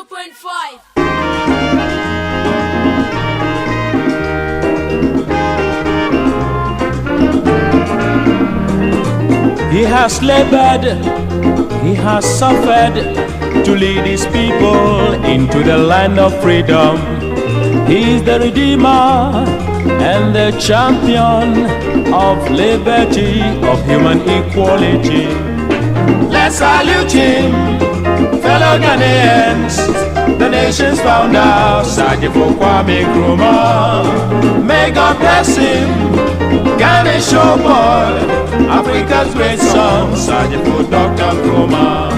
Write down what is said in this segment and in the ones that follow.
90.5. He has labored, he has suffered to lead his people into the land of freedom. He is the Redeemer and the champion of liberty, of human equality. Let's salute him, fellow Ghanaians, the nation's founder, Sajifo Kwame Nkrumah. May God bless him, Ghana showboy, Africa's great son, Sajifo Dr. Nkrumah.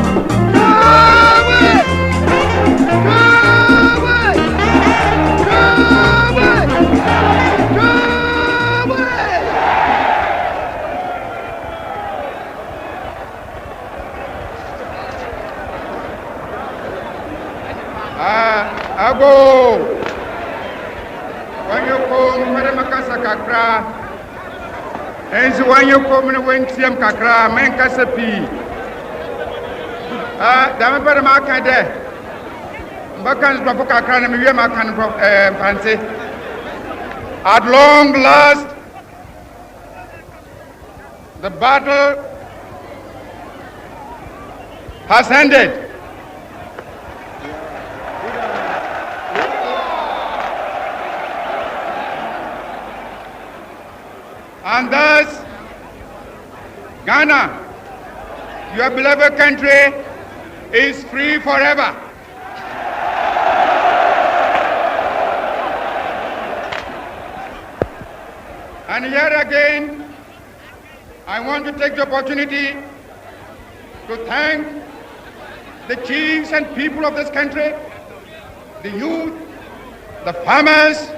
Ago when you come with Makasa Kakra, and when you come when Tiam Kakra, Menkasapi. Damabara Makade Bakans Babukakran and Yamakan Fancy. At long last, the battle has ended. And thus, Ghana, your beloved country, is free forever. And here again, I want to take the opportunity to thank the chiefs and people of this country, the youth, the farmers,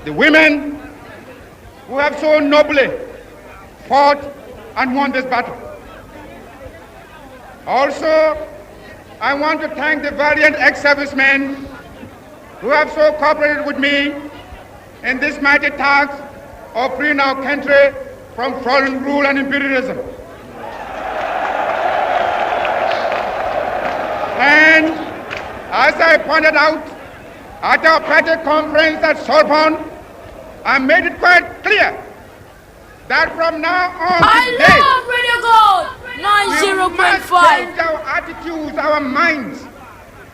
the women, who have so nobly fought and won this battle. Also, I want to thank the valiant ex-servicemen who have so cooperated with me in this mighty task of freeing our country from foreign rule and imperialism. And as I pointed out at our party conference at Sorbonne, I made it quite clear that from now on I love Radio Gold 90.5. we must change our attitudes, our minds.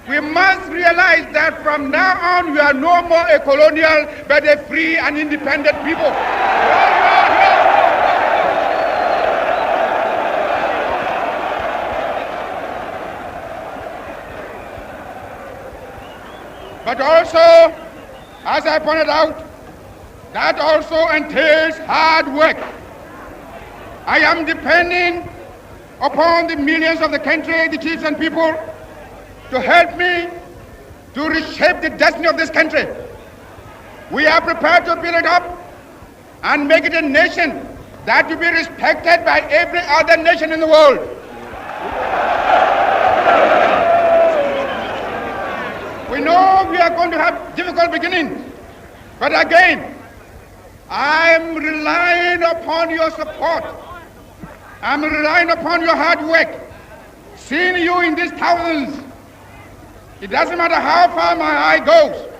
We must realize that from now on we are no more a colonial but a free and independent people. But also, as I pointed out, that also entails hard work. I am depending upon the millions of the country, the chiefs and people, to help me to reshape the destiny of this country. We are prepared to build it up and make it a nation that will be respected by every other nation in the world. We know we are going to have difficult beginnings, but again, I'm relying upon your support. I'm relying upon your hard work. Seeing you in these thousands, it doesn't matter how far my eye goes.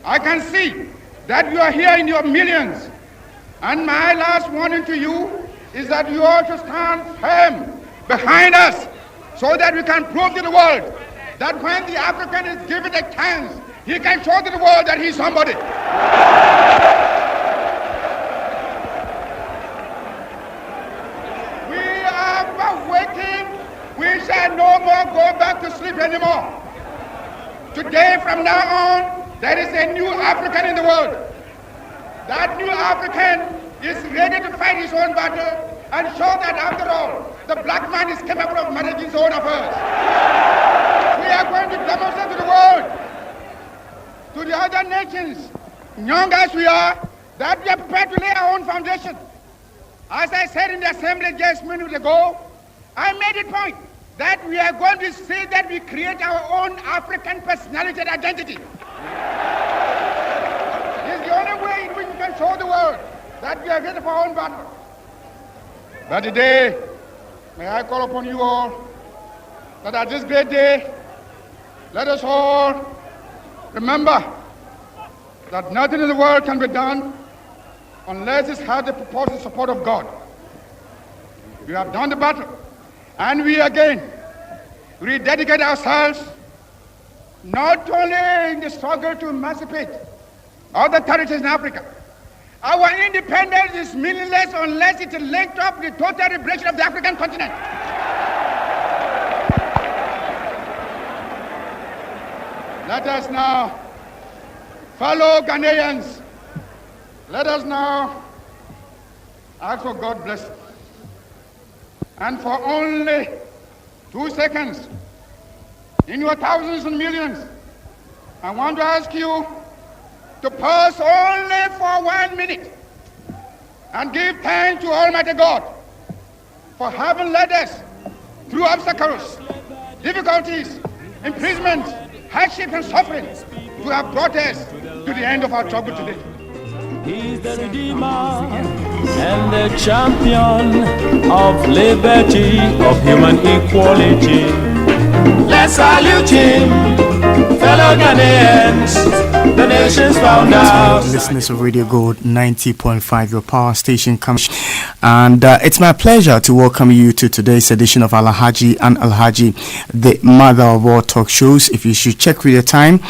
I can see that you are here in your millions. And my last warning to you is that you ought to stand firm behind us so that we can prove to the world that when the African is given a chance, he can show to the world that he's somebody. We shall no more go back to sleep anymore. Today, from now on, there is a new African in the world. That new African is ready to fight his own battle and show that, after all, the black man is capable of managing his own affairs. We are going to demonstrate to the world, to the other nations, young as we are, that we are prepared to lay our own foundation. As I said in the assembly just a minute ago, I made it point that we are going to say that we create our own African personality and identity. It's the only way in which we can show the world that we are ready for our own battle. But today, may I call upon you all that at this great day, Let us all remember that nothing in the world can be done unless it has the purported support of God. We have done the battle, and we again rededicate ourselves not only in the struggle to emancipate other territories in Africa. Our independence is meaningless unless it is linked up with the total liberation of the African continent. Let us now, fellow Ghanaians, let us now ask for God's blessing. And for only 2 seconds, in your thousands and millions, I want to ask you to pause only for 1 minute and give thanks to Almighty God for having led us through obstacles, difficulties, imprisonment, hardship, and suffering to have brought us to the end of our struggle today. He's the Redeemer and the champion of liberty, of human equality. Let's salute him, fellow Ghanaians, the nation's founder. Listeners of Radio Gold 90.5, your power station comes. And it's my pleasure to welcome you to today's edition of Alhaji and Alhaji, the mother of all talk shows. If you should check with your time,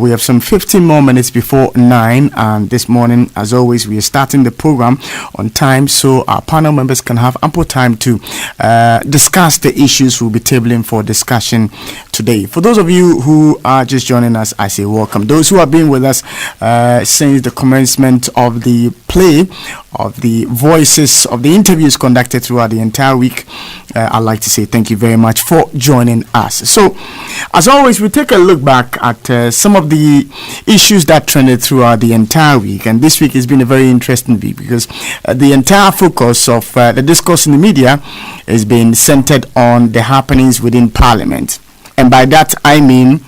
we have some 15 more minutes before 9. And this morning, as always, we are starting the program on time so our panel members can have ample time to discuss the issues we'll be tabling for discussion today. For those of you who are just joining us, I say welcome. Those who have been with us since the commencement of the play, of the voices, of the interviews conducted throughout the entire week, I'd like to say thank you very much for joining us. So, as always, we take a look back at some of the issues that trended throughout the entire week. And this week has been a very interesting week because the entire focus of the discourse in the media has been centered on the happenings within Parliament. And by that, I mean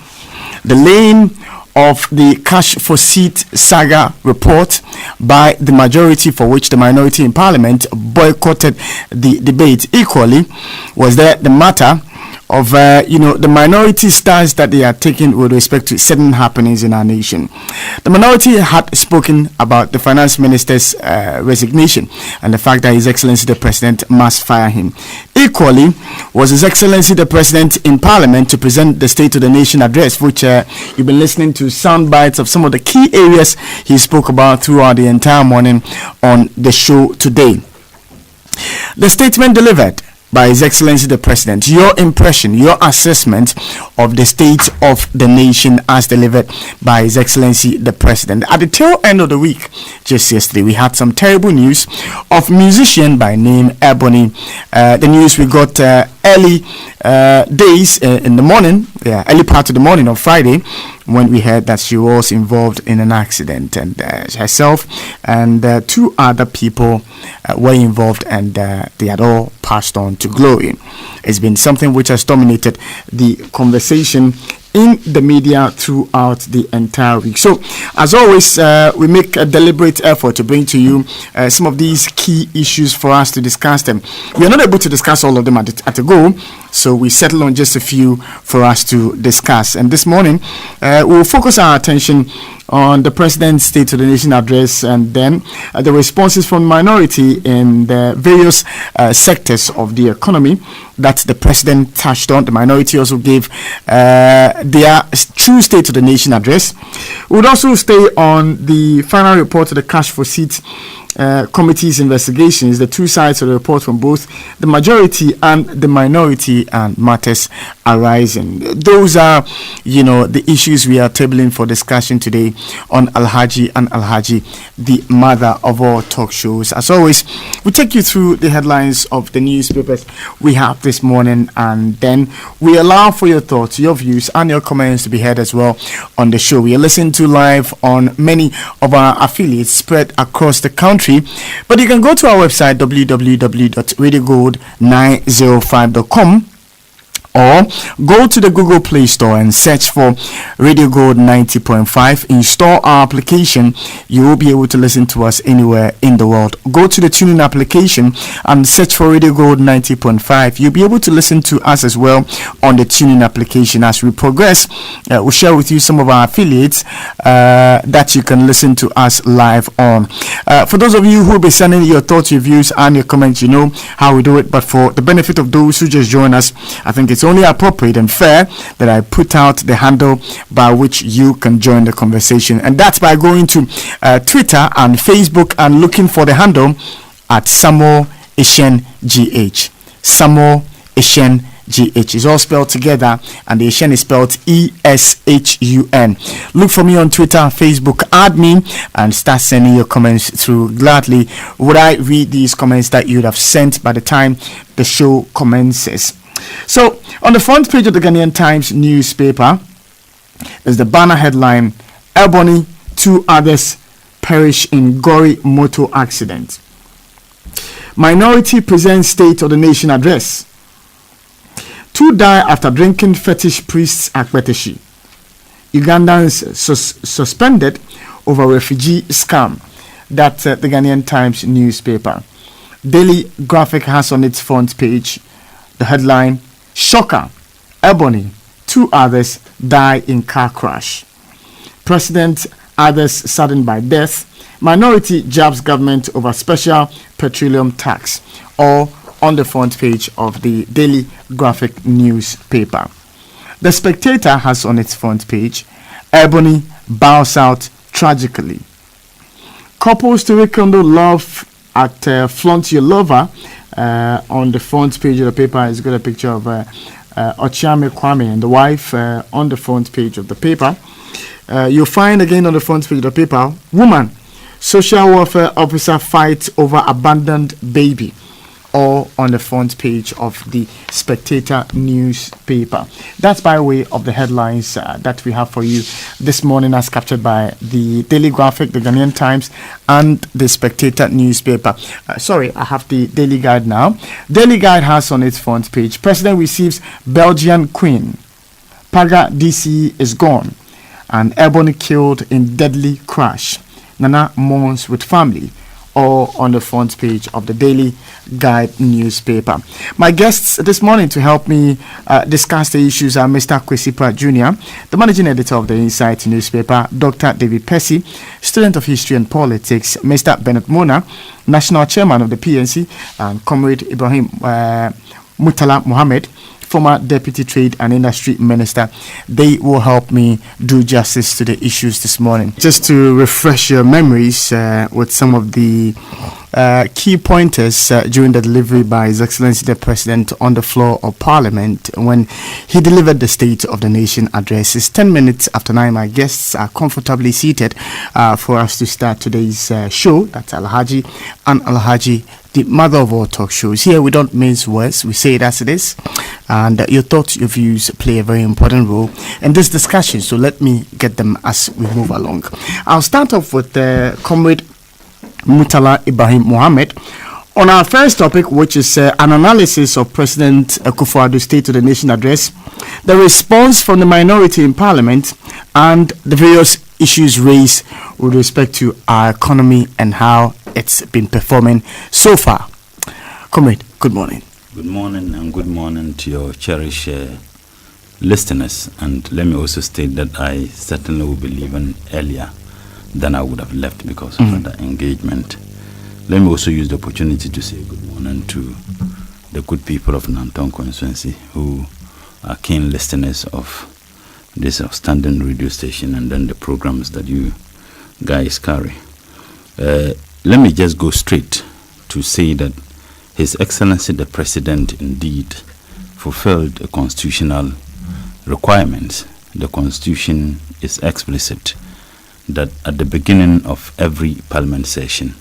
the laying of the cash for seat saga report by the majority, for which the minority in Parliament boycotted the debate. Equally, was there the matter of the minority stance that they are taking with respect to certain happenings in our nation. The minority had spoken about the finance minister's resignation and the fact that His Excellency the President must fire him. Equally, was His Excellency the President in Parliament to present the State of the Nation address, which you've been listening to sound bites of some of the key areas he spoke about throughout the entire morning on the show today. The statement delivered by His Excellency the President, your impression, your assessment of the state of the nation as delivered by His Excellency the President. At the tail end of the week, just yesterday, we had some terrible news of musician by name Ebony. The news we got early days in the morning, early part of the morning of Friday, when we heard that she was involved in an accident, and herself and 2 other people were involved, and they had all passed on to glory. It's been something which has dominated the conversation in the media throughout the entire week. So, as always, we make a deliberate effort to bring to you some of these key issues for us to discuss them. We are not able to discuss all of them at a go, so we settle on just a few for us to discuss. And this morning, we'll focus our attention on the President's State of the Nation address, and then the responses from minority in the various sectors of the economy that the President touched on. The minority also gave their true State of the Nation address. We would also stay on the final report of the Cash for Seats committee's investigations, the 2 sides of the report from both the majority and the minority, and matters arising. Those are, the issues we are tabling for discussion today on Alhaji and Alhaji, the mother of all talk shows. As always, we take you through the headlines of the newspapers we have this morning, and then we allow for your thoughts, your views, and your comments to be heard as well on the show. We are listening to live on many of our affiliates spread across the country, but you can go to our website www.radiogold905.com or go to the Google Play Store and search for Radio Gold 90.5. Install our application. You will be able to listen to us anywhere in the world. Go to the TuneIn application and search for Radio Gold 90.5. You'll be able to listen to us as well on the TuneIn application. As we progress, we'll share with you some of our affiliates that you can listen to us live on. For those of you who will be sending your thoughts, your views, and your comments, you know how we do it. But for the benefit of those who just join us, I think it's only appropriate and fair that I put out the handle by which you can join the conversation, and that's by going to Twitter and Facebook and looking for the handle at Samuel Eshen GH. Samuel Eshen GH is all spelled together, and the Eshen is spelled ESHUN. Look for me on Twitter and Facebook, add me, and start sending your comments through. Gladly would I read these comments that you would have sent by the time the show commences. So, on the front page of the Ghanaian Times newspaper is the banner headline: Ebony, 2 others perish in gory motor accident. Minority presents State of the Nation address. 2 die after drinking fetish priests at Beteshi. Ugandans suspended over refugee scam. That's the Ghanaian Times newspaper. Daily Graphic has on its front page the headline: Shocker, Ebony, 2 others die in car crash. President, others saddened by death. Minority jabs government over special petroleum tax. All on the front page of the Daily Graphic newspaper. The Spectator has on its front page: Ebony bows out tragically. Couples to rekindle love at Flaunt Your Lover. On the front page of the paper has got a picture of Ochiame Kwame and the wife on the front page of the paper. You'll find again on the front page of the paper: Woman, social welfare officer fights over abandoned baby. Or on the front page of the Spectator newspaper. That's by way of the headlines that we have for you this morning, as captured by the Daily Graphic, the Ghanaian Times, and the Spectator newspaper. Sorry, I have the Daily Guide now. Daily Guide has on its front page: President receives Belgian Queen. Paga DC is gone. And Ebony killed in deadly crash. Nana mourns with family. Or on the front page of the Daily Guide newspaper. My guests this morning to help me discuss the issues are Mr. Kwesi Pratt Jr., the managing editor of the Insight newspaper; Dr. David Percy, student of history and politics; Mr. Bernard Mona, national chairman of the PNC; and Comrade Ibrahim Murtala Mohammed, former Deputy Trade and Industry Minister. They will help me do justice to the issues this morning. Just to refresh your memories with some of the key pointers during the delivery by His Excellency the President on the floor of Parliament when he delivered the State of the Nation address. It's 10 minutes after 9. My guests are comfortably seated for us to start today's show. That's Alhaji and Alhaji, the mother of all talk shows. Here we don't mince words, we say it as it is, and your thoughts, your views play a very important role in this discussion, so let me get them as we move along. I'll start off with Comrade Murtala Ibrahim Mohammed on our first topic, which is an analysis of President Akufo-Addo's State of the Nation address, the response from the minority in Parliament, and the various issues raised with respect to our economy and how it's been performing so far. Comrade, good morning. Good morning, and good morning to your cherished listeners. And let me also state that I certainly will be leaving earlier than I would have left because of that engagement. Let me also use the opportunity to say good morning to the good people of Nanton constituency who are keen listeners of this outstanding radio station and then the programs that you guys carry. Let me just go straight to say that His Excellency the President indeed fulfilled a constitutional requirement. The Constitution is explicit that at the beginning of every Parliament session,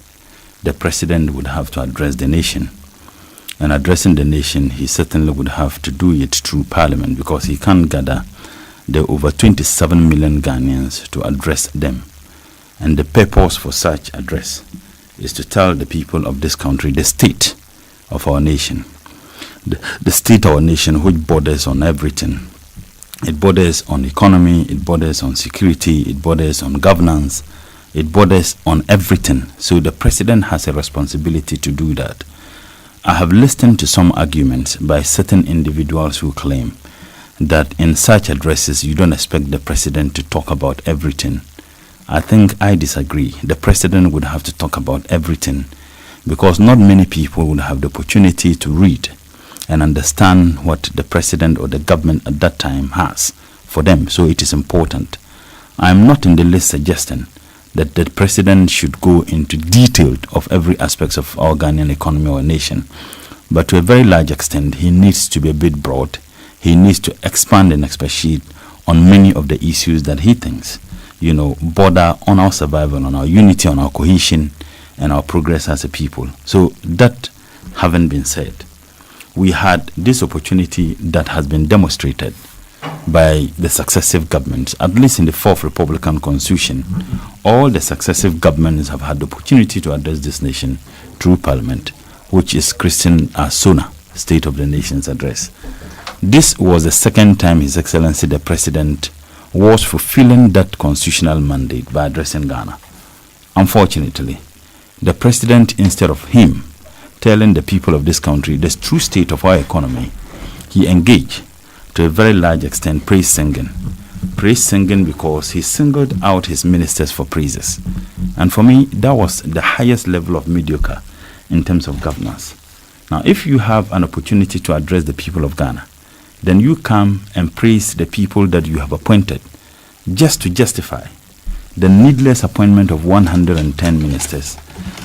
the President would have to address the nation. And addressing the nation, he certainly would have to do it through Parliament because he can't gather the over 27 million Ghanaians to address them. And the purpose for such address is to tell the people of this country the state of our nation. the state of our nation, which borders on everything. It borders on economy, it borders on security, it borders on governance, it borders on everything. So the president has a responsibility to do that. I have listened to some arguments by certain individuals who claim that in such addresses you don't expect the president to talk about everything. I think I disagree. The president would have to talk about everything because not many people would have the opportunity to read and understand what the president or the government at that time has for them. So it is important. I am not in the least suggesting that the president should go into detail of every aspect of our Ghanaian economy or nation. But to a very large extent, he needs to be a bit broad. He needs to expand and expatiate on many of the issues that he thinks, border on our survival, on our unity, on our cohesion, and our progress as a people. So that having been said, we had this opportunity that has been demonstrated by the successive governments, at least in the fourth Republican Constitution. All the successive governments have had the opportunity to address this nation through Parliament, which is Christian Sona, State of the Nation's address. This was the second time His Excellency the President was fulfilling that constitutional mandate by addressing Ghana. Unfortunately, the President, instead of him telling the people of this country the true state of our economy, he engaged to a very large extent praise singing. Praise singing because he singled out his ministers for praises. And for me, that was the highest level of mediocre in terms of governance. Now, if you have an opportunity to address the people of Ghana, then you come and praise the people that you have appointed just to justify the needless appointment of 110 ministers.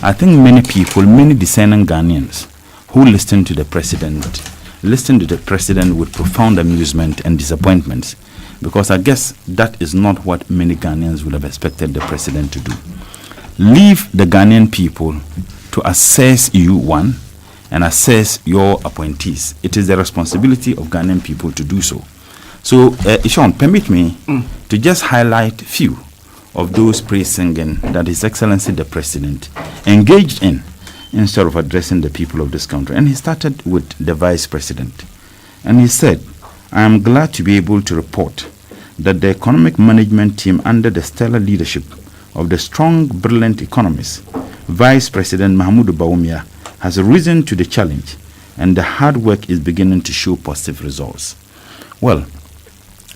I think many people, many discerning Ghanaians who listen to the president with profound amusement and disappointment, because I guess that is not what many Ghanaians would have expected the president to do. Leave the Ghanaian people to assess you, one, and assess your appointees. It is the responsibility of Ghanaian people to do so. So, Ishan, permit me to just highlight few of those praise singing that His Excellency the President engaged in instead of addressing the people of this country. And he started with the Vice President. And he said, I am glad to be able to report that the economic management team under the stellar leadership of the strong, brilliant economist, Vice President Mahmoud Bawumia, has risen to the challenge and the hard work is beginning to show positive results. Well,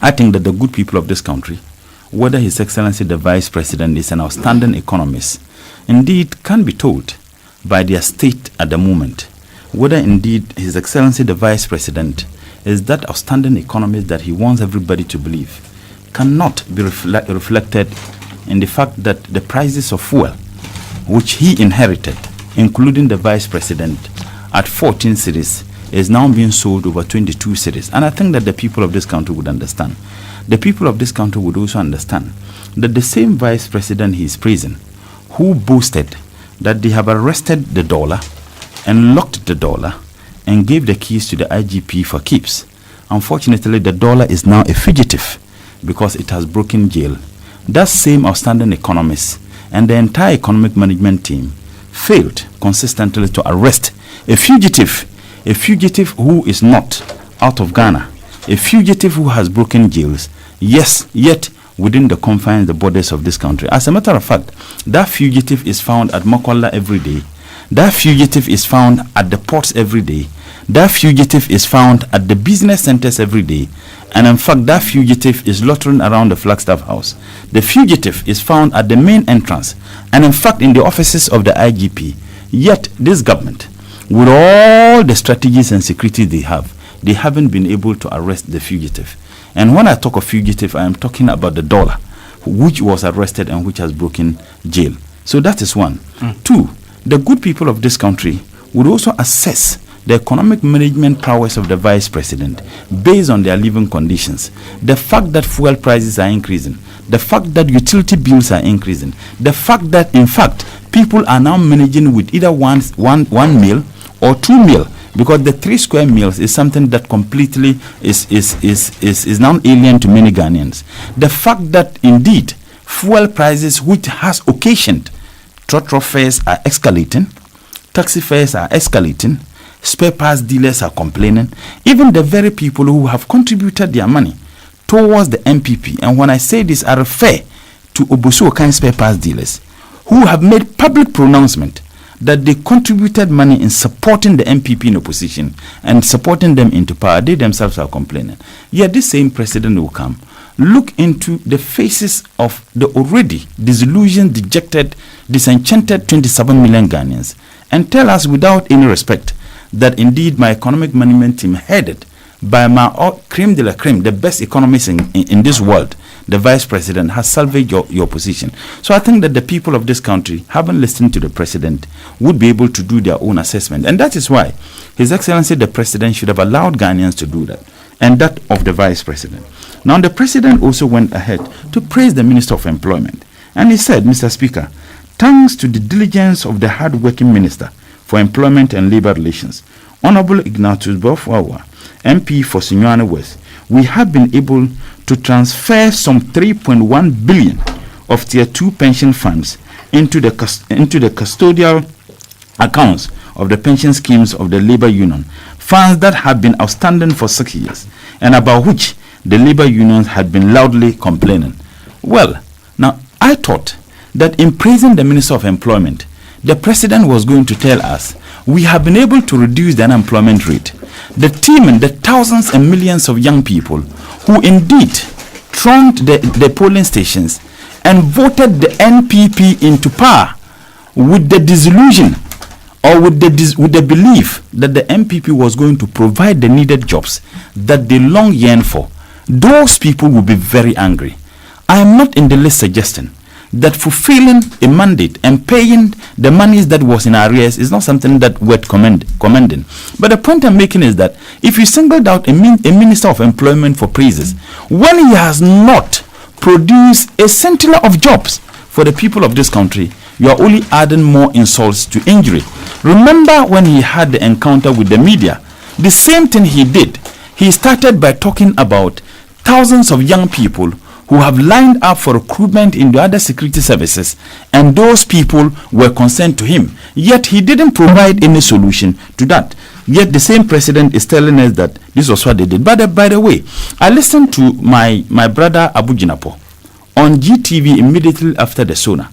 I think that the good people of this country, whether His Excellency the Vice President is an outstanding economist, indeed can be told by their state at the moment, whether indeed His Excellency the Vice President is that outstanding economist that he wants everybody to believe, cannot be reflected in the fact that the prices of fuel, which he inherited, including the Vice President, at 14 cities, is now being sold over 22 cities. And I think that the people of this country would understand. The people of this country would also understand that the same Vice President he is praising, who boasted that they have arrested the dollar and locked the dollar and gave the keys to the IGP for keeps. Unfortunately, the dollar is now a fugitive because it has broken jail. That same outstanding economist and the entire economic management team failed consistently to arrest a fugitive who is not out of Ghana, a fugitive who has broken jails, yes, yet within the confines, the borders of this country. As a matter of fact, that fugitive is found at Makwala every day. That fugitive is found at the ports every day. That fugitive is found at the business centers every day. And in fact, that fugitive is loitering around the Flagstaff House. The fugitive is found at the main entrance and in fact in the offices of the IGP. Yet this government, with all the strategies and security they haven't been able to arrest the fugitive. And when I talk of fugitive, I am talking about the dollar, which was arrested and which has broken jail. So that is one. Two, the good people of this country would also assess the economic management prowess of the Vice President based on their living conditions. The fact that fuel prices are increasing, the fact that utility bills are increasing, the fact that in fact people are now managing with either one meal or 2 meal, because the 3 square meals is something that completely is now alien to many Ghanaians. The fact that indeed fuel prices, which has occasioned trotro fares are escalating, taxi fares are escalating, spare parts dealers are complaining, even the very people who have contributed their money towards the MPP. And when I say this, I refer to Obusu Okan spare parts dealers who have made public pronouncement that they contributed money in supporting the MPP in opposition and supporting them into power. They themselves are complaining. Yet this same president will come, look into the faces of the already disillusioned, dejected, disenchanted 27 million Ghanaians and tell us without any respect that indeed my economic management team headed by my creme de la creme, the best economist in this world, the vice president, has salvaged your position. So I think that the people of this country, having listened to the president, would be able to do their own assessment. And that is why His Excellency the President should have allowed Ghanaians to do that, and that of the vice president. Now the president also went ahead to praise the Minister of Employment. And he said, Mr. Speaker, thanks to the diligence of the hard-working Minister for Employment and Labour Relations, Honorable Ignatius Bofuawa, MP for Sinyuane West, we have been able to transfer some 3.1 billion of Tier 2 pension funds into the custodial accounts of the pension schemes of the labor union, funds that have been outstanding for 6 years and about which the labor unions had been loudly complaining. Well, now I thought that in praising the Minister of Employment, the President was going to tell us we have been able to reduce the unemployment rate. The team and the thousands and millions of young people who indeed thronged the polling stations and voted the NPP into power with the disillusion or with the belief that the NPP was going to provide the needed jobs that they long yearned for, those people will be very angry. I am not in the least suggesting that fulfilling a mandate and paying the monies that was in arrears is not something that worth commending. But the point I'm making is that if you singled out a Minister of Employment for praises, when he has not produced a scintilla of jobs for the people of this country, you are only adding more insults to injury. Remember when he had the encounter with the media, the same thing he did. He started by talking about thousands of young people who have lined up for recruitment in the other security services, and those people were concerned to him. Yet he didn't provide any solution to that. Yet the same president is telling us that this was what they did. But by the way, I listened to my brother Abu Jinapo on GTV immediately after the Sona,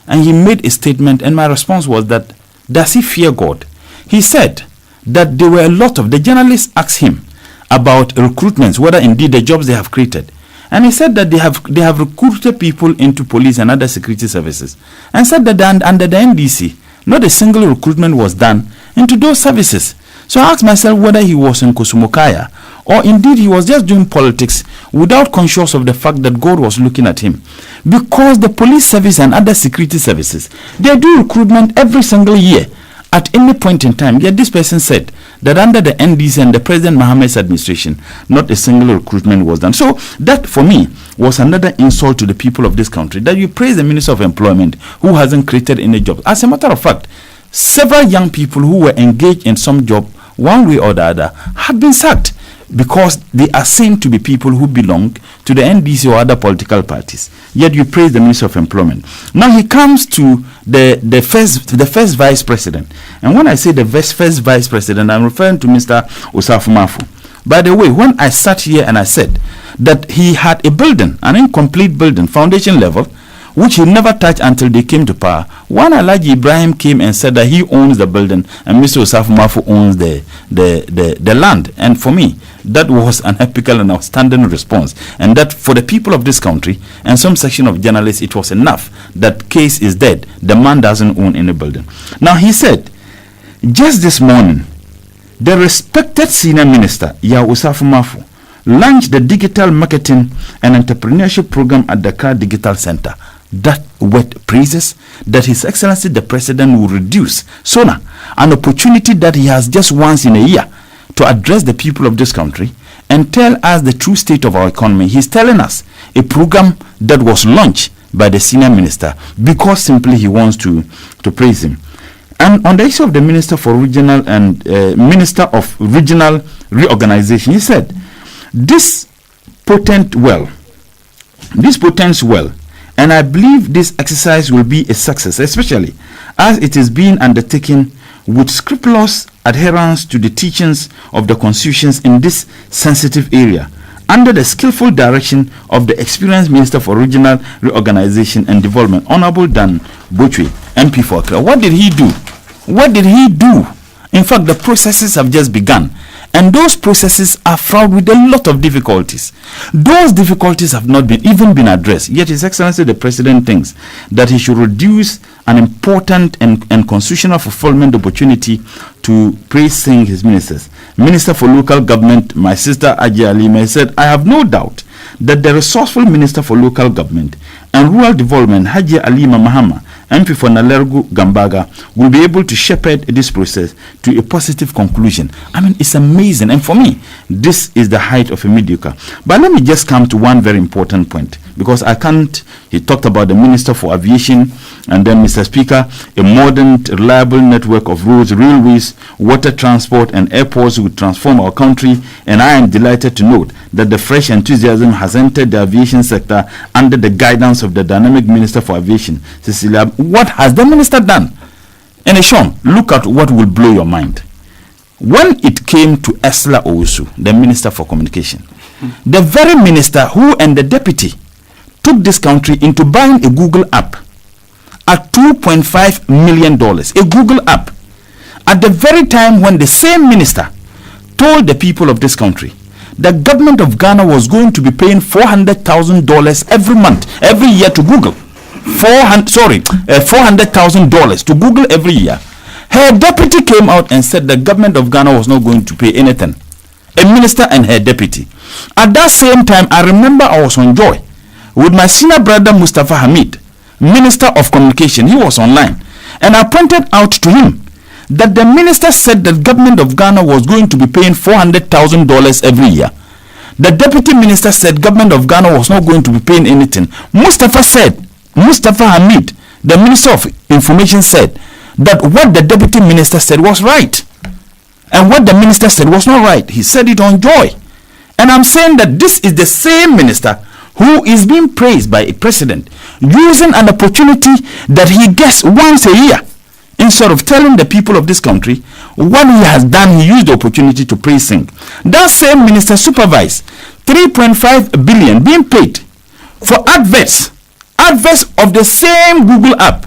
and he made a statement, and my response was that, does he fear God? He said that there were a lot of the journalists asked him about recruitments, whether indeed the jobs they have created. And he said that they have recruited people into police and other security services, and said that under the NDC, not a single recruitment was done into those services. So I asked myself whether he was in Kusumokaya or indeed he was just doing politics without conscious of the fact that God was looking at him. Because the police service and other security services, they do recruitment every single year at any point in time. Yet this person said that under the NDC and the President Mohammed's administration, not a single recruitment was done. So that for me was another insult to the people of this country, that you praise the Minister of Employment who hasn't created any job. As a matter of fact, several young people who were engaged in some job, one way or the other, have been sacked because they are seen to be people who belong to the NDC or other political parties. Yet you praise the Minister of Employment. Now he comes to the first vice president. And when I say the first vice president, I'm referring to Mr. Osafu Mafu. By the way, when I sat here and I said that he had a building, an incomplete building, foundation level, which he never touched until they came to power, one Alhaji Ibrahim came and said that he owns the building and Mr. Osafu Mafu owns the land. And for me, that was an epical and outstanding response. And that for the people of this country and some section of journalists, it was enough. That case is dead. The man doesn't own any building. Now he said, just this morning, the respected senior minister, Ya Osafu Mafu, launched the digital marketing and entrepreneurship program at Dakar Digital Center. That word praises that His Excellency the President will reduce SONA, an opportunity that he has just once in a year to address the people of this country and tell us the true state of our economy. He's telling us a program that was launched by the senior minister because simply he wants to praise him. And on the issue of the Minister for Regional and Minister of Regional Reorganization, he said, this portends well, and I believe this exercise will be a success, especially as it is being undertaken with scrupulous adherence to the teachings of the constitutions in this sensitive area, under the skillful direction of the experienced Minister for Regional Reorganization and Development, Honorable Dan Bochwe, MP for Accra. What did he do? What did he do? In fact, the processes have just begun. And those processes are fraught with a lot of difficulties. Those difficulties have not even been addressed. Yet His Excellency the President thinks that he should reduce an important and constitutional fulfillment opportunity to praising his ministers. Minister for Local Government, my sister Alhaji Alima, said, I have no doubt that the resourceful Minister for Local Government and Rural Development, Haji Alima Mahama, MP for Nalergu Gambaga, will be able to shepherd this process to a positive conclusion. I mean, it's amazing. And for me, this is the height of a mediocre. But let me just come to one very important point, because I can't. He talked about the Minister for Aviation, and then, Mr. Speaker, a modern, reliable network of roads, railways, water transport, and airports will transform our country. And I am delighted to note that the fresh enthusiasm has entered the aviation sector under the guidance of the dynamic Minister for Aviation, Cecilia. What has the minister done? And Sean, look at what will blow your mind. When it came to Esla Owusu, the Minister for Communication, the very minister who and the deputy took this country into buying a Google app at $2.5 million, a Google app, at the very time when the same minister told the people of this country the government of Ghana was going to be paying $400,000 every month, every year to Google. $400,000 to Google every year. Her deputy came out and said the government of Ghana was not going to pay anything. A minister and her deputy. At that same time, I remember I was on Joy with my senior brother Mustafa Hamid, Minister of Communication. He was online, and I pointed out to him that the minister said the government of Ghana was going to be paying $400,000 every year. The deputy minister said government of Ghana was not going to be paying anything. Mustafa Hamid, the Minister of Information, said that what the deputy minister said was right, and what the minister said was not right. He said it on Joy. And I'm saying that this is the same minister who is being praised by a president, using an opportunity that he gets once a year. Instead of telling the people of this country what he has done, he used the opportunity to praise him. That same minister supervised 3.5 billion being paid for adverts of the same Google app.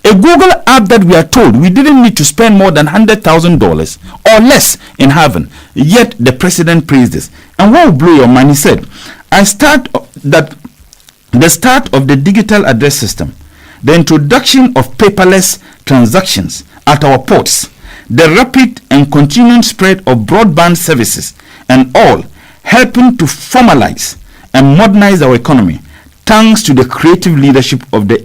A Google app that we are told we didn't need to spend more than $100,000 or less in having. Yet the president praised this. And what will blow your mind? He said, the start of the digital address system, the introduction of paperless transactions at our ports, the rapid and continuing spread of broadband services, and all helping to formalize and modernize our economy, thanks to the creative leadership of the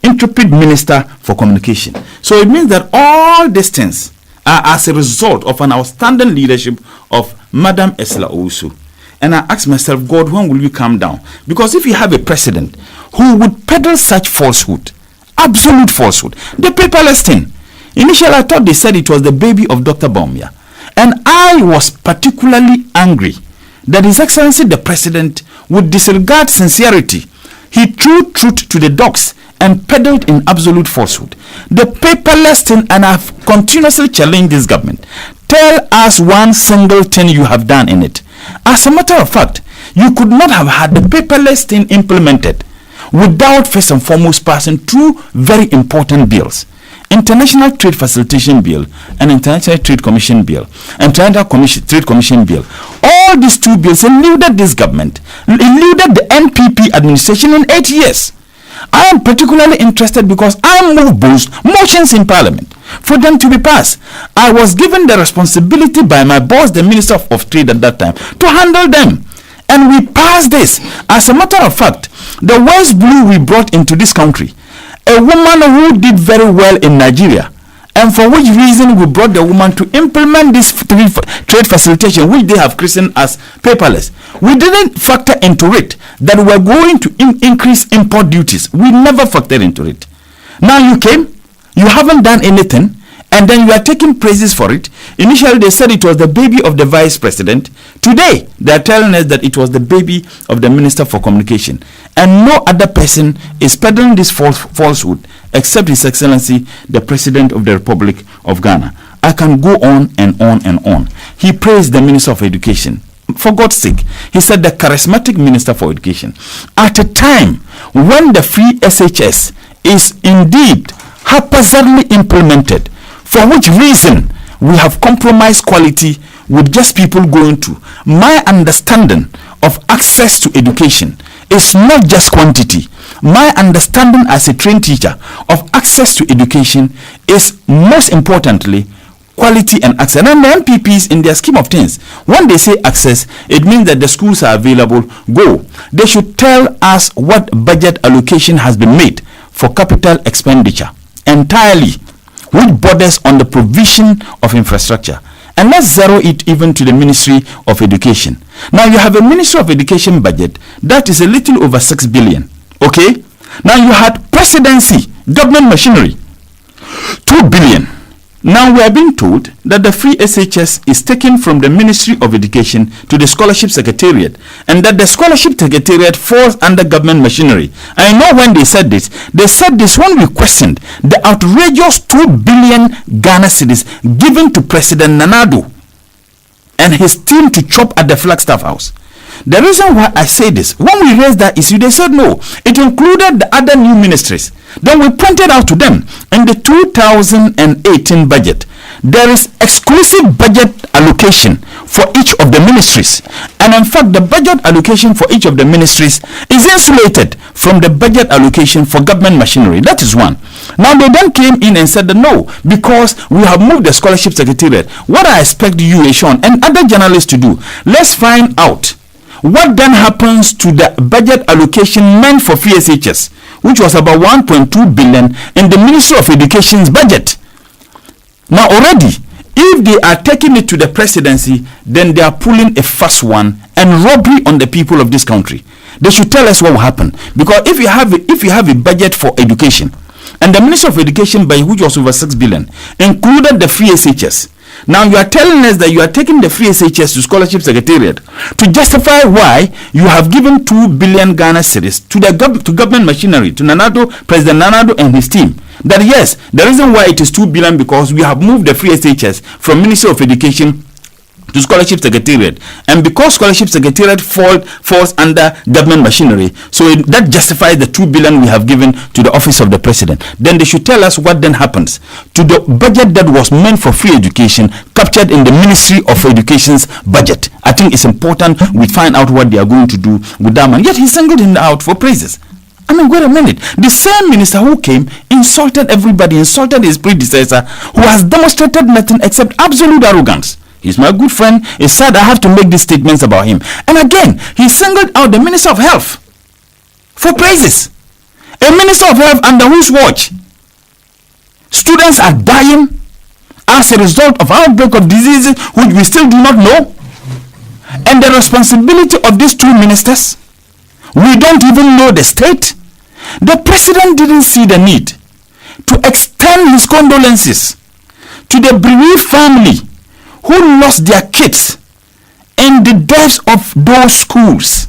intrepid Minister for Communication. So it means that all these things are as a result of an outstanding leadership of Madam Esla Owusu. And I ask myself, God, when will you come down? Because if you have a president who would peddle such falsehood, absolute falsehood, the paperless thing, initially I thought they said it was the baby of Dr. Baumia. And I was particularly angry that His Excellency the President would disregard sincerity. He threw truth to the dogs and peddled in absolute falsehood. The paperless thing, and I've continuously challenged this government. Tell us one single thing you have done in it. As a matter of fact, you could not have had the paperless thing implemented without first and foremost passing two very important bills. International Trade Facilitation Bill and International Trade Commission Bill. Trade Commission Bill. All these two bills eluded this government, eluded the NPP administration in 8 years. I am particularly interested because I moved motions in Parliament for them to be passed. I was given the responsibility by my boss, the Minister of Trade at that time, to handle them. And we passed this. As a matter of fact, the West Blue we brought into this country, a woman who did very well in Nigeria, and for which reason we brought the woman to implement this trade facilitation, which they have christened as paperless. We didn't factor into it that we're going to increase import duties. We never factored into it. Now you came, you haven't done anything, and then you are taking praises for it. Initially they said it was the baby of the vice president. Today they are telling us that it was the baby of the Minister for Communication. And no other person is peddling this falsehood except His Excellency the President of the Republic of Ghana. I can go on and on and on. He praised the Minister of Education. For God's sake, he said the charismatic Minister for Education. At a time when the free SHS is indeed haphazardly implemented, for which reason we have compromised quality with just people going to. My understanding of access to education is not just quantity. My understanding as a trained teacher of access to education is most importantly quality and access. And the MPPs, in their scheme of things, when they say access, it means that the schools are available. Go. They should tell us what budget allocation has been made for capital expenditure entirely, which borders on the provision of infrastructure. And let's zero it even to the Ministry of Education. Now you have a Ministry of Education budget that is a little over 6 billion. Okay? Now you had presidency, government machinery, 2 billion. Now we are being told that the free SHS is taken from the Ministry of Education to the Scholarship Secretariat, and that the Scholarship Secretariat falls under government machinery. I know when they said this when we questioned the outrageous 2 billion Ghana cedis given to President Nana Addo and his team to chop at the Flagstaff House. The reason why I say this, when we raised that issue, they said no, it included the other new ministries. Then we pointed out to them in the 2018 budget, there is exclusive budget allocation for each of the ministries. And in fact, the budget allocation for each of the ministries is insulated from the budget allocation for government machinery. That is one. Now they then came in and said that no, because we have moved the Scholarship Secretariat. What I expect you, Sean, and other journalists to do, let's find out what then happens to the budget allocation meant for free SHS, which was about 1.2 billion in the Ministry of Education's budget. Now already, if they are taking it to the presidency, then they are pulling a fast one and robbery on the people of this country. They should tell us what will happen. Because if you have a budget for education, and the Ministry of Education, by which was over 6 billion, included the free SHS. Now you are telling us that you are taking the free SHS to Scholarship Secretariat to justify why you have given 2 billion Ghana cedis to government machinery, to Nana Addo, President Nana Addo and his team. That yes, the reason why it is 2 billion because we have moved the free SHS from Ministry of Education to Scholarship Secretariat, and because Scholarship Secretariat falls under government machinery, so that justifies the 2 billion we have given to the office of the president. Then they should tell us what then happens to the budget that was meant for free education, captured in the Ministry of Education's budget. I think it's important we find out what they are going to do with that man. Yet he singled him out for praises. I mean, wait a minute. The same minister who came insulted everybody, insulted his predecessor, who has demonstrated nothing except absolute arrogance. He's my good friend. It's sad I have to make these statements about him. And again, he singled out the Minister of Health for praises. A Minister of Health under whose watch students are dying as a result of outbreak of diseases which we still do not know. And the responsibility of these two ministers, we don't even know the state. The president didn't see the need to extend his condolences to the bereaved family who lost their kids in the deaths of those schools.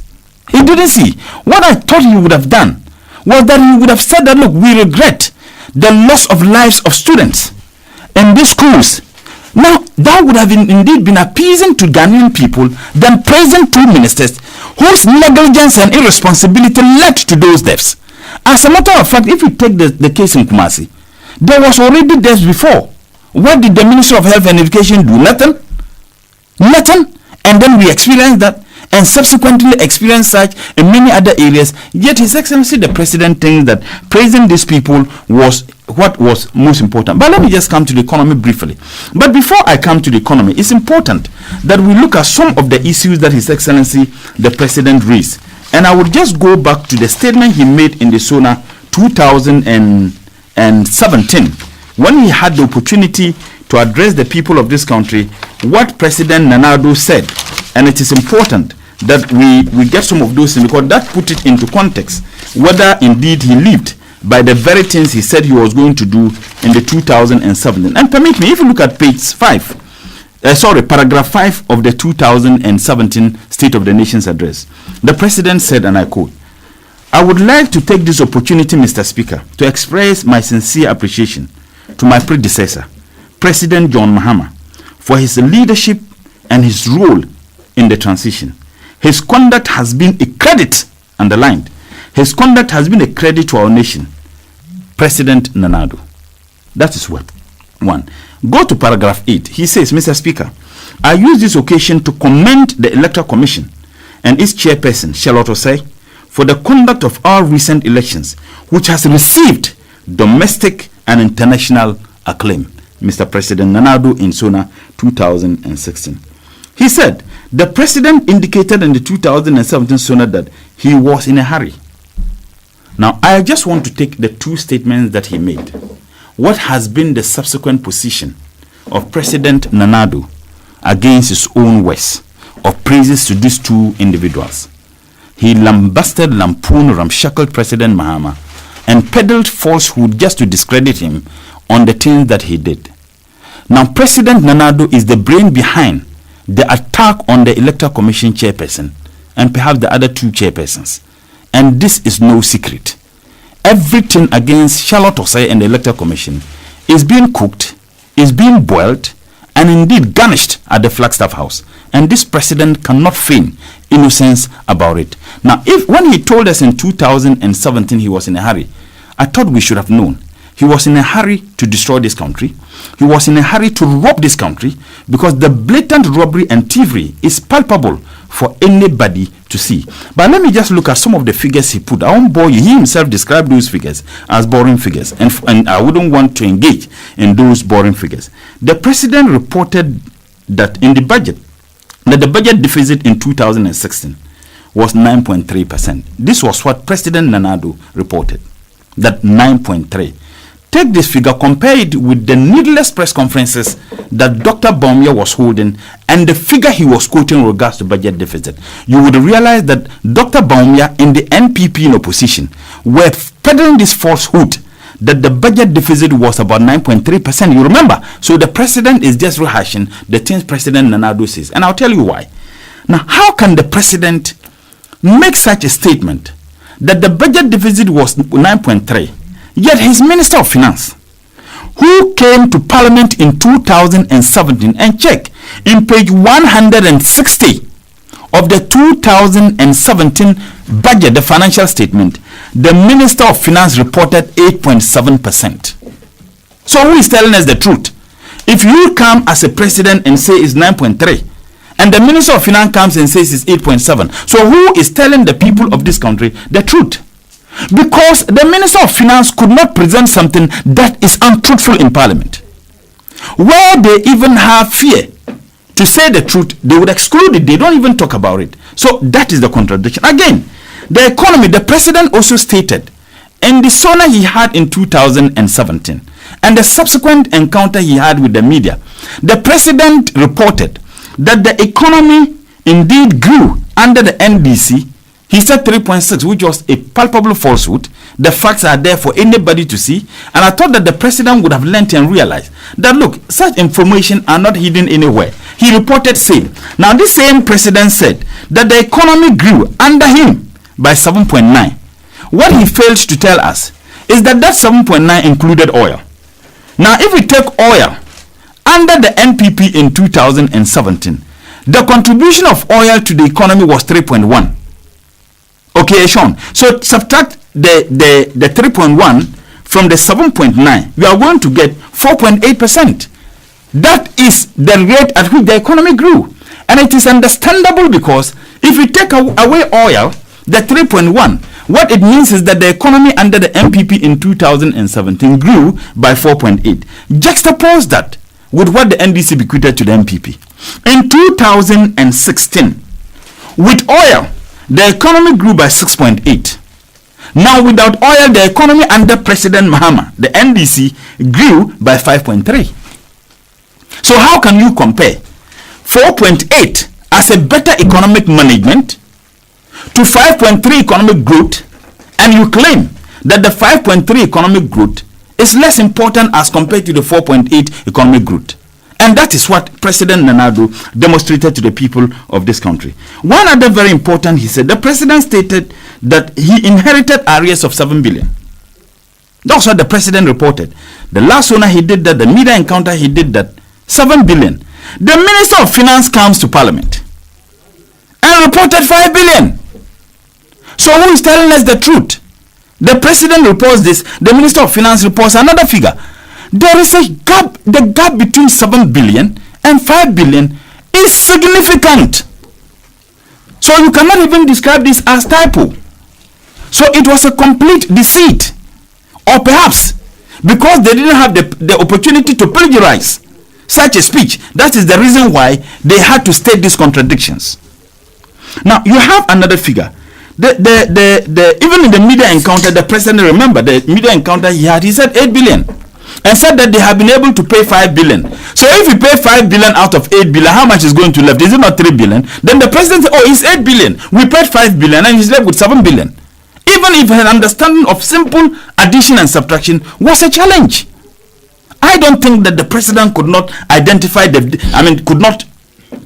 He didn't see. What I thought he would have done was that he would have said that, look, we regret the loss of lives of students in these schools. Now, that would have indeed been appeasing to Ghanaian people than praising two ministers whose negligence and irresponsibility led to those deaths. As a matter of fact, if you take the case in Kumasi, there was already deaths before. What did the Minister of Health and Education do? Nothing. And then we experienced that and subsequently experienced such in many other areas. Yet His Excellency the President thinks that praising these people was what was most important. But let me just come to the economy briefly. But before I come to the economy, it's important that we look at some of the issues that His Excellency the President raised. And I would just go back to the statement he made in the SONA 2017 when he had the opportunity to address the people of this country, what President Nana Addo said. And it is important that we get some of those things, because that put it into context, whether indeed he lived by the very things he said he was going to do in the 2017. And permit me, if you look at paragraph 5 of the 2017 State of the Nation's address, the President said, and I quote, "I would like to take this opportunity, Mr. Speaker, to express my sincere appreciation to my predecessor, President John Mahama for his leadership and his role in the transition. His conduct has been a credit, underlined. His conduct has been a credit to our nation. President Nana Addo. That is what. 1. Go to paragraph 8. He says, Mr. Speaker, I use this occasion to commend the Electoral Commission and its chairperson, Charlotte Osei, for the conduct of our recent elections, which has received domestic and international acclaim. Mr. President Nana Addo in Sona 2016. He said, the president indicated in the 2017 Sona that he was in a hurry. Now, I just want to take the two statements that he made. What has been the subsequent position of President Nana Addo against his own words of praises to these two individuals? He lambasted, lampooned, ramshackled President Mahama and peddled falsehood just to discredit him on the things that he did. Now, President Nana Addo is the brain behind the attack on the Electoral Commission chairperson and perhaps the other two chairpersons. And this is no secret. Everything against Charlotte Osei and the Electoral Commission is being cooked, is being boiled, and indeed garnished at the Flagstaff House. And this president cannot feign innocence about it. Now, when he told us in 2017 he was in a hurry, I thought we should have known. He was in a hurry to destroy this country. He was in a hurry to rob this country because the blatant robbery and thievery is palpable for anybody to see. But let me just look at some of the figures he put. I won't bore you. He himself described those figures as boring figures, and I wouldn't want to engage in those boring figures. The president reported that in the budget, that the budget deficit in 2016 was 9.3%. This was what President Nana Addo reported, that 9.3%. Take this figure, compare it with the needless press conferences that Dr. Bawumia was holding and the figure he was quoting in regards to budget deficit. You would realize that Dr. Bawumia and the NPP in opposition were peddling this falsehood that the budget deficit was about 9.3%. You remember? So the president is just rehashing the things President Nana Addo says. And I'll tell you why. Now, how can the president make such a statement that the budget deficit was 9.3%? Yet his Minister of Finance, who came to Parliament in 2017, and check in page 160 of the 2017 budget, the financial statement, the Minister of Finance reported 8.7%. So who is telling us the truth? If you come as a president and say it's 9.3, and the Minister of Finance comes and says it's 8.7, so who is telling the people of this country the truth? Because the Minister of Finance could not present something that is untruthful in Parliament. Where they even have fear to say the truth, they would exclude it. They don't even talk about it. So that is the contradiction. Again, the economy, the president also stated in the Sona he had in 2017 and the subsequent encounter he had with the media, the president reported that the economy indeed grew under the NDC. He said 3.6, which was a palpable falsehood. The facts are there for anybody to see. And I thought that the president would have learnt and realized that, look, such information are not hidden anywhere. He reported same. Now, this same president said that the economy grew under him by 7.9. What he failed to tell us is that that 7.9 included oil. Now, if we take oil under the NPP in 2017, the contribution of oil to the economy was 3.1. Okay, Sean. So subtract the 3.1 from the 7.9. We are going to get 4.8%. That is the rate at which the economy grew. And it is understandable because if we take away oil, the 3.1, what it means is that the economy under the MPP in 2017 grew by 4.8. Juxtapose that with what the NDC bequeathed to the MPP. In 2016, with oil, the economy grew by 6.8. Now, without oil, the economy under President Mahama, the NDC, grew by 5.3. So how can you compare 4.8 as a better economic management to 5.3 economic growth, and you claim that the 5.3 economic growth is less important as compared to the 4.8 economic growth? And that is what President Nana Addo demonstrated to the people of this country. One other very important, he said, the president stated that he inherited arrears of 7 billion. That's what the president reported. The last owner he did that, the media encounter he did that, 7 billion. The Minister of Finance comes to Parliament and reported 5 billion. So who is telling us the truth? The president reports this, the Minister of Finance reports another figure. There is a gap. The gap between 7 billion and 5 billion is significant. So you cannot even describe this as typo. So it was a complete deceit. Or perhaps because they didn't have the opportunity to plagiarize such a speech. That is the reason why they had to state these contradictions. Now you have another figure. Even in the media encounter, the president, remember the media encounter he said 8 billion and said that they have been able to pay 5 billion. So if you pay 5 billion out of 8 billion, how much is going to left? Is it not 3 billion? Then the president said, oh, it's 8 billion. We paid 5 billion and he's left with 7 billion. Even if an understanding of simple addition and subtraction was a challenge. I don't think that the president could not identify could not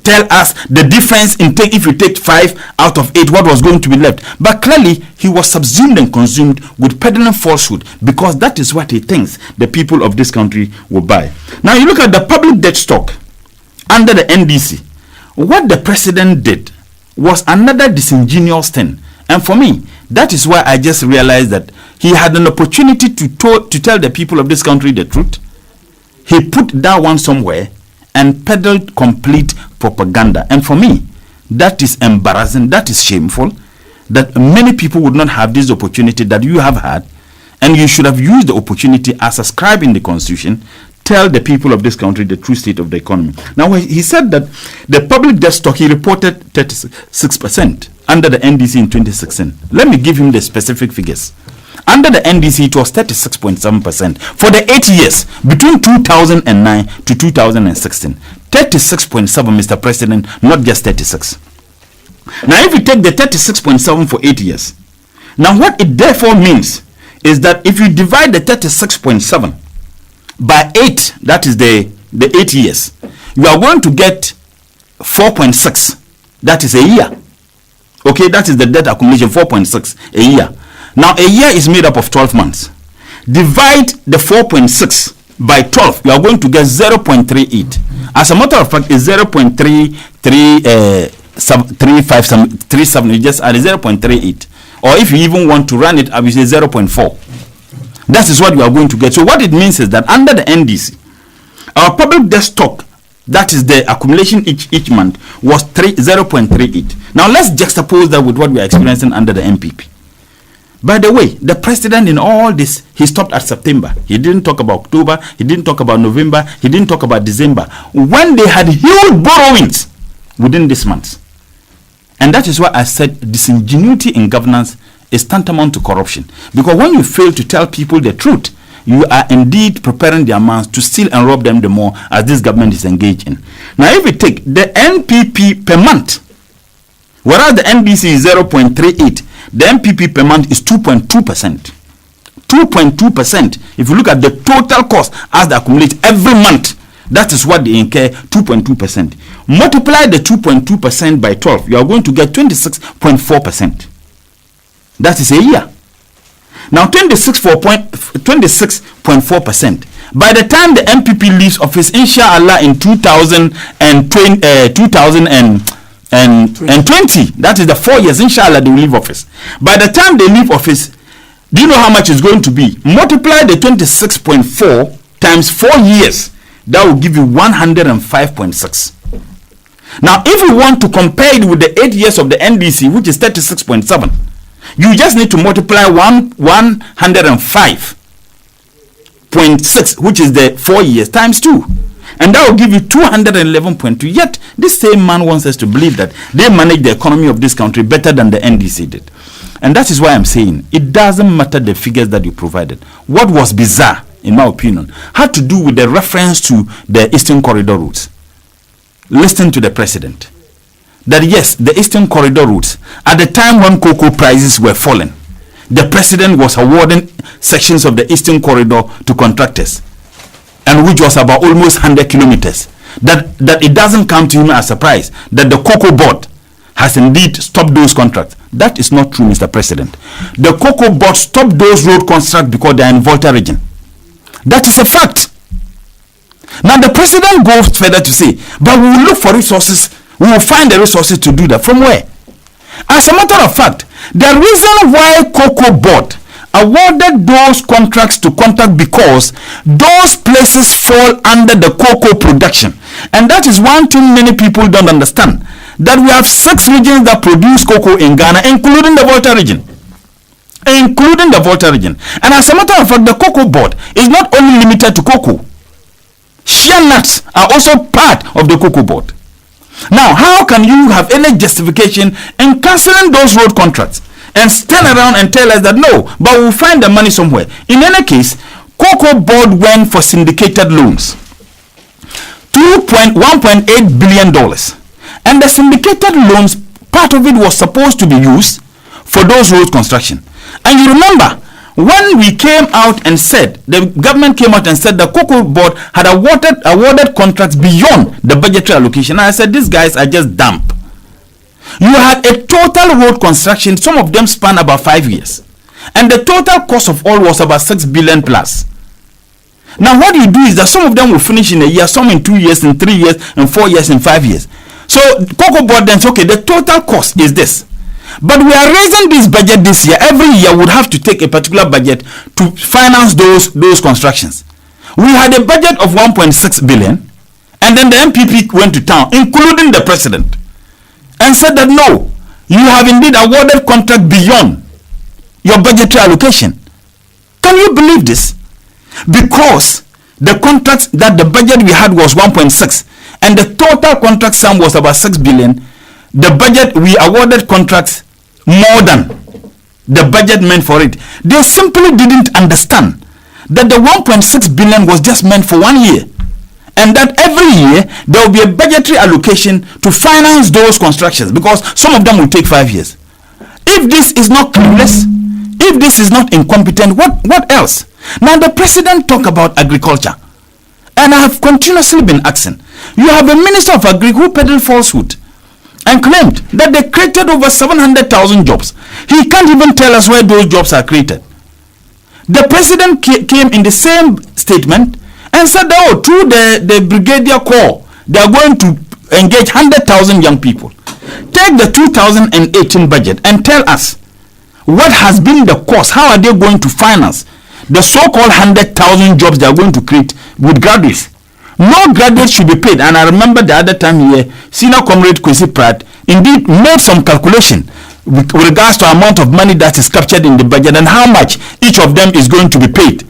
tell us the difference in if you take 5 out of 8, what was going to be left. But clearly, he was subsumed and consumed with peddling falsehood, because that is what he thinks the people of this country will buy. Now, you look at the public debt stock under the NDC. What the president did was another disingenuous thing. And for me, that is why I just realized that he had an opportunity to tell the people of this country the truth. He put that one somewhere and peddled complete propaganda. And for me, that is embarrassing, that is shameful, that many people would not have this opportunity that you have had, and you should have used the opportunity as ascribed in the Constitution. Tell the people of this country the true state of the economy. Now, he said that the public debt stock, he reported 36% under the NDC in 2016. Let me give him the specific figures. Under the NDC, it was 36.7% for the 8 years between 2009 to 2016. 36.7, Mr. President, not just 36. Now, if you take the 36.7 for 8 years, now what it therefore means is that if you divide the 36.7 by 8, that is the 8 years, you are going to get 4.6. That is a year. Okay, that is the debt accumulation, 4.6 a year. Now, a year is made up of 12 months. Divide the 4.6 by 12, you are going to get 0.38. As a matter of fact, it's 0.337. You just add 0.38. Or if you even want to run it up, you say 0.4. That is what you are going to get. So what it means is that under the NDC, our public debt stock, that is the accumulation each month, was 0.38. Now let's juxtapose that with what we are experiencing under the MPP. By the way, the president in all this, he stopped at September. He didn't talk about October. He didn't talk about November. He didn't talk about December, when they had huge borrowings within this month. And that is why I said disingenuity in governance is tantamount to corruption. Because when you fail to tell people the truth, you are indeed preparing their minds to steal and rob them the more, as this government is engaged in. Now, if you take the NPP per month, whereas the NDC is 0.38, the NPP per month is 2.2%. 2.2%. If you look at the total cost as they accumulate every month, that is what they incur, 2.2%. Multiply the 2.2% by 12, you are going to get 26.4%. That is a year. Now, 26.4%. By the time the MPP leaves office, inshallah, in 2020, that is the 4 years, inshallah, they will leave office. By the time they leave office, do you know how much it's going to be? Multiply the 26.4 times 4 years. That will give you 105.6. Now, if you want to compare it with the 8 years of the NDC, which is 36.7, you just need to multiply 105.6, which is the 4 years, times 2. And that will give you 211.2. Yet, this same man wants us to believe that they manage the economy of this country better than the NDC did. And that is why I'm saying it doesn't matter the figures that you provided. What was bizarre, in my opinion, had to do with the reference to the Eastern Corridor routes. Listen to the president. That yes, the Eastern Corridor routes, at the time when cocoa prices were falling, the president was awarding sections of the Eastern Corridor to contractors, and which was about almost 100 kilometers. That it doesn't come to him as a surprise that the cocoa board has indeed stopped those contracts. That is not true, Mr. President. The Cocoa Board stopped those road contracts because they are in Volta region. That is a fact. Now the president goes further to say, but we will look for resources, we will find the resources to do that. From where? As a matter of fact, the reason why Cocoa Board awarded those contracts to contract because those places fall under the cocoa production. And that is one thing many people don't understand. That we have 6 regions that produce cocoa in Ghana, including the Volta region. Including the Volta region. And as a matter of fact, the Cocoa Board is not only limited to cocoa. Shea nuts are also part of the Cocoa Board. Now, how can you have any justification in cancelling those road contracts and stand around and tell us that no, but we'll find the money somewhere? In any case, Cocoa Board went for syndicated loans, $1.8 billion. And the syndicated loans, part of it was supposed to be used for those road construction. And you remember, when we came out and said, the government came out and said the Cocoa Board had awarded contracts beyond the budgetary allocation. And I said, these guys are just dumb. You had a total road construction, some of them span about 5 years. And the total cost of all was about 6 billion plus. Now what you do is that some of them will finish in a year, some in 2 years, in 3 years, in 4 years, in 5 years. So Cocoa Board then said, okay, the total cost is this. But we are raising this budget this year. Every year would have to take a particular budget to finance those constructions. We had a budget of 1.6 billion, and then the MPP went to town, including the president, and said that no, you have indeed awarded contract beyond your budgetary allocation. Can you believe this? Because the contracts that the budget we had was 1.6, and the total contract sum was about 6 billion. The budget, we awarded contracts more than the budget meant for it. They simply didn't understand that the 1.6 billion was just meant for 1 year, and that every year there will be a budgetary allocation to finance those constructions, because some of them will take 5 years. If this is not clueless, if this is not incompetent, what else? Now the president talked about agriculture, and I have continuously been asking, you have a minister of agri who peddled falsehood and claimed that they created over 700,000 jobs. He can't even tell us where those jobs are created. The president came in the same statement and said that, oh, through the Brigadier Corps, they are going to engage 100,000 young people. Take the 2018 budget and tell us what has been the cost. How are they going to finance the so-called 100,000 jobs they are going to create with graduates? No graduate should be paid. And I remember the other time here, Senior Comrade Kwesi Pratt indeed made some calculation with regards to amount of money that is captured in the budget and how much each of them is going to be paid.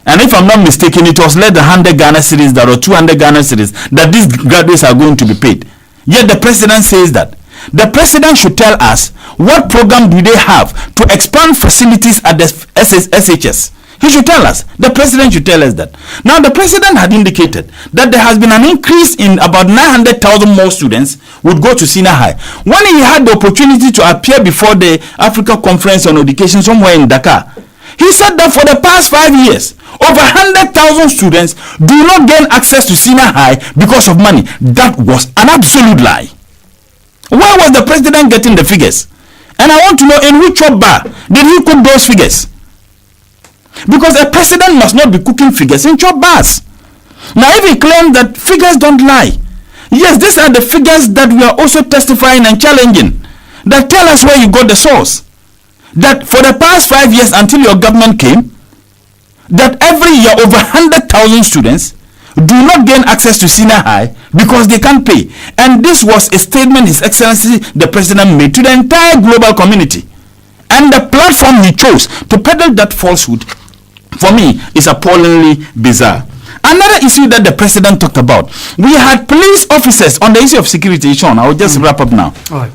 And if I'm not mistaken, it was less than 100 Ghana cedis that, or 200 Ghana cedis, that these graduates are going to be paid. Yet the president says that. The president should tell us what program do they have to expand facilities at the SHS. He should tell us. The president should tell us that. Now, the president had indicated that there has been an increase in about 900,000 more students would go to senior high. When he had the opportunity to appear before the Africa Conference on Education somewhere in Dakar, he said that for the past 5 years, over 100,000 students do not gain access to senior high because of money. That was an absolute lie. Where was the president getting the figures? And I want to know, in which bar did he cook those figures? Because a president must not be cooking figures in chop bars. Now, if he claims that figures don't lie, yes, these are the figures that we are also testifying and challenging, that tell us where you got the source. That for the past 5 years until your government came, that every year over 100,000 students do not gain access to senior high because they can't pay. And this was a statement His Excellency the President made to the entire global community. And the platform he chose to peddle that falsehood, for me, is appallingly bizarre. Another issue that the president talked about, we had police officers on the issue of security. Sean, I will just wrap up now. All right.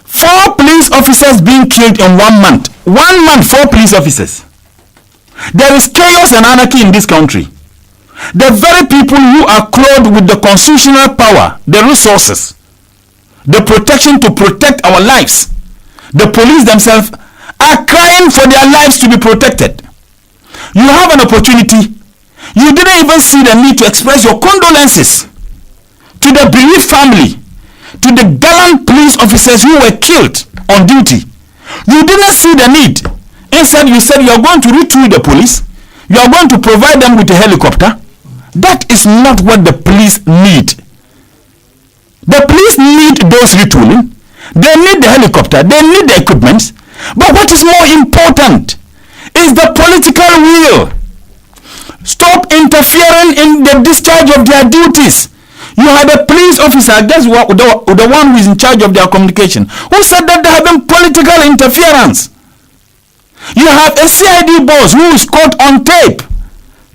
4 police officers being killed in 1 month. 1 month, 4 police officers. There is chaos and anarchy in this country. The very people who are clothed with the constitutional power, the resources, the protection to protect our lives, the police themselves are crying for their lives to be protected. You have an opportunity. You didn't even see the need to express your condolences to the bereaved family, to the gallant police officers who were killed on duty. You didn't see the need. Instead, you said you are going to retool the police. You are going to provide them with a helicopter. That is not what the police need. The police need those retooling. They need the helicopter. They need the equipment. But what is more important is the political will. Stop interfering in the discharge of their duties. You had a police officer, that's the one who is in charge of their communication, who said that there have been political interference. You have a CID boss who is caught on tape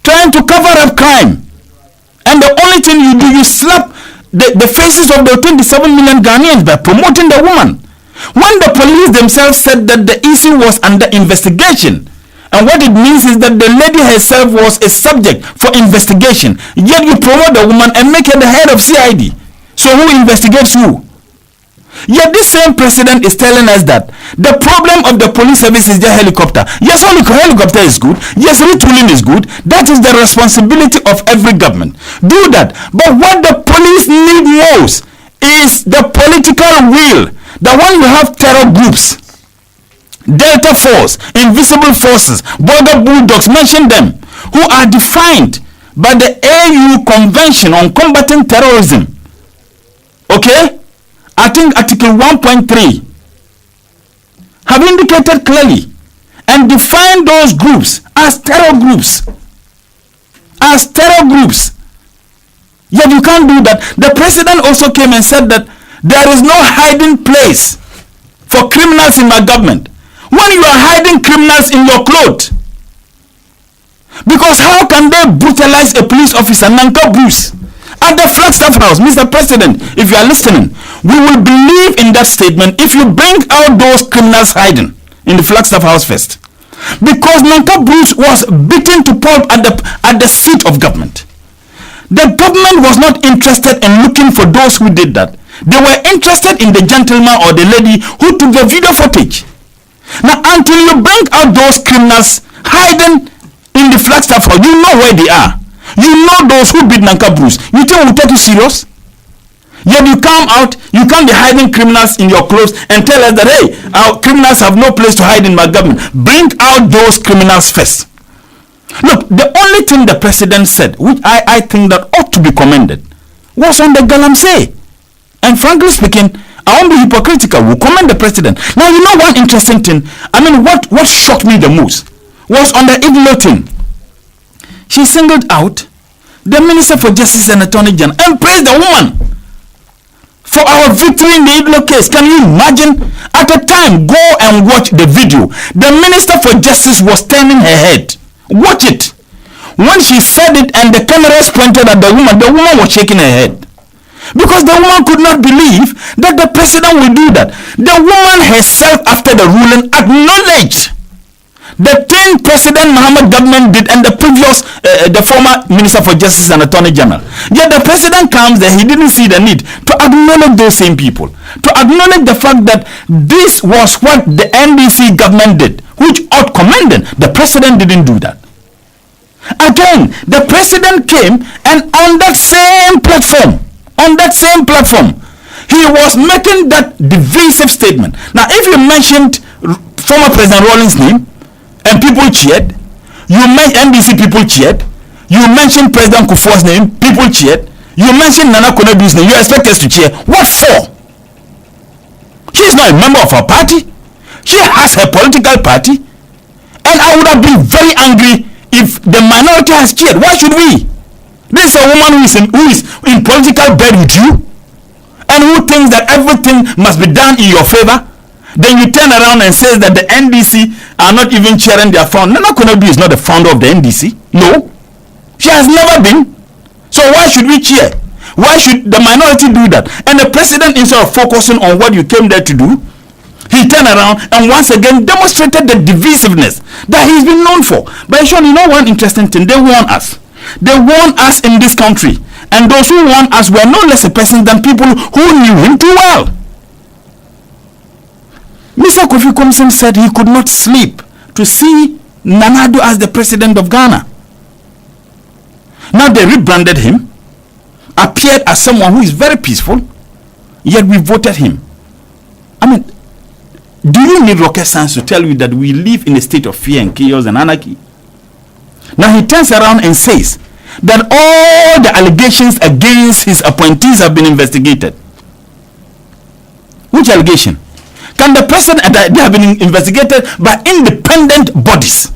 trying to cover up crime. And the only thing you do, you slap the faces of the 27 million Ghanaians by promoting the woman. When the police themselves said that the issue was under investigation, and what it means is that the lady herself was a subject for investigation, yet you promote the woman and make her the head of CID. So who investigates who? Yet this same president is telling us that the problem of the police service is the helicopter. Yes, helicopter is good. Yes, retooling is good. That is the responsibility of every government. Do that. But what the police need most is the political will. That when you have terror groups, Delta Force, Invisible Forces, Border Bulldogs, mention them, who are defined by the AU Convention on Combating Terrorism. Okay? I think Article 1.3 have indicated clearly and defined those groups as terror groups. As terror groups. Yet you can't do that. The president also came and said that there is no hiding place for criminals in my government. When you are hiding criminals in your clothes, because how can they brutalize a police officer, Nanka Bruce, at the Flagstaff House? Mr. President, if you are listening, we will believe in that statement if you bring out those criminals hiding in the Flagstaff House first. Because Nanka Bruce was beaten to pulp at the seat of government. The government was not interested in looking for those who did that. They were interested in the gentleman or the lady who took the video footage. Now, until you bring out those criminals hiding in the Flagstaff House, you know where they are. You know those who beat Nanka Bruce. You think we'll take you serious? Yet you come out, you can't be hiding criminals in your clothes and tell us that, hey, our criminals have no place to hide in my government. Bring out those criminals first. Look, the only thing the president said, which I think that ought to be commended, was on the Galamsey. And frankly speaking, I won't be hypocritical. We'll commend the president. Now, you know one interesting thing. I mean, what shocked me the most was on the Iglo thing. She singled out the Minister for Justice and Attorney General and praised the woman for our victory in the Iglo case. Can you imagine? At the time, go and watch the video. The Minister for Justice was turning her head. Watch it. When she said it and the cameras pointed at the woman was shaking her head. Because the woman could not believe that the president will do that. The woman herself, after the ruling, acknowledged the thing President Muhammad government did and the previous, the former Minister for Justice and Attorney General. Yet the president comes there, he didn't see the need to acknowledge those same people. To acknowledge the fact that this was what the NDC government did, which ought commended. The president didn't do that. Again, the president came and on that same platform, he was making that divisive statement. Now, if you mentioned former President Rawlings' name and people cheered, you mentioned NDC, people cheered, you mentioned President Kufuor's name, people cheered, you mentioned Nana Konedu's name, you expect us to cheer. What for? She's not a member of our party. She has her political party. And I would have been very angry if the minority has cheered. Why should we? This is a woman who is in political bed with you and who thinks that everything must be done in your favor. Then you turn around and say that the NDC are not even cheering their founder. Nana Konedu is not the founder of the NDC. No. She has never been. So why should we cheer? Why should the minority do that? And the president, instead of focusing on what you came there to do, he turned around and once again demonstrated the divisiveness that he's been known for. But Sean, you know one interesting thing? They warn us. They warn us in this country. And those who warn us were no less a person than people who knew him too well. Mr. Kofi Komsen said he could not sleep to see Nana Addo as the president of Ghana. Now they rebranded him, appeared as someone who is very peaceful. yet we voted him. I mean, do you need rocket science to tell you that we live in a state of fear and chaos and anarchy? Now he turns around and says that all the allegations against his appointees have been investigated. Which allegation? Can the president, they have been investigated by independent bodies.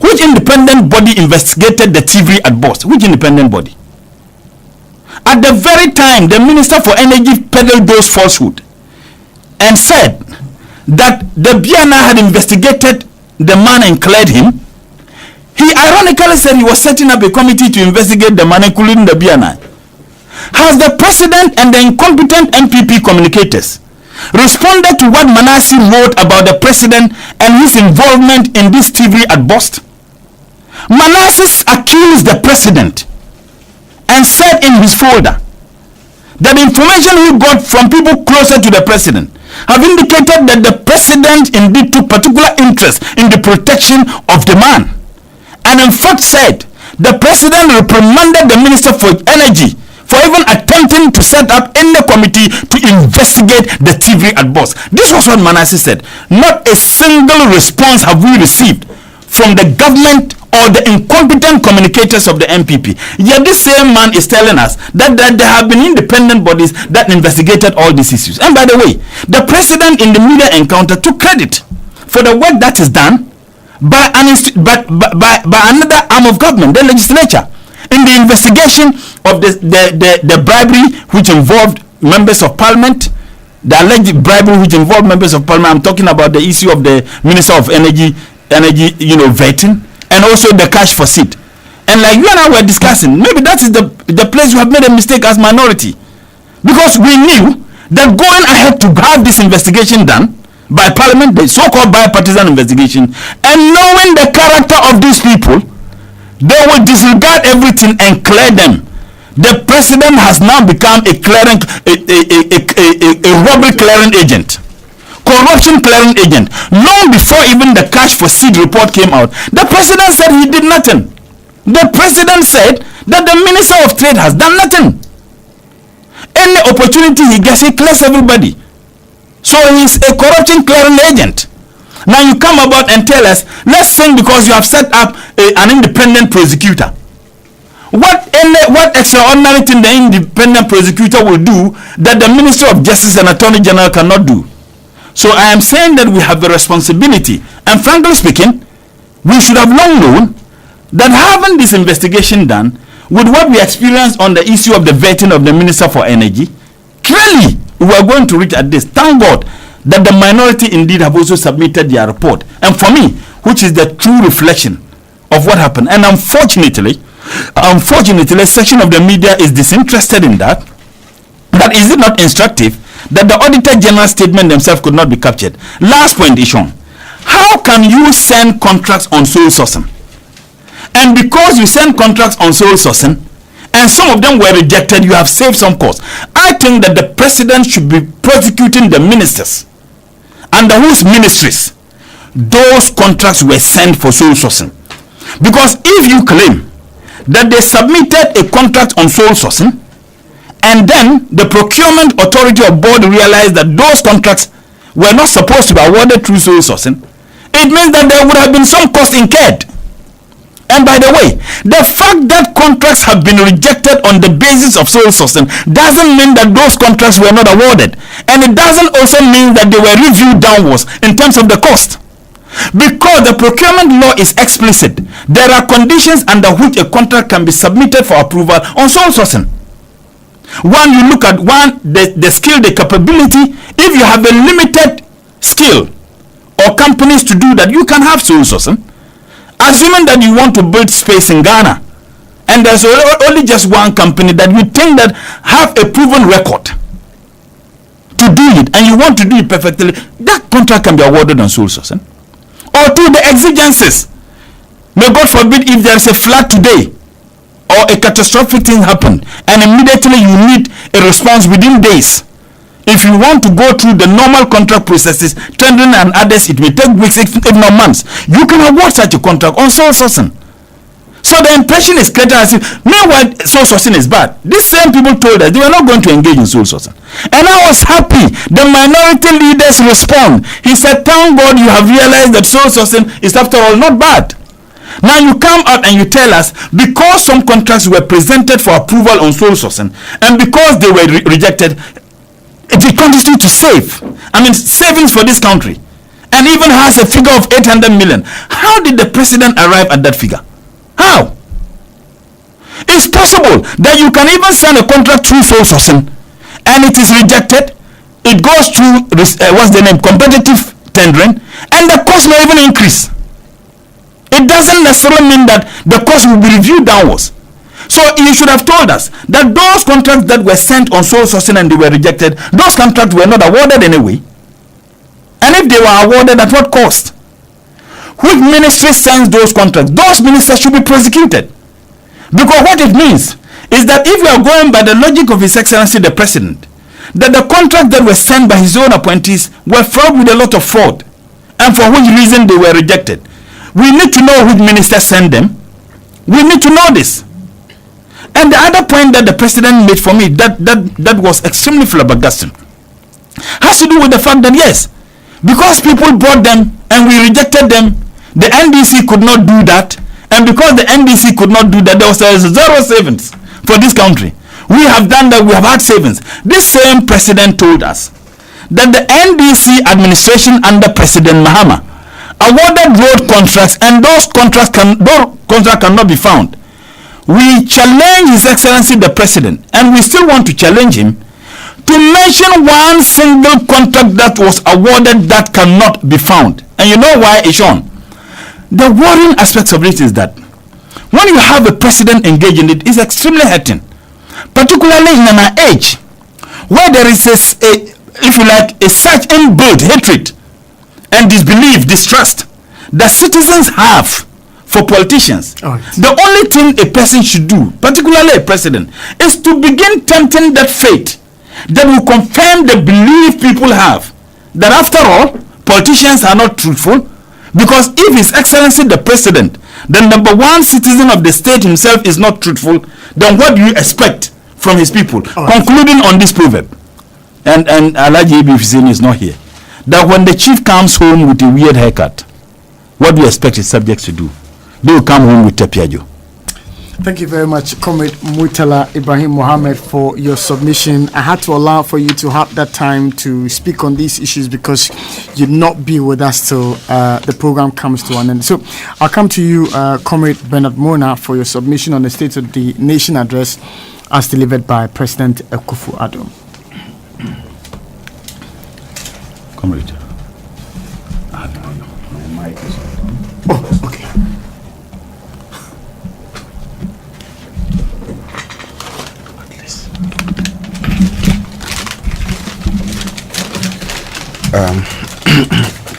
Which independent body investigated the TV at Boss? Which independent body? At the very time the Minister for Energy peddled those falsehoods and said that the BNI had investigated the man and cleared him, he ironically said he was setting up a committee to investigate the man, including the BNI. Has the president and the incompetent MPP communicators responded to what Manasseh wrote about the president and his involvement in this TV at Boston? Manasseh accused the president and said in his folder that the information he got from people closer to the president have indicated that the president indeed took particular interest in the protection of the man, and in fact said the president reprimanded the Minister for Energy for even attempting to set up any committee to investigate the TV at Boss. This was what Manasseh said. Not a single response have we received from the government or the incompetent communicators of the MPP. Yet this same man is telling us that there have been independent bodies that investigated all these issues. And by the way, the president in the media encounter took credit for the work that is done by another arm of government, the legislature, in the investigation of the bribery which involved members of parliament, the alleged bribery which involved members of parliament. I'm talking about the issue of the Minister of Energy, vetting, and also the cash for seat. And like you and I were discussing, maybe that is the place we have made a mistake as minority, because we knew that going ahead to have this investigation done by parliament, the so-called bipartisan investigation, and knowing the character of these people, they will disregard everything and clear them. The president has now become a robbery clearing agent, corruption clearing agent. Long before even the cash for seed report came out, the president said he did nothing. The president said that the Minister of Trade has done nothing. Any opportunity he gets, he clears everybody. So he's a corruption clearing agent. Now you come about and tell us, let's sing because you have set up an independent prosecutor. What extraordinary thing the independent prosecutor will do that the Minister of Justice and Attorney General cannot do? So I am saying that we have the responsibility, and frankly speaking, we should have long known that having this investigation done with what we experienced on the issue of the vetting of the Minister for Energy, clearly we are going to reach at this. Thank God that the minority indeed have also submitted their report, and for me, which is the true reflection of what happened. And unfortunately, a section of the media is disinterested in that. But is it not instructive that the Auditor General statement themselves could not be captured? Last point, Ishon. How can you send contracts on sole sourcing? And because you send contracts on sole sourcing, and some of them were rejected, you have saved some costs. I think that the president should be prosecuting the ministers under whose ministries those contracts were sent for sole sourcing. Because if you claim that they submitted a contract on sole sourcing, and then the procurement authority of board realized that those contracts were not supposed to be awarded through sole sourcing, it means that there would have been some cost incurred. And by the way, the fact that contracts have been rejected on the basis of sole sourcing doesn't mean that those contracts were not awarded. And it doesn't also mean that they were reviewed downwards in terms of the cost. Because the procurement law is explicit. There are conditions under which a contract can be submitted for approval on sole sourcing. One, you look at the skill, the capability. If you have a limited skill or companies to do that, you can have sole sourcing. Assuming that you want to build space in Ghana, and there's only just one company that you think that have a proven record to do it, and you want to do it perfectly, that contract can be awarded on sole sourcing. Or to the exigencies. May God forbid if there is a flood today, or a catastrophic thing happened, and immediately you need a response within days. If you want to go through the normal contract processes, tendering and others, it may take weeks, if not months. You can award such a contract on sole sourcing. So the impression is created as if, meanwhile, soul sourcing is bad. These same people told us they were not going to engage in soul sourcing. And I was happy. The minority leaders respond. He said, thank God you have realized that soul sourcing is after all not bad. Now you come out and you tell us, because some contracts were presented for approval on soul sourcing, and because they were rejected, it continues to save. I mean, savings for this country. And even has a figure of 800 million. How did the president arrive at that figure? How? It's possible that you can even sign a contract through soul sourcing and it is rejected. It goes through competitive tendering, and the cost may even increase. It doesn't necessarily mean that the cost will be reviewed downwards. So you should have told us that those contracts that were sent on soul sourcing and they were rejected, those contracts were not awarded anyway. And if they were awarded, at what cost? Which ministry sends those contracts? Those ministers should be prosecuted. Because what it means is that if we are going by the logic of His Excellency the President, that the contracts that were sent by his own appointees were fraught with a lot of fraud, and for which reason they were rejected. We need to know which ministers sent them. We need to know this. And the other point that the President made for me that was extremely flabbergasting has to do with the fact that yes, because people brought them and we rejected them, the NDC could not do that, and because the NDC could not do that, there was zero savings for this country. We have done that, we have had savings. This same president told us that the NDC administration under President Mahama awarded road contracts, and those contracts cannot be found. We challenge His Excellency the President, and we still want to challenge him to mention one single contract that was awarded that cannot be found. And you know why, Ishon? The worrying aspects of it is that when you have a president engaged in it, it's extremely hurting, particularly in an age where there is a such inbuilt hatred and disbelief, distrust that citizens have for politicians. The only thing a person should do, particularly a president, is to begin tempting that fate that will confirm the belief people have that after all, politicians are not truthful. Because if His Excellency the President, the number one citizen of the state himself, is not truthful, then what do you expect from his people? Concluding on this proverb, and Alhaji Ibn is not here, that when the chief comes home with a weird haircut, what do you expect his subjects to do? They will come home with tepiajo. Thank you very much, Comrade Murtala Ibrahim Mohammed, for your submission. I had to allow for you to have that time to speak on these issues because you'd not be with us till the program comes to an end. So I'll come to you, Comrade Bernard Mona, for your submission on the State of the Nation address as delivered by President Akufo-Addo. Comrade. Oh, okay.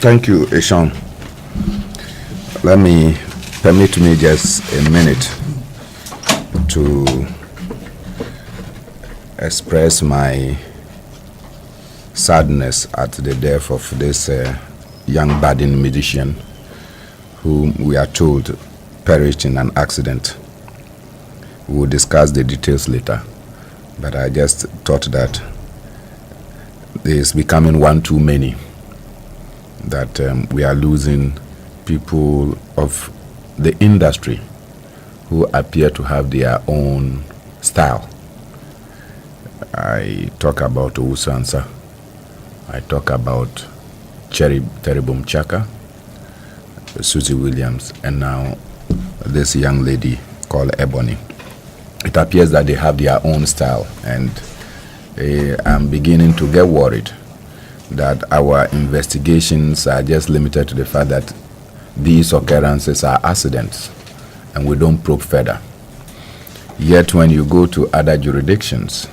Thank you, Eshan. Permit me just a minute to express my sadness at the death of this young budding musician whom we are told perished in an accident. We will discuss the details later, but I just thought that there is becoming one too many, that we are losing people of the industry who appear to have their own style. I talk about Owusu-Ansah, I talk about Teribum Chaka, Susie Williams, and now this young lady called Ebony. It appears that they have their own style, and I'm beginning to get worried that our investigations are just limited to the fact that these occurrences are accidents and we don't probe further. Yet when you go to other jurisdictions,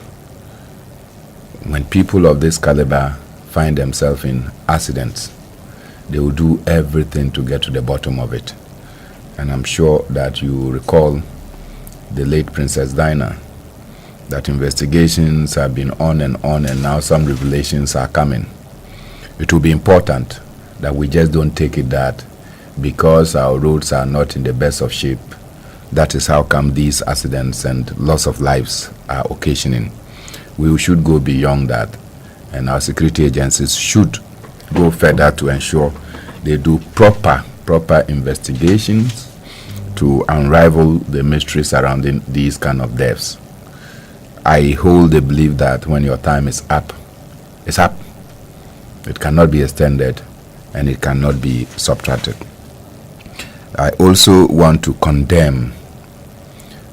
when people of this caliber find themselves in accidents, they will do everything to get to the bottom of it. And I'm sure that you recall the late Princess Diana, that investigations have been on, and now some revelations are coming. It will be important that we just don't take it that because our roads are not in the best of shape, That is how come these accidents and loss of lives are occasioning. We should go beyond that, and our security agencies should go further to ensure they do proper investigations to unravel the mystery surrounding these kind of deaths. I hold the belief that when your time is up, it's up. It cannot be extended and it cannot be subtracted. I also want to condemn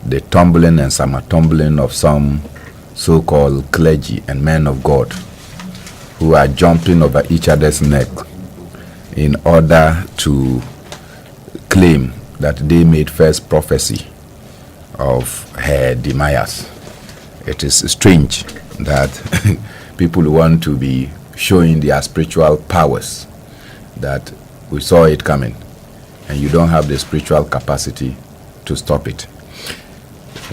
the tumbling and summer-tumbling of some so-called clergy and men of God who are jumping over each other's neck in order to claim that they made first prophecy of her demise. It is strange that people want to be showing their spiritual powers, that we saw it coming and you don't have the spiritual capacity to stop it.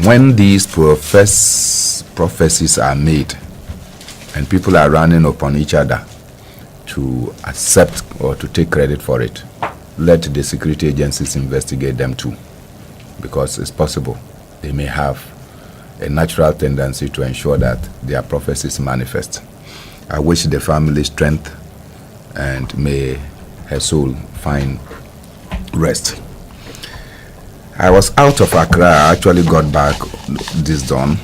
When these prophecies are made and people are running upon each other to accept or to take credit for it, let the security agencies investigate them too, because it's possible they may have a natural tendency to ensure that their prophecies manifest. I wish the family strength and may her soul find rest. I was out of Accra. I actually got back this dawn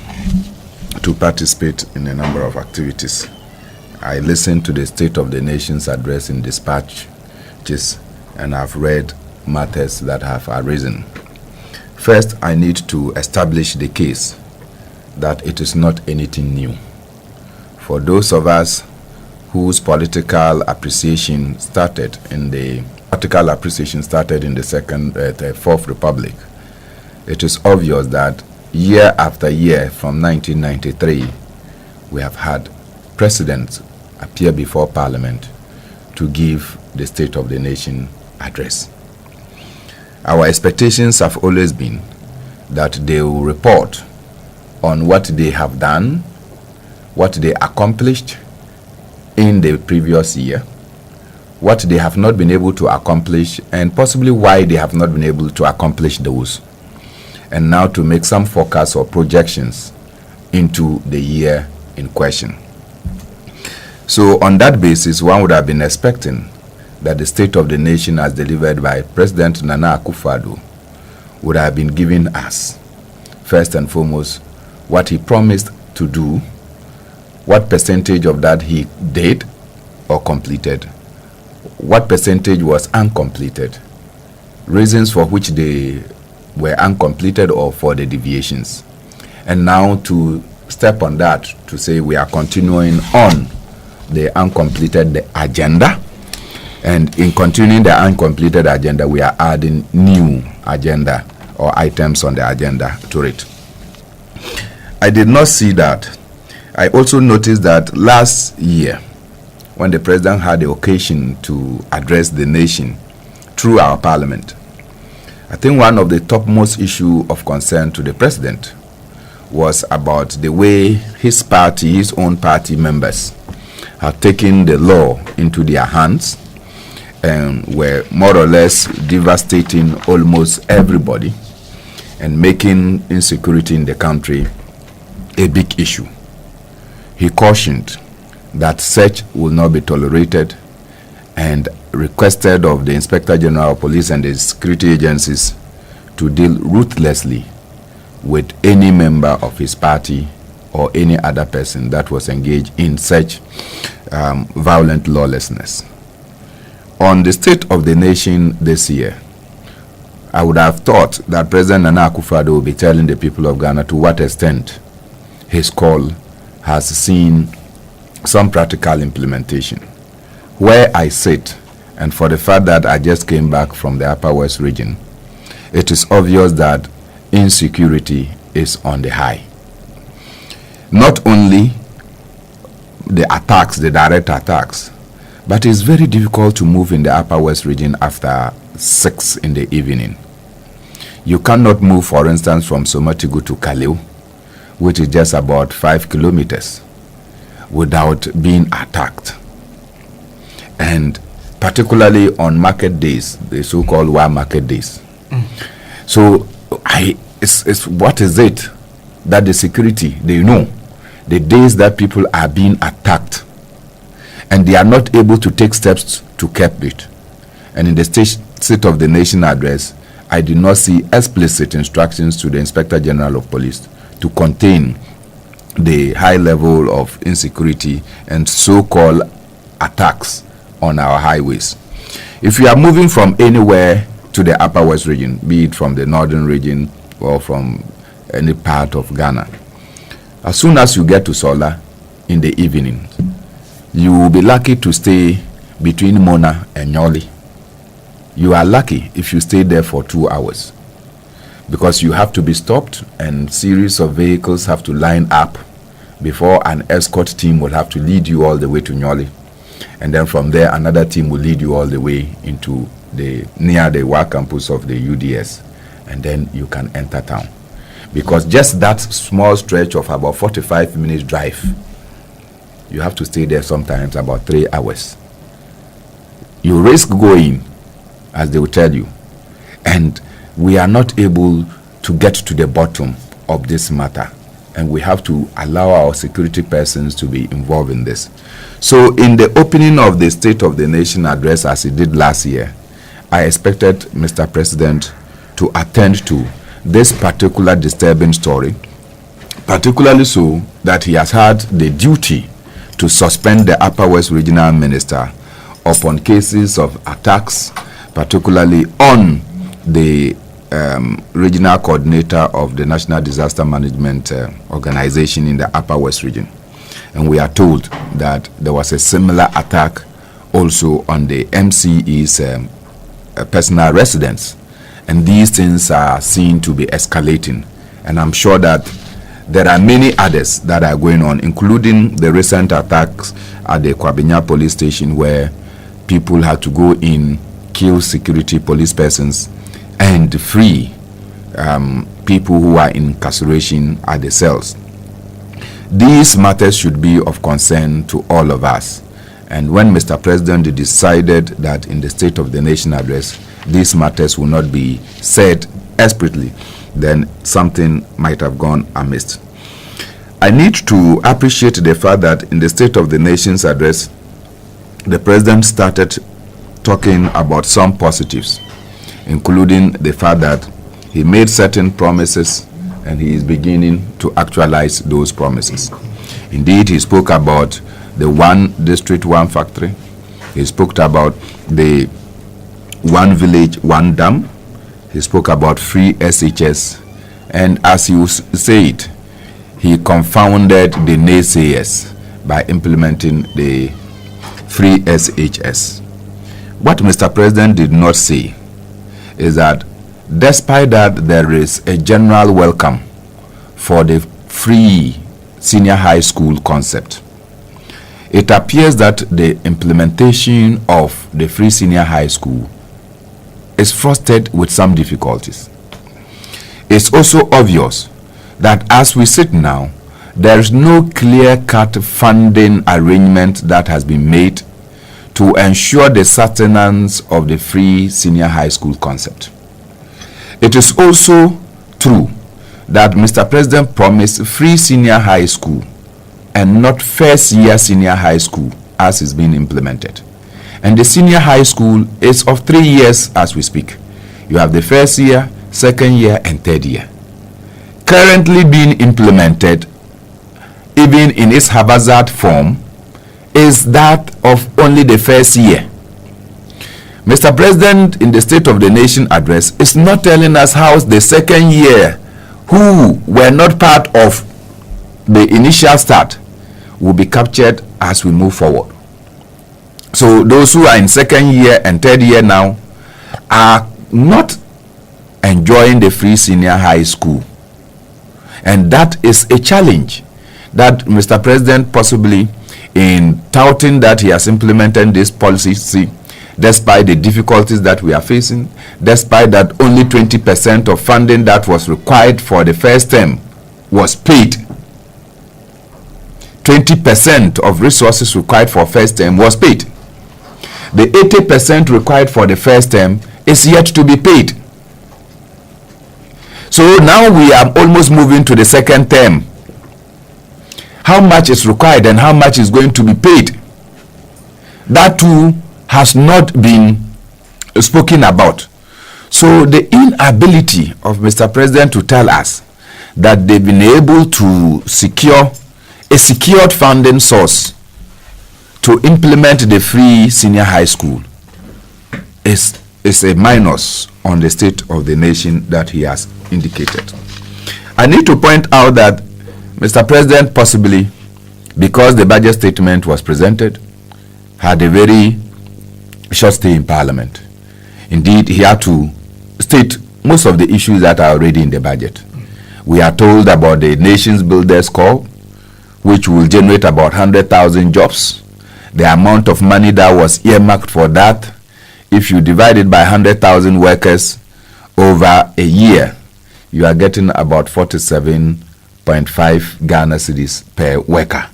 to participate in a number of activities. I listened to the State of the Nation's address in dispatches, and I've read matters that have arisen. First, I need to establish the case that it is not anything new. For those of us whose political appreciation started in the Fourth Republic, it is obvious that year after year from 1993, we have had presidents appear before Parliament to give the State of the Nation address. Our expectations have always been that they will report on what they have done, what they accomplished in the previous year, what they have not been able to accomplish, and possibly why they have not been able to accomplish those, and now to make some forecasts or projections into the year in question. So on that basis, one would have been expecting that the State of the Nation as delivered by President Nana Akufo-Addo would have been giving us, first and foremost, what he promised to do, what percentage of that he did or completed, what percentage was uncompleted, reasons for which they were uncompleted or for the deviations. And now to step on that to say we are continuing on the uncompleted agenda, and in continuing the uncompleted agenda we are adding new agenda or items on the agenda to it. I did not see that. I also noticed that last year, when the president had the occasion to address the nation through our parliament, I think one of the topmost issue of concern to the president was about the way his party, his own party members, have taken the law into their hands and were more or less devastating almost everybody and making insecurity in the country a big issue. He cautioned that such will not be tolerated and requested of the Inspector General of Police and the security agencies to deal ruthlessly with any member of his party or any other person that was engaged in such violent lawlessness. On the State of the Nation this year, I would have thought that President Nana Akufo-Addo will be telling the people of Ghana to what extent his call has seen some practical implementation. Where I sit, and for the fact that I just came back from the Upper West region, it is obvious that insecurity is on the high. Not only the attacks, the direct attacks, but it's very difficult to move in the Upper West region after 6 in the evening. You cannot move, for instance, from Somatigu to Kaleu, which is just about 5 kilometers, without being attacked. And particularly on market days, the so-called war market days. So It's what is it that the security, they know the days that people are being attacked and they are not able to take steps to curb it. And in the State of the Nation address, I did not see explicit instructions to the Inspector General of Police to contain the high level of insecurity and so-called attacks on our highways. If you are moving from anywhere to the Upper West region, be it from the northern region or from any part of Ghana, as soon as you get to Sola in the evening, you will be lucky to stay between Mona and Nyoli. You are lucky if you stay there for 2 hours, because you have to be stopped and series of vehicles have to line up before an escort team will have to lead you all the way to Nyoli. And then from there, another team will lead you all the way into near the WA campus of the UDS. And then you can enter town. Because just that small stretch of about 45 minutes drive, you have to stay there sometimes about 3 hours. You risk going, as they will tell you, and we are not able to get to the bottom of this matter, and we have to allow our security persons to be involved in this. So in the opening of the State of the Nation address, as he did last year, I expected Mr. President to attend to this particular disturbing story, particularly so that he has had the duty to suspend the Upper West Regional Minister upon cases of attacks, particularly on the regional coordinator of the National Disaster Management Organization in the Upper West region. And we are told that there was a similar attack also on the MCE's personal residence. And these things are seen to be escalating. And I'm sure that there are many others that are going on, including the recent attacks at the Kwabinya police station, where people had to go in, kill security police persons, and free people who are in incarceration at the cells. These matters should be of concern to all of us. And when Mr. President decided that in the State of the Nation address, these matters will not be said expertly, then something might have gone amiss. I need to appreciate the fact that in the State of the Nation's address, the President started talking about some positives, including the fact that he made certain promises and he is beginning to actualize those promises. Indeed, he spoke about the one district, one factory. He spoke about the one village, one dam. He spoke about free SHS. And as you say it, he confounded the naysayers by implementing the free SHS. What Mr. President did not say is that despite that there is a general welcome for the free senior high school concept, it appears that the implementation of the free senior high school is frosted with some difficulties. It's also obvious that as we sit now, there is no clear-cut funding arrangement that has been made to ensure the sustenance of the free senior high school concept. It is also true that Mr. President promised free senior high school and not first year senior high school as is being implemented. And the senior high school is of 3 years as we speak. You have the first year, second year, and third year. Currently being implemented, even in its haphazard form, is that of only the first year. Mr. President, in the State of the Nation address, is not telling us how the second year, who were not part of the initial start, will be captured as we move forward. So those who are in second year and third year now are not enjoying the free senior high school. And that is a challenge that Mr. President, possibly in touting that he has implemented this policy, despite the difficulties that we are facing, despite that only 20% of funding that was required for the first term was paid. 20% of resources required for first term was paid. The 80% required for the first term is yet to be paid. So now we are almost moving to the second term. How much is required and how much is going to be paid? That too has not been spoken about. So the inability of Mr. President to tell us that they've been able to secure a secured funding source to implement the free senior high school is a minus on the state of the nation that he has indicated. I need to point out that Mr. President, possibly because the budget statement was presented, had a very short stay in Parliament. Indeed, he had to state most of the issues that are already in the budget. We are told about the Nations Builders Corps, which will generate about 100,000 jobs. The amount of money that was earmarked for that, if you divide it by 100,000 workers over a year, you are getting about 47.5 Ghana cedis per worker.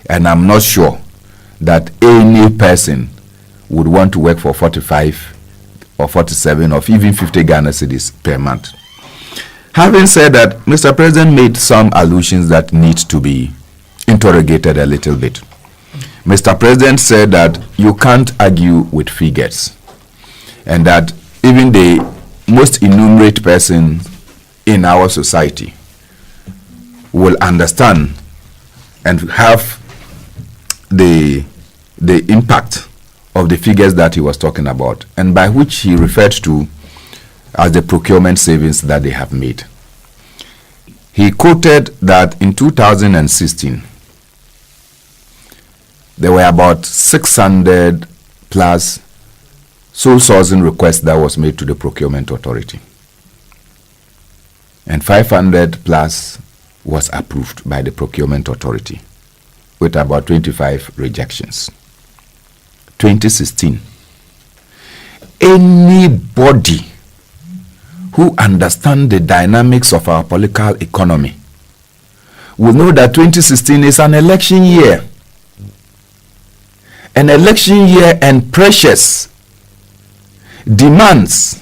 And I'm not sure that any person would want to work for 45 or 47 or even 50 Ghana cedis per month. Having said that, Mr. President made some allusions that need to be interrogated a little bit. Mr. President said that you can't argue with figures, and that even the most innumerate person in our society will understand and have the impact of the figures that he was talking about, and by which he referred to as the procurement savings that they have made. He quoted that in 2016 there were about 600 plus sole sourcing requests that was made to the procurement authority, and 500 plus was approved by the procurement authority, with about 25 rejections. 2016. Anybody who understands the dynamics of our political economy will know that 2016 is an election year. An election year, and pressures, demands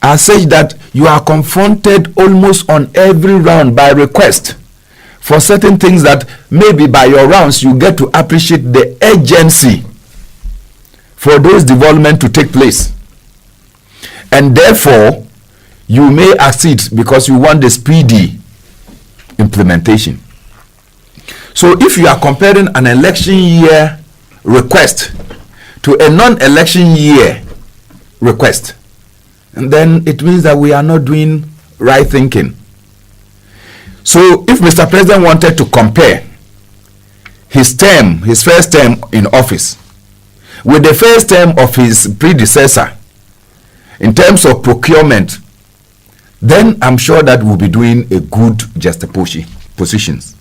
are such that you are confronted almost on every round by request for certain things that maybe by your rounds you get to appreciate the urgency for those development to take place, and therefore you may accede because you want the speedy implementation. So if you are comparing an election year request to a non-election year request, and then it means that we are not doing right thinking. So if Mr. President wanted to compare his first term in office, with the first term of his predecessor in terms of procurement, then I'm sure that we'll be doing a good juxtapositions.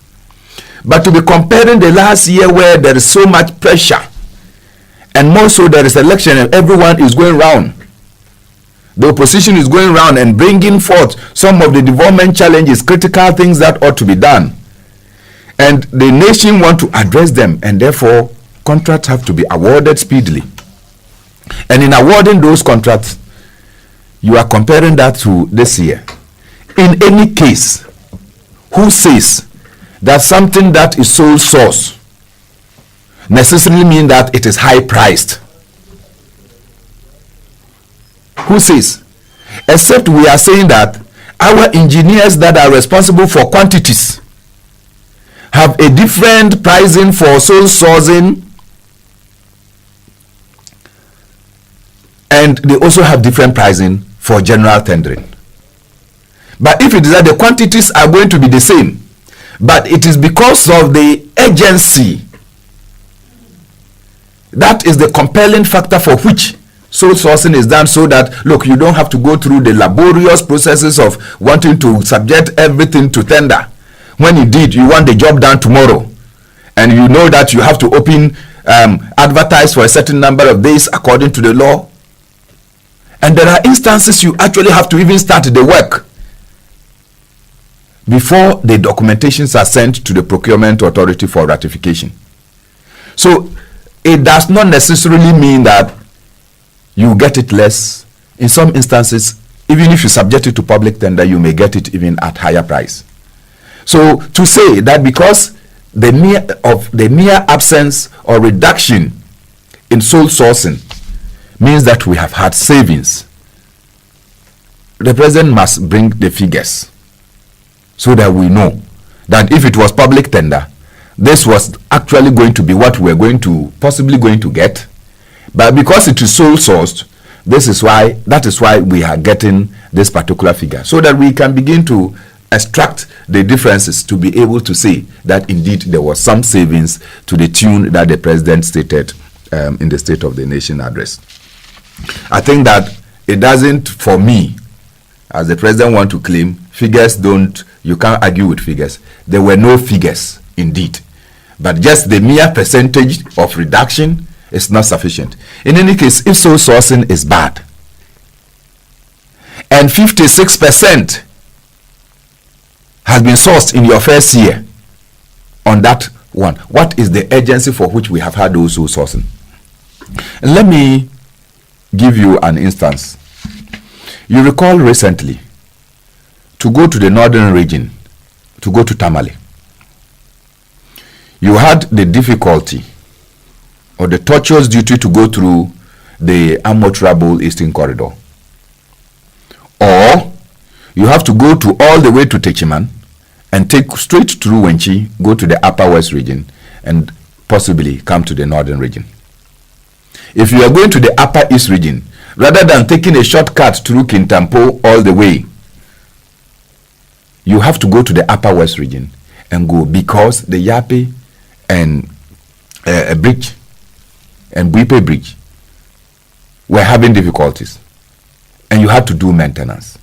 But to be comparing the last year where there is so much pressure, and more so there is election and everyone is going round, the opposition is going around and bringing forth some of the development challenges, critical things that ought to be done, and the nation want to address them, and therefore contracts have to be awarded speedily. And in awarding those contracts, you are comparing that to this year. In any case, who says that something that is sole source necessarily mean that it is high priced? Who says? Except we are saying that our engineers that are responsible for quantities have a different pricing for sole sourcing, and they also have different pricing for general tendering. But if it is that the quantities are going to be the same, but it is because of the urgency, that is the compelling factor for which sole sourcing is done, so that, look, you don't have to go through the laborious processes of wanting to subject everything to tender, when indeed you want the job done tomorrow, and you know that you have to advertise for a certain number of days according to the law, and there are instances you actually have to even start the work before the documentations are sent to the procurement authority for ratification. So it does not necessarily mean that you get it less. In some instances, Even if you subject it to public tender, you may get it even at higher price. So to say that because the mere absence or reduction in sole sourcing means that we have had savings, the president must bring the figures so that we know that if it was public tender, this was actually going to be what we're possibly going to get. But because it is sole sourced, that is why we are getting this particular figure, so that we can begin to extract the differences to be able to say that indeed there was some savings to the tune that the president stated in the State of the Nation address. I think that it doesn't, for me, as the president want to claim, figures you can't argue with figures. There were no figures indeed, but just the mere percentage of reduction is not sufficient. In any case, if sole sourcing is bad and 56% has been sourced in your first year on that one, what is the agency for which we have had those sole sourcing? And let me give you an instance. You recall recently, to go to the northern region, to go to Tamale, you had the difficulty or the tortuous duty to go through the Amotrable Eastern Corridor, or you have to go to all the way to Techiman and take straight through Wenchi, go to the Upper West region, and possibly come to the northern region. If you are going to the Upper East region, rather than taking a shortcut through Kintampo all the way, you have to go to the Upper West region and go, because the Yape and bridge and Buipe bridge were having difficulties, and you had to do maintenance.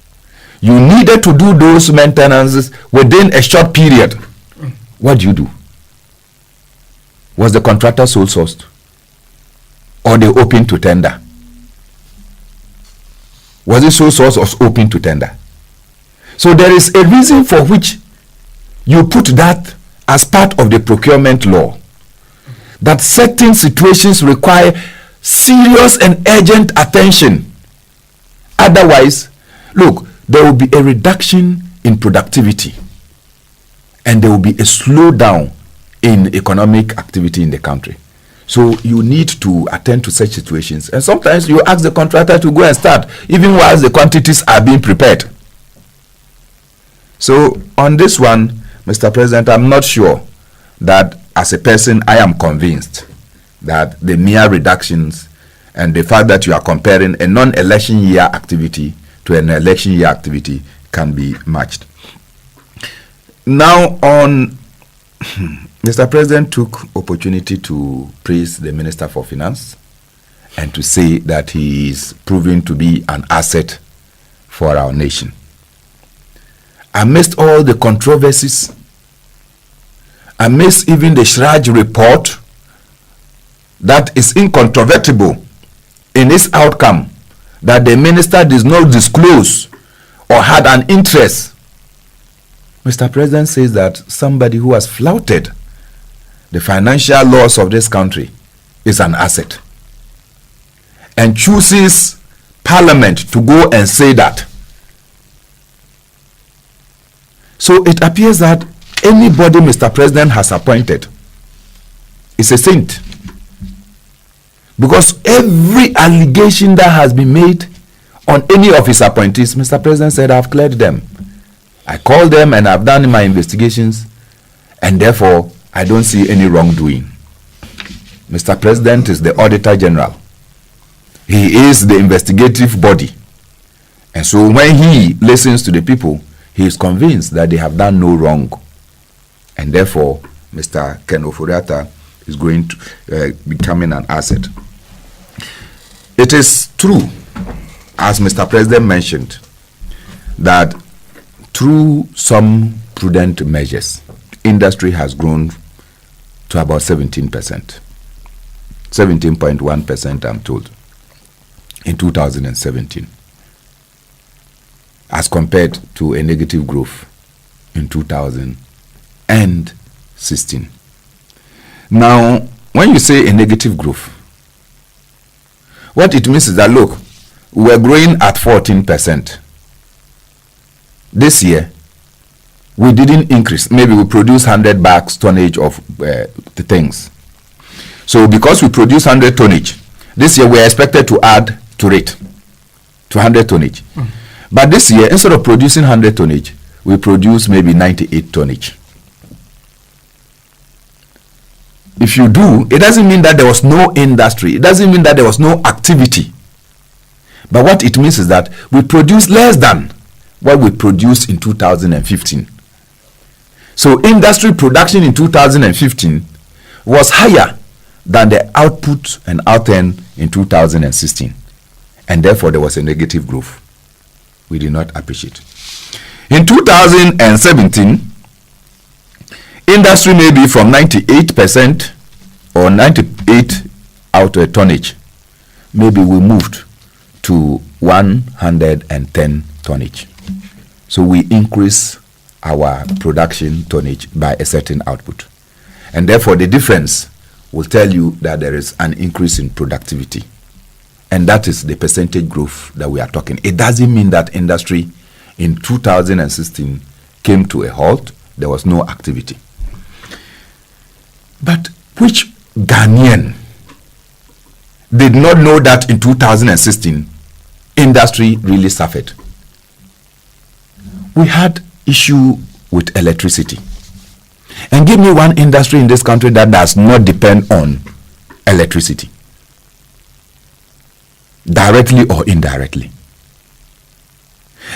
You needed to do those maintenances within a short period. What do you do? Was the contractor sole sourced, or they open to tender? Was it sole source or open to tender? So there is a reason for which you put that as part of the procurement law, that certain situations require serious and urgent attention. Otherwise, look, there will be a reduction in productivity and there will be a slowdown in economic activity in the country. So you need to attend to such situations. And sometimes you ask the contractor to go and start, even while the quantities are being prepared. So on this one, Mr. President, I'm not sure that as a person, I am convinced that the mere reductions and the fact that you are comparing a non-election year activity to an election year activity can be matched. Now on, Mr. President took opportunity to praise the Minister for Finance and to say that he is proving to be an asset for our nation. Amidst all the controversies, amidst even the Shraj report that is incontrovertible in its outcome, that the minister does not disclose or had an interest, Mr. President says that somebody who has flouted the financial laws of this country is an asset, and chooses Parliament to go and say that. So it appears that anybody Mr. President has appointed is a saint, because every allegation that has been made on any of his appointees, Mr. President said, I've cleared them. I called them and I've done my investigations, and therefore I don't see any wrongdoing. Mr. President is the Auditor General. He is the investigative body. And so when he listens to the people, he is convinced that they have done no wrong. And therefore, Mr. Ken Oforiatta is going to becoming an asset. It is true, as Mr. President mentioned, that through some prudent measures, industry has grown to about 17%, 17.1%, I'm told, in 2017, as compared to a negative growth in 2016. Now, when you say a negative growth, what it means is that, look, we're growing at 14% This year, we didn't increase. Maybe we produce 100 bags tonnage of the things. So because we produce 100 tonnage, this year we are expected to add to rate to 100 tonnage. But this year, instead of producing 100 tonnage, we produce maybe 98 tonnage. If you do, it doesn't mean that there was no industry. It doesn't mean that there was no activity. But what it means is that we produce less than what we produced in 2015. So industry production in 2015 was higher than the output and outturn in 2016. And therefore there was a negative growth. We did not appreciate. In 2017, industry may be from 98% or 98 out of tonnage. Maybe we moved to 110 tonnage. So we increase our production tonnage by a certain output. And therefore the difference will tell you that there is an increase in productivity. And that is the percentage growth that we are talking. It doesn't mean that industry in 2016 came to a halt. There was no activity. But which Ghanaian did not know that in 2016 industry really suffered? We had issue with electricity. And give me one industry in this country that does not depend on electricity, directly or indirectly.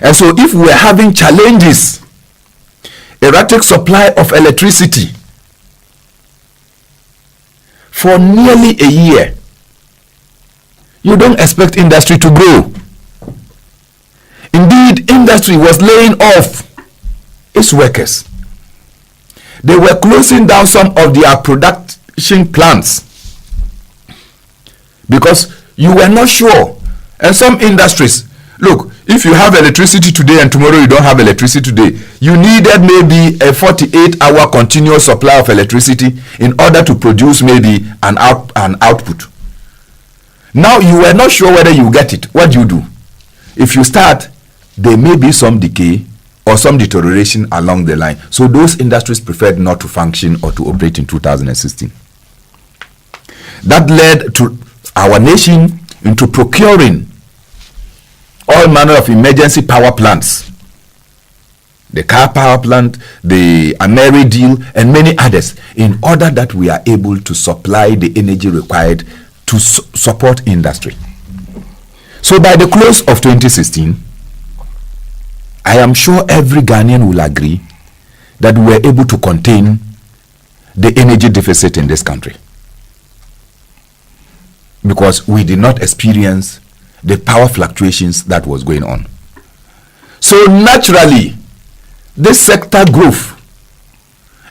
And so if we're having challenges, erratic supply of electricity for nearly a year, you don't expect industry to grow. Indeed, industry was laying off its workers. They were closing down some of their production plants because you were not sure. And some industries, look, if you have electricity today and tomorrow you don't have electricity today, you needed maybe a 48-hour continuous supply of electricity in order to produce maybe an output. Now you were not sure whether you get it. What do? If you start, there may be some decay or some deterioration along the line. So those industries preferred not to function or to operate in 2016. That led to our nation into procuring all manner of emergency power plants. The Car Power Plant, the Ameri deal, and many others, in order that we are able to supply the energy required to support industry. So by the close of 2016, I am sure every Ghanaian will agree that we were able to contain the energy deficit in this country, because we did not experience the power fluctuations that was going on. So naturally, this sector growth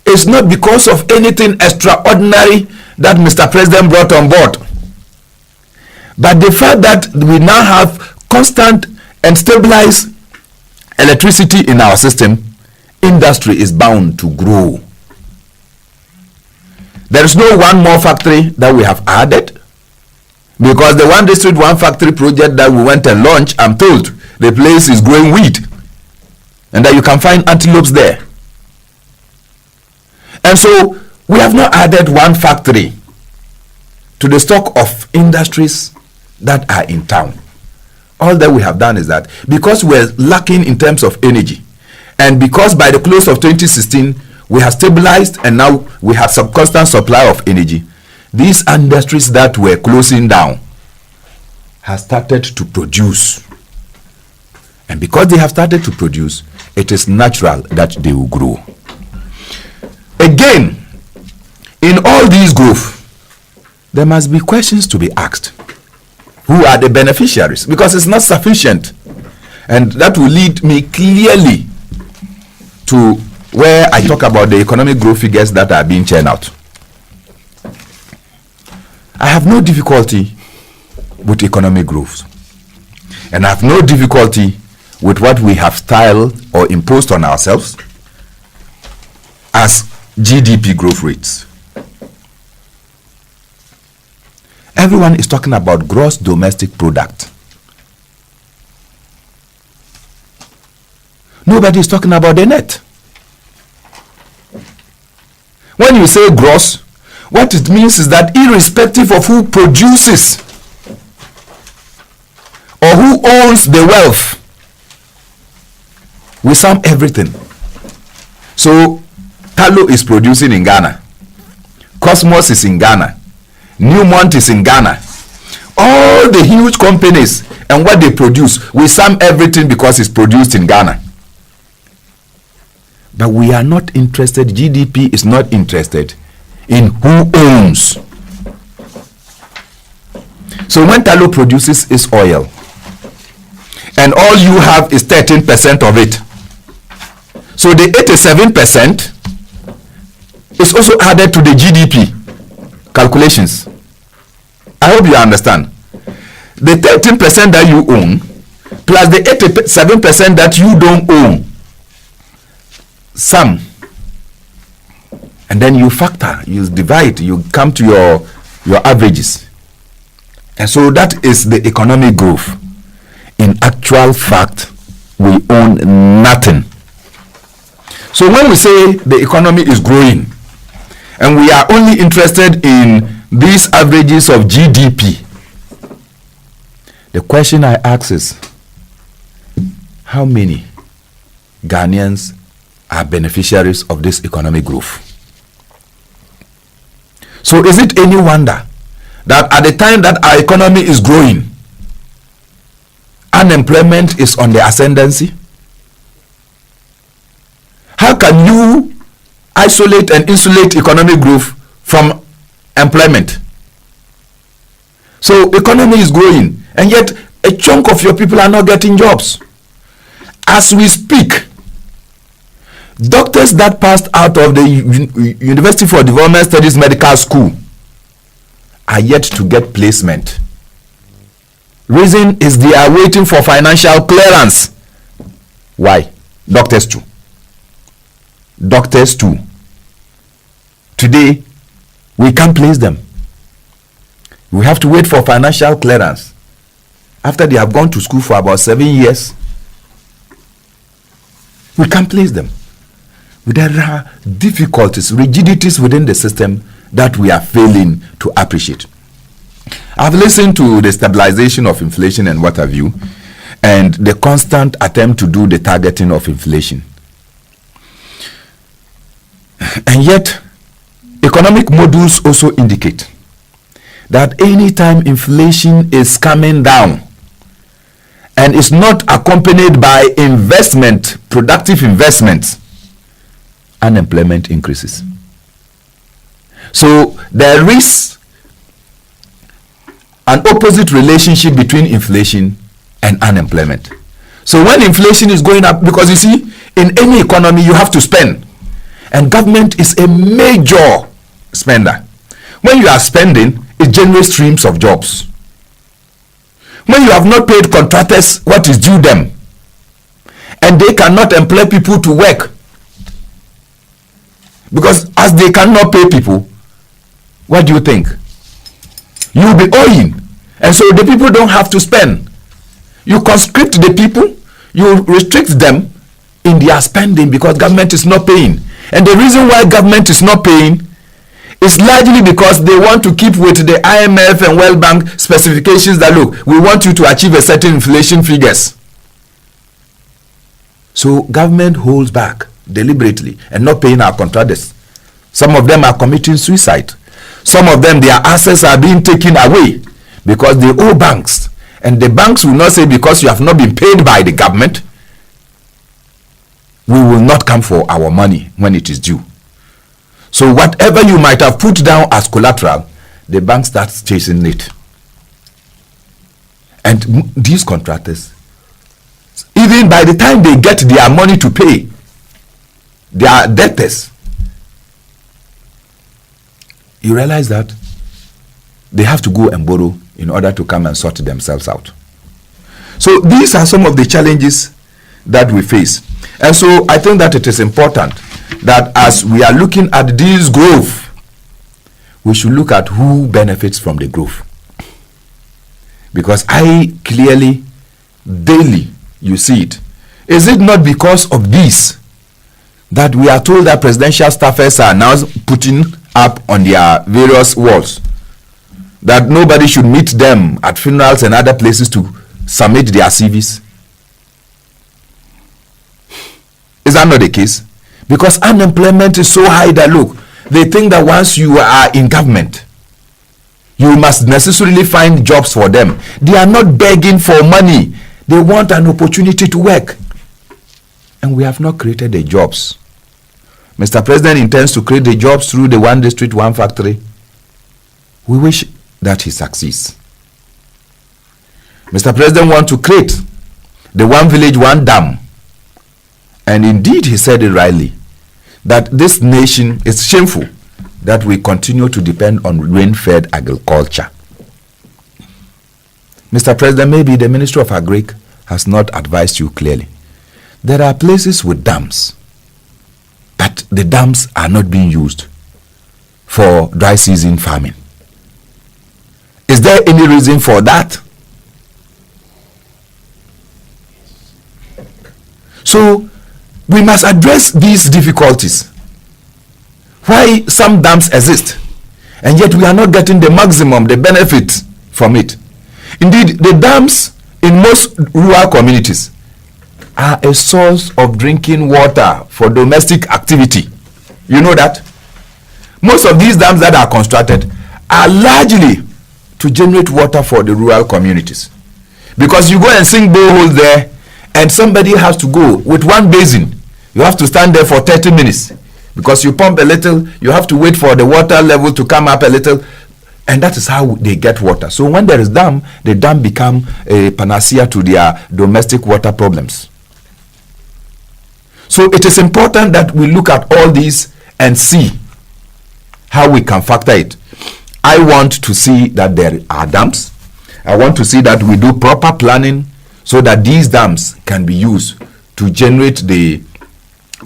is not because of anything extraordinary that Mr. President brought on board, but the fact that we now have constant and stabilized electricity in our system, industry is bound to grow. There is no one more factory that we have added, because the one district, one factory project that we went and launched, I'm told the place is growing wheat and that you can find antelopes there. And so we have not added one factory to the stock of industries that are in town. All that we have done is that because we're lacking in terms of energy, and because by the close of 2016 we have stabilized and now we have some constant supply of energy, these industries that were closing down have started to produce. And because they have started to produce, it is natural that they will grow. Again, in all these growth, there must be questions to be asked. Who are the beneficiaries? Because it's not sufficient. And that will lead me clearly to where I talk about the economic growth figures that are being churned out. I have no difficulty with economic growth. And I have no difficulty with what we have styled or imposed on ourselves as GDP growth rates. Everyone is talking about gross domestic product. Nobody is talking about the net. When you say gross, what it means is that irrespective of who produces or who owns the wealth, we sum everything. So Talo is producing in Ghana, Cosmos is in Ghana, Newmont is in Ghana. All the huge companies and what they produce, we sum everything because it's produced in Ghana. But we are not interested, GDP is not interested in who owns. So when Talo produces its oil, and all you have is 13% of it, so the 87% is also added to the GDP calculations. I hope you understand. The 13% that you own plus the 87% that you don't own, sum, and then you factor, you divide, you come to your averages. And so that is the economic growth. In actual fact, we own nothing. So when we say the economy is growing and we are only interested in these averages of GDP, the question I ask is, how many Ghanaians are beneficiaries of this economic growth? So is it any wonder that at the time that our economy is growing, unemployment is on the ascendancy? How can you isolate and insulate economic growth from employment? So economy is growing and yet a chunk of your people are not getting jobs. As we speak, doctors that passed out of the University for Development Studies Medical School are yet to get placement. Reason is they are waiting for financial clearance. Why? Doctors too. Doctors too. Today, we can't place them. We have to wait for financial clearance. After they have gone to school for about 7 years, we can't place them. There are difficulties, rigidities within the system that we are failing to appreciate. I've listened to the stabilization of inflation and what have you, and the constant attempt to do the targeting of inflation. And yet, economic models also indicate that anytime inflation is coming down and is not accompanied by investment, productive investments, unemployment increases. So there is an opposite relationship between inflation and unemployment. So when inflation is going up, because you see, in any economy you have to spend, and government is a major spender. When you are spending, it generates streams of jobs. When you have not paid contractors what is due them, and they cannot employ people to work, because as they cannot pay people, what do you think? You will be owing, and so the people don't have to spend. You conscript the people, you restrict them in their spending because government is not paying. And the reason why government is not paying is largely because they want to keep with the IMF and World Bank specifications that, look, we want you to achieve a certain inflation figures. So government holds back deliberately and not paying our contractors. Some of them are committing suicide. Some of them, their assets are being taken away because they owe banks. And the banks will not say, because you have not been paid by the government, we will not come for our money when it is due. So whatever you might have put down as collateral, the bank starts chasing it. And these contractors, even by the time they get their money to pay, their debtors, you realize that they have to go and borrow in order to come and sort themselves out. So these are some of the challenges that we face. And so I think that it is important that as we are looking at this growth, we should look at who benefits from the growth. Because I clearly, daily, you see it, Is it not because of this that we are told that presidential staffers are now putting up on their various walls that nobody should meet them at funerals and other places to submit their CVs? Is that not the case? Because unemployment is so high that, look, they think that once you are in government, you must necessarily find jobs for them. They are not begging for money. They want an opportunity to work. And we have not created the jobs. Mr. President intends to create the jobs through the one district, one factory. We wish that he succeeds. Mr. President wants to create the one village, one dam. And indeed, he said it rightly, that this nation is shameful that we continue to depend on rain-fed agriculture. Mr. President, maybe the Ministry of Agric has not advised you clearly. There are places with dams, but the dams are not being used for dry season farming. Is there any reason for that? So, we must address these difficulties. Why some dams exist, and yet we are not getting the maximum, the benefit from it. Indeed, the dams in most rural communities are a source of drinking water for domestic activity. You know that? Most of these dams that are constructed are largely to generate water for the rural communities. Because you go and sink boreholes there, and somebody has to go with one basin. You have to stand there for 30 minutes because you pump a little, you have to wait for the water level to come up a little, and that is how they get water. So when there is dam, the dam become a panacea to their domestic water problems. So it is important that we look at all these and see how we can factor it. I want to see that there are dams. I want to see that we do proper planning so that these dams can be used to generate the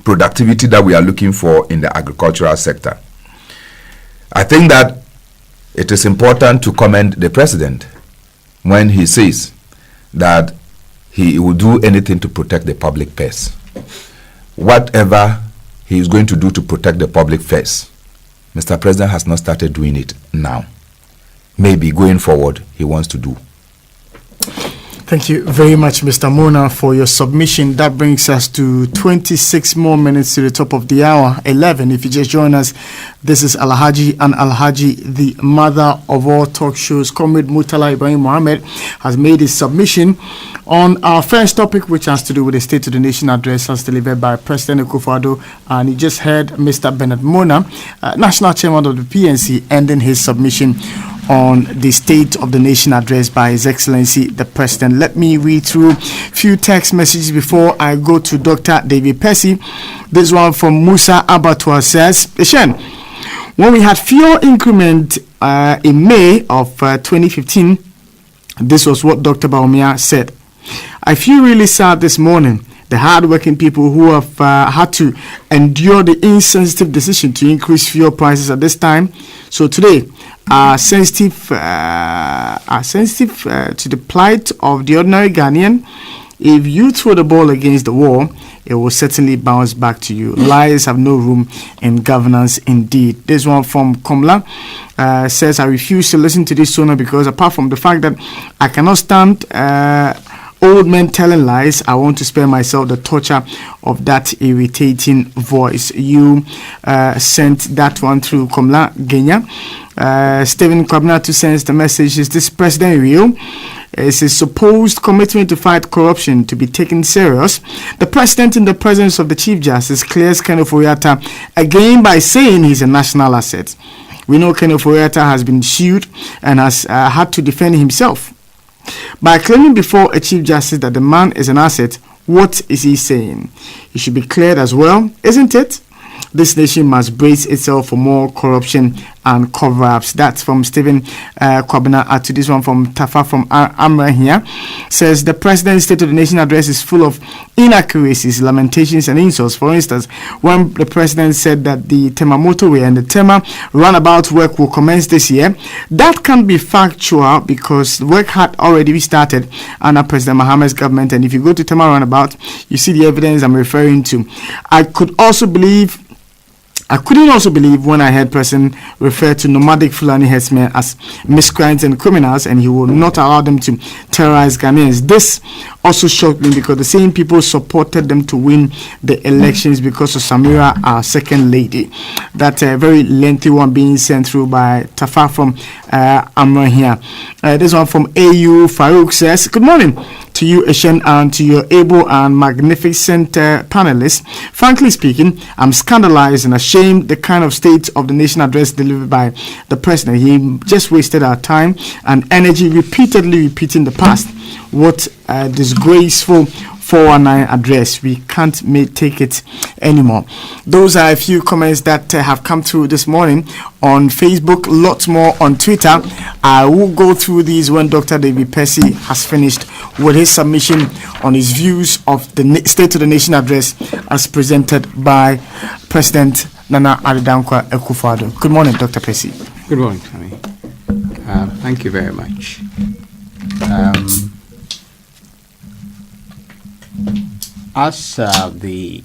productivity that we are looking for in the agricultural sector. I think that it is important to commend the president when he says that he will do anything to protect the public purse. Whatever he is going to do to protect the public purse, Mr. President has not started doing it now. Maybe going forward, he wants to do. Thank you very much, Mr. Mona, for your submission. That brings us to 26 more minutes to the top of the hour, 11. If you just join us, this is Alhaji and Alhaji, the mother of all talk shows. Comrade Murtala Ibrahim Mohammed has made his submission on our first topic, which has to do with the State of the Nation address as delivered by President Akufo-Addo. And you just heard Mr. Bernard Mona, National Chairman of the PNC, ending his submission on the State of the Nation address by His Excellency the President. Let me read through a few text messages before I go to Dr. David Percy. This one from Musa Abattoir says, Eshen, when we had fuel increment in May of 2015, this was what Dr. Baumia said. I feel really sad this morning. The hard-working people who have had to endure the insensitive decision to increase fuel prices at this time. So today, are sensitive to the plight of the ordinary Ghanaian. If you throw the ball against the wall, it will certainly bounce back to you. Lies have no room in governance indeed. This one from Komla says, I refuse to listen to this sooner because apart from the fact that I cannot stand old men telling lies, I want to spare myself the torture of that irritating voice. You sent that one through Komla Genya. Stephen Kwabnatu sends the message, is this president real? Is his supposed commitment to fight corruption to be taken serious? The president, in the presence of the Chief Justice, clears Kenneth Oyata again by saying he's a national asset. We know Kenneth Oyata has been sued and has had to defend himself. By claiming before a Chief Justice that the man is an asset, what is he saying? He should be cleared as well, isn't it? this nation must brace itself for more corruption and cover-ups. That's from Stephen Kwabena. To this one from Tafa from Amra here, says the President's State of the Nation address is full of inaccuracies, lamentations and insults. For instance, when the President said that the Tema motorway and the Tema roundabout work will commence this year, that can't be factual because work had already started under President Mohammed's government. And if you go to Tema roundabout, you see the evidence I'm referring to. I couldn't also believe when I heard person refer to nomadic Fulani herdsmen as miscreants and criminals, and he will not allow them to terrorize Ghanaians. This also shocked me because the same people supported them to win the elections because of Samira, our second lady. That very lengthy one being sent through by Tafa from Amra here. This one from AU Farouk says, good morning to you, Eshen, and to your able and magnificent panelists. Frankly speaking, I'm scandalized and ashamed the kind of state of the nation address delivered by the president. He just wasted our time and energy repeatedly repeating the past. What a disgraceful 419 address. We can't take it anymore. Those are a few comments that have come through this morning on Facebook, lots more on Twitter. I will go through these when Dr. David Percy has finished with his submission on his views of the State of the Nation address as presented by President Nana Addo Akufo-Addo. Good morning, Dr. Percy. Good morning, Tommy. Thank you very much. As the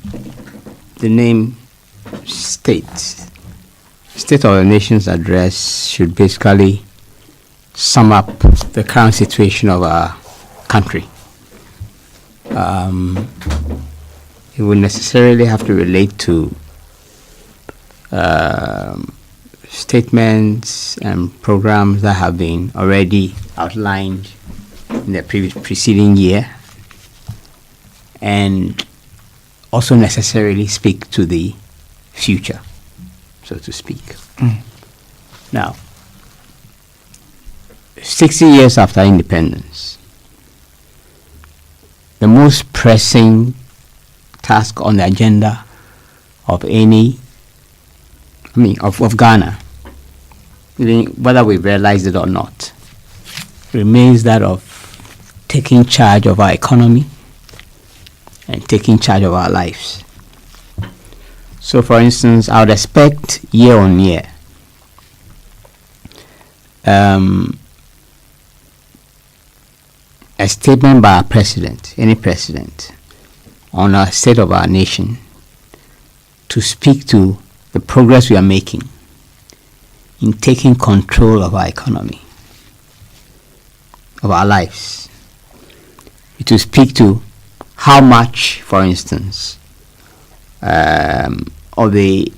name states, State of the Nation's address should basically sum up the current situation of our country. It will necessarily have to relate to statements and programs that have been already outlined in the preceding year, and also necessarily speak to the future, so to speak. Now, 60 years after independence, the most pressing task on the agenda of of Ghana, whether we realize it or not, remains that of taking charge of our economy and taking charge of our lives. So, for instance, I would expect year on year a statement by our president, any president, on our state of our nation, to speak to the progress we are making in taking control of our economy, of our lives, to speak to how much, for instance, of the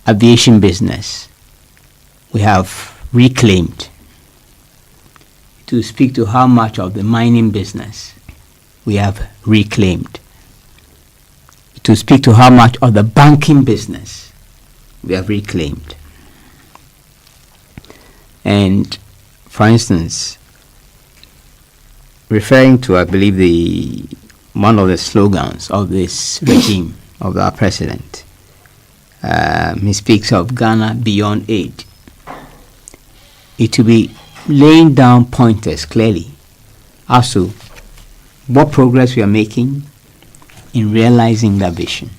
aviation business we have reclaimed, to speak to how much of the mining business we have reclaimed, to speak to how much of the banking business we have reclaimed. And, for instance, referring to, I believe, one of the slogans of this regime of our president, he speaks of Ghana beyond aid. It will be laying down pointers clearly as to what progress we are making in realizing that vision,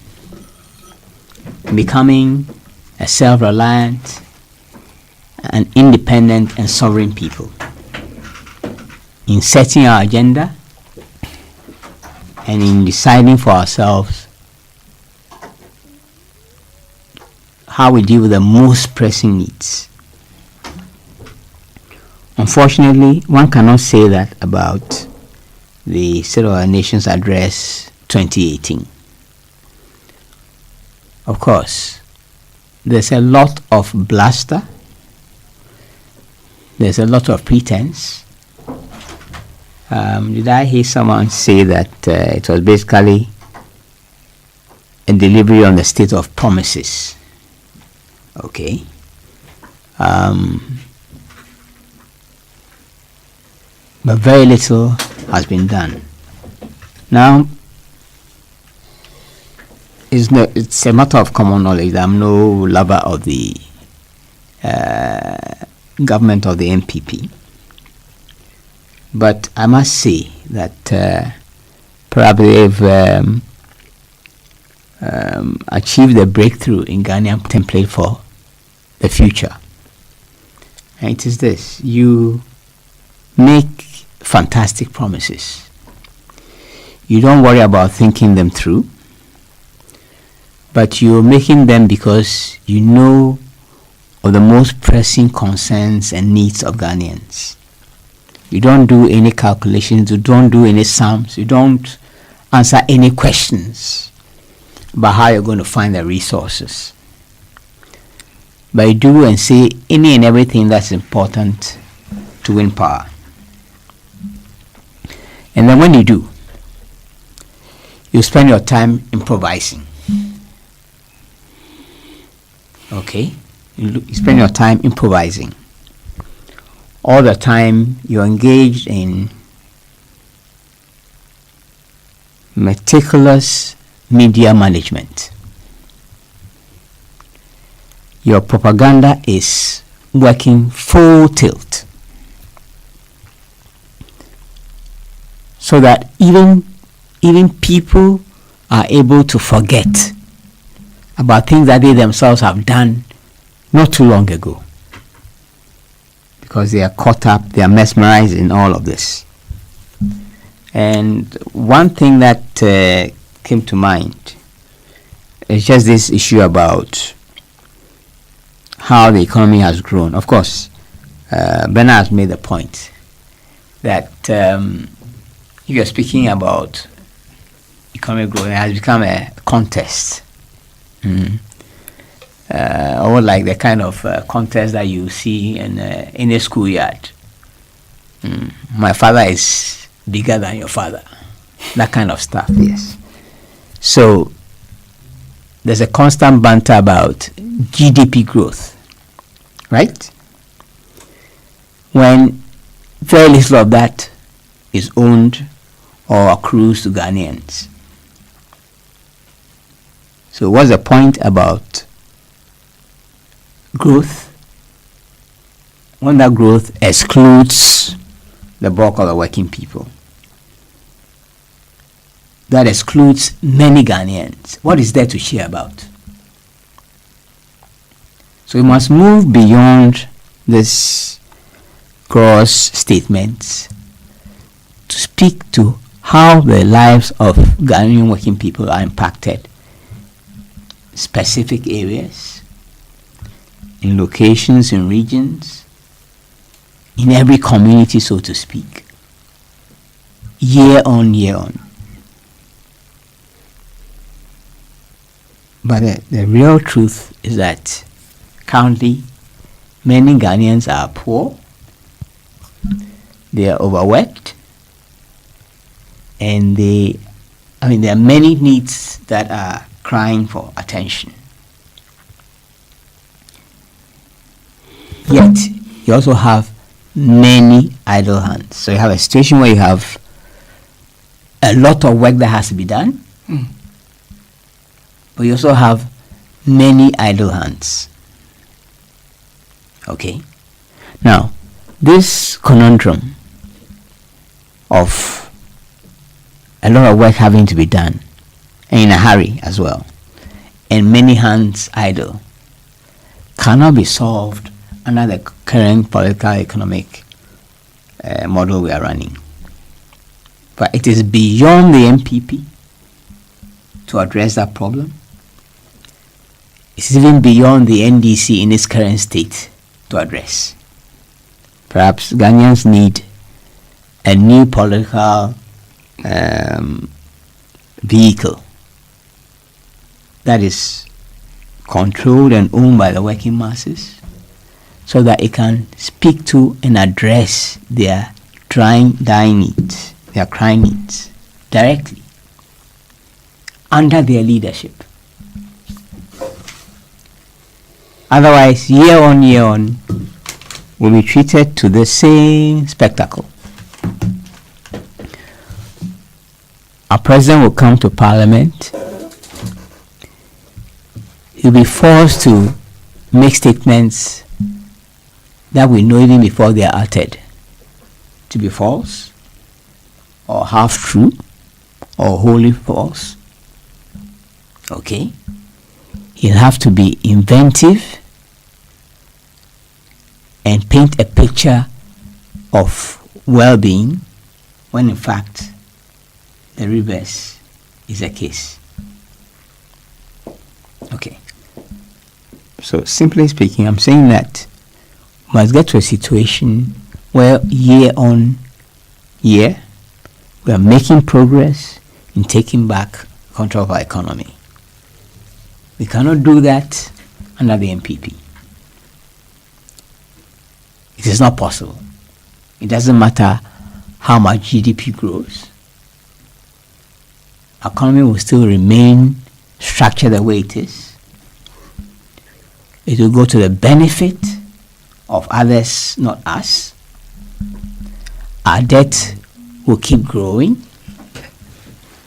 becoming a self-reliant and independent and sovereign people, in setting our agenda and in deciding for ourselves how we deal with the most pressing needs. Unfortunately, one cannot say that about the State of our Nation's Address 2018. Of course, there's a lot of bluster, there's a lot of pretense. Did I hear someone say that it was basically a delivery on the state of promises? Okay. But very little has been done. Now, it's a matter of common knowledge. I'm no lover of the government of the MPP. But I must say that perhaps they've achieved a breakthrough in Ghanaian template for the future. And it is this: you make fantastic promises. You don't worry about thinking them through, but you're making them because you know of the most pressing concerns and needs of Ghanaians. You don't do any calculations, you don't do any sums, you don't answer any questions about how you're going to find the resources. But you do and say any and everything that's important to win power. And then when you do, you spend your time improvising. Okay? You spend your time improvising. All the time you're engaged in meticulous media management. Your propaganda is working full tilt, so that even people are able to forget about things that they themselves have done not too long ago, because they are caught up, they are mesmerized in all of this. And one thing that came to mind is just this issue about how the economy has grown. Of course, Bernard has made the point that if you're speaking about economic growth, it has become a contest. Or like the kind of contest that you see in a schoolyard. My father is bigger than your father. That kind of stuff, yes. So there's a constant banter about GDP growth, right? When very little of that is owned or accrues to Ghanaians. So what's the point about growth when that growth excludes the bulk of the working people? That excludes many Ghanaians. What is there to share about? So we must move beyond this gross statements to speak to how the lives of Ghanaian working people are impacted. Specific areas, in locations, in regions, in every community, so to speak, year on year on. But the real truth is that currently many Ghanaians are poor, they are overworked, and there are many needs that are crying for attention. Yet, you also have many idle hands. So you have a situation where you have a lot of work that has to be done, but you also have many idle hands. Okay? Now, this conundrum of a lot of work having to be done, and in a hurry as well, and many hands idle, cannot be solved under the current political economic model we are running. But it is beyond the MPP to address that problem. It's even beyond the NDC in its current state to address. Perhaps Ghanaians need a new political vehicle that is controlled and owned by the working masses, so that it can speak to and address their crying needs directly under their leadership. Otherwise, year on, we'll be treated to the same spectacle. Our president will come to Parliament you'll be forced to make statements that we know even before they are uttered to be false, or half true, or wholly false. Okay? You'll have to be inventive and paint a picture of well-being when in fact the reverse is the case. Okay. So simply speaking, I'm saying that we must get to a situation where year on year we are making progress in taking back control of our economy. We cannot do that under the MPP. It is not possible. It doesn't matter how much GDP grows. Our economy will still remain structured the way it is. It will go to the benefit of others, not us. Our debt will keep growing,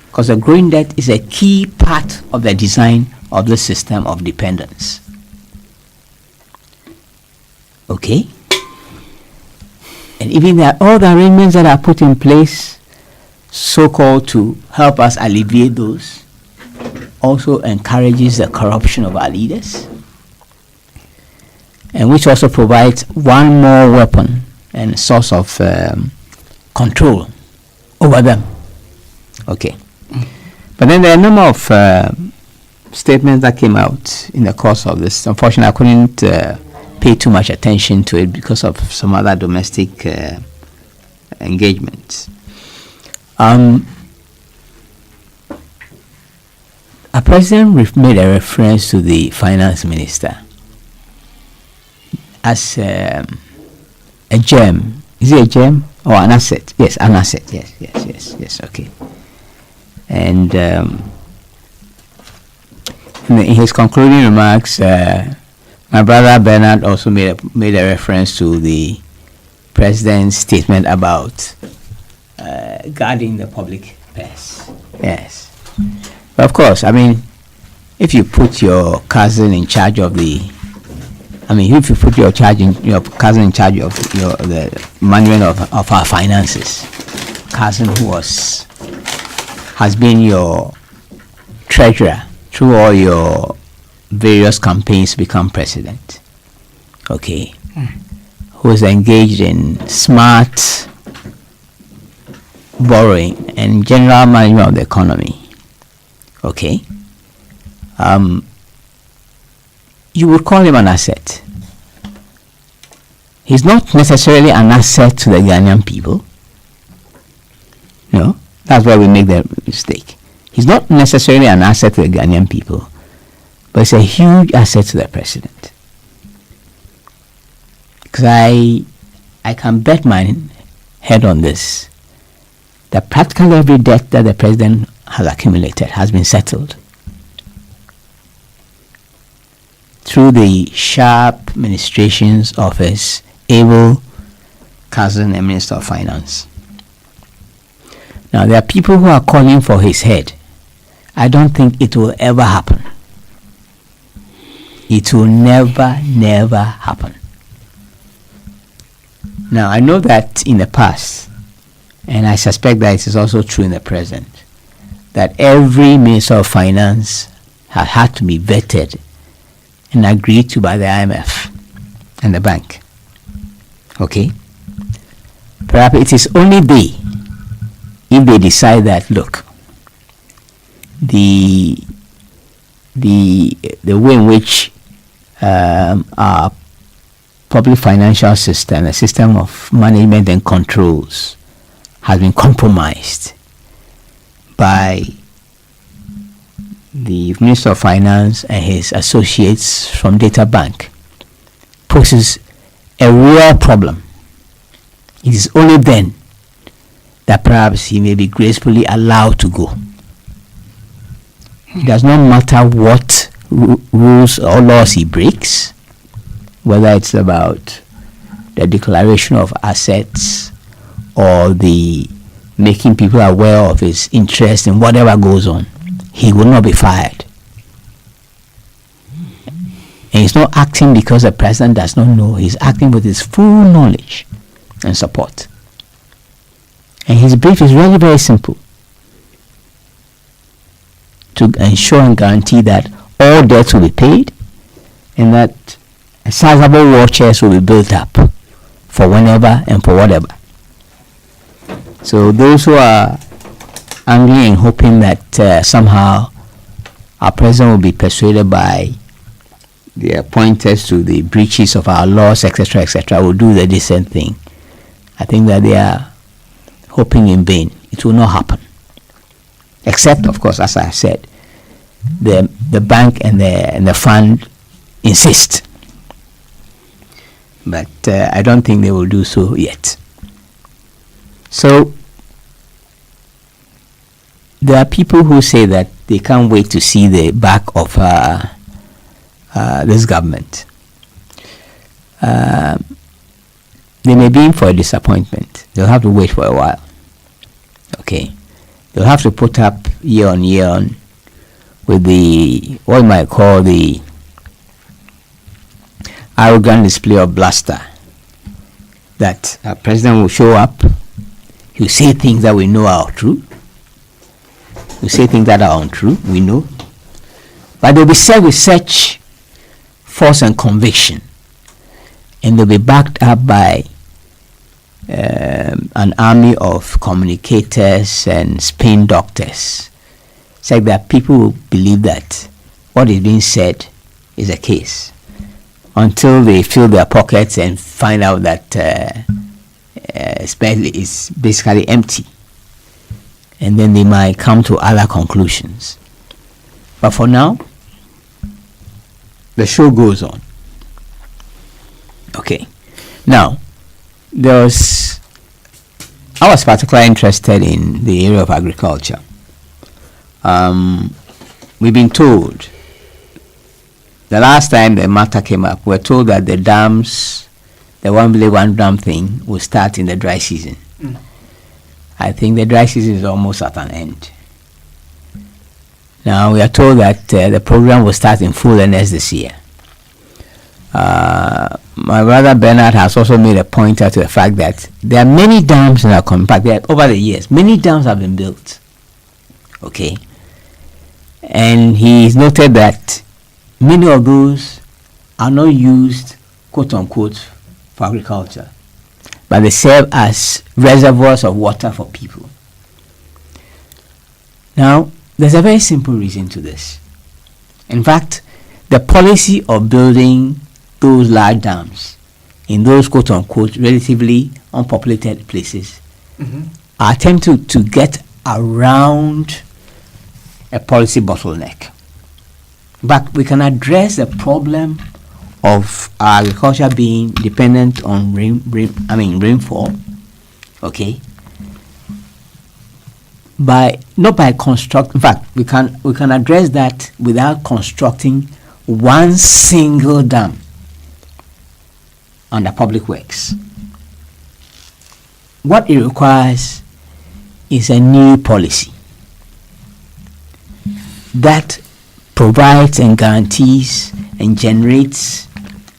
because the growing debt is a key part of the design of the system of dependence. Okay? And even all the arrangements that are put in place, so-called to help us alleviate those, also encourages the corruption of our leaders, and which also provides one more weapon and source of control over them. Okay. But then there are a number of statements that came out in the course of this. Unfortunately, I couldn't pay too much attention to it because of some other domestic engagements. A president made a reference to the finance minister as a gem. Is it a gem or an asset? Yes, an asset. Yes. Okay. And in his concluding remarks, my brother Bernard also made a reference to the president's statement about guarding the public purse. Yes. But of course, I mean, if you put your cousin in charge of if you put your cousin in charge of the management of our finances, cousin who has been your treasurer through all your various campaigns to become president, okay, who is engaged in smart borrowing and general management of the economy, okay, you would call him an asset. He's not necessarily an asset to the Ghanaian people. No, that's where we make the mistake. He's not necessarily an asset to the Ghanaian people, but it's a huge asset to the president. Because I can bet my head on this, that practically every debt that the president has accumulated has been settled through the sharp ministrations of his able cousin and Minister of Finance. Now, there are people who are calling for his head. I don't think it will ever happen. It will never happen. Now, I know that in the past, and I suspect that it is also true in the present, that every Minister of Finance has had to be vetted and agreed to by the IMF and the bank. Okay? Perhaps it is only they, if they decide that, look, the way in which our public financial system, a system of management and controls, has been compromised by the Minister of Finance and his associates from Data Bank, poses a real problem. It is only then that perhaps he may be gracefully allowed to go. It does not matter what rules or laws he breaks, whether it's about the declaration of assets or the making people aware of his interest in whatever goes on. He will not be fired. And he's not acting because the president does not know. He's acting with his full knowledge and support. And his brief is really very simple: to ensure and guarantee that all debts will be paid and that a sizable war chest will be built up for whenever and for whatever. So those who are angry and hoping that somehow our president will be persuaded by the appointers to the breaches of our laws, etc., etc., will do the decent thing. I think that they are hoping in vain. It will not happen. Except, of course, as I said, the bank and the fund insist. But I don't think they will do so yet. So there are people who say that they can't wait to see the back of this government. They may be in for a disappointment. They'll have to wait for a while. Okay. They'll have to put up year on with the, what you might call the arrogant display of bluster. That a president will show up, he'll say things that we know are true. He'll say things that are untrue, we know. But they'll be said with such force and conviction, and they'll be backed up by an army of communicators and spin doctors. It's like that people will believe that what is being said is a case until they fill their pockets and find out that it's basically empty. And then they might come to other conclusions. But for now, the show goes on. Okay. Now, I was particularly interested in the area of agriculture. We've been told, the last time the matter came up, we're told that the dams, the 1 village 1 dam thing, will start in the dry season. I think the dry season is almost at an end. Now we are told that the program will start in full earnest this year. My brother Bernard has also made a pointer to the fact that there are many dams in our compact. Over the years, many dams have been built. Okay. And he's noted that many of those are not used, quote unquote, for agriculture, but they serve as reservoirs of water for people. Now, there's a very simple reason to this. In fact, the policy of building those large dams in those quote-unquote relatively unpopulated places are attempting to get around a policy bottleneck. But we can address the problem of our agriculture being dependent on rainfall, okay, not by construct. In fact, we can address that without constructing one single dam under public works. What it requires is a new policy that provides and guarantees and generates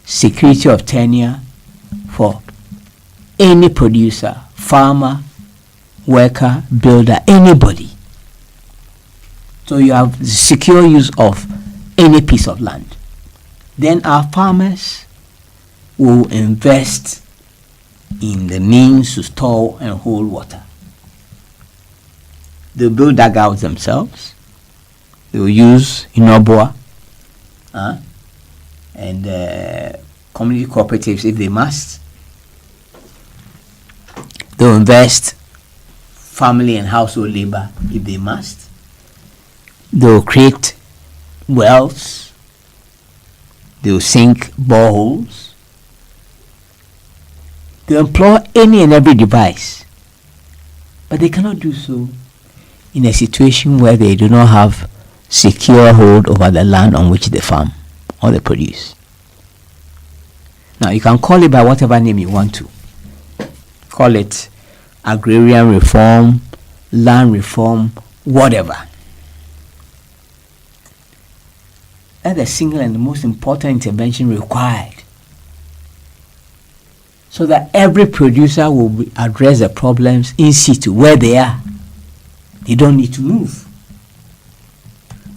security of tenure for any producer, farmer, worker, builder, anybody. So you have the secure use of any piece of land. Then our farmers will invest in the means to store and hold water. They'll build dugouts themselves. They'll use Inoboa and community cooperatives if they must. They'll invest family and household labor if they must. They'll create wells. They'll sink boreholes. They'll employ any and every device. But they cannot do so in a situation where they do not have secure hold over the land on which they farm or they produce. Now, you can call it by whatever name you want to. Call it agrarian reform, land reform, whatever. That's the single and the most important intervention required, so that every producer will address the problems in situ where they are. They don't need to move.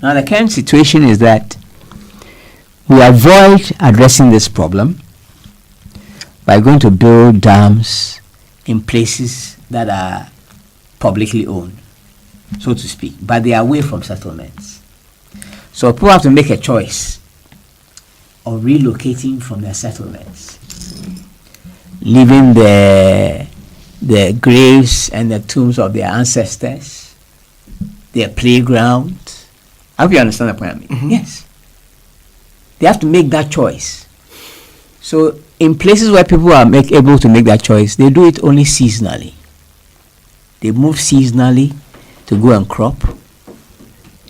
Now the current situation is that we avoid addressing this problem by going to build dams in places that are publicly owned, so to speak, but they are away from settlements. So people have to make a choice of relocating from their settlements, leaving the graves and the tombs of their ancestors, their playground. I hope you understand the point I mean. Mm-hmm. Yes. They have to make that choice. So in places where people are able to make that choice, they do it only seasonally. They move seasonally to go and crop,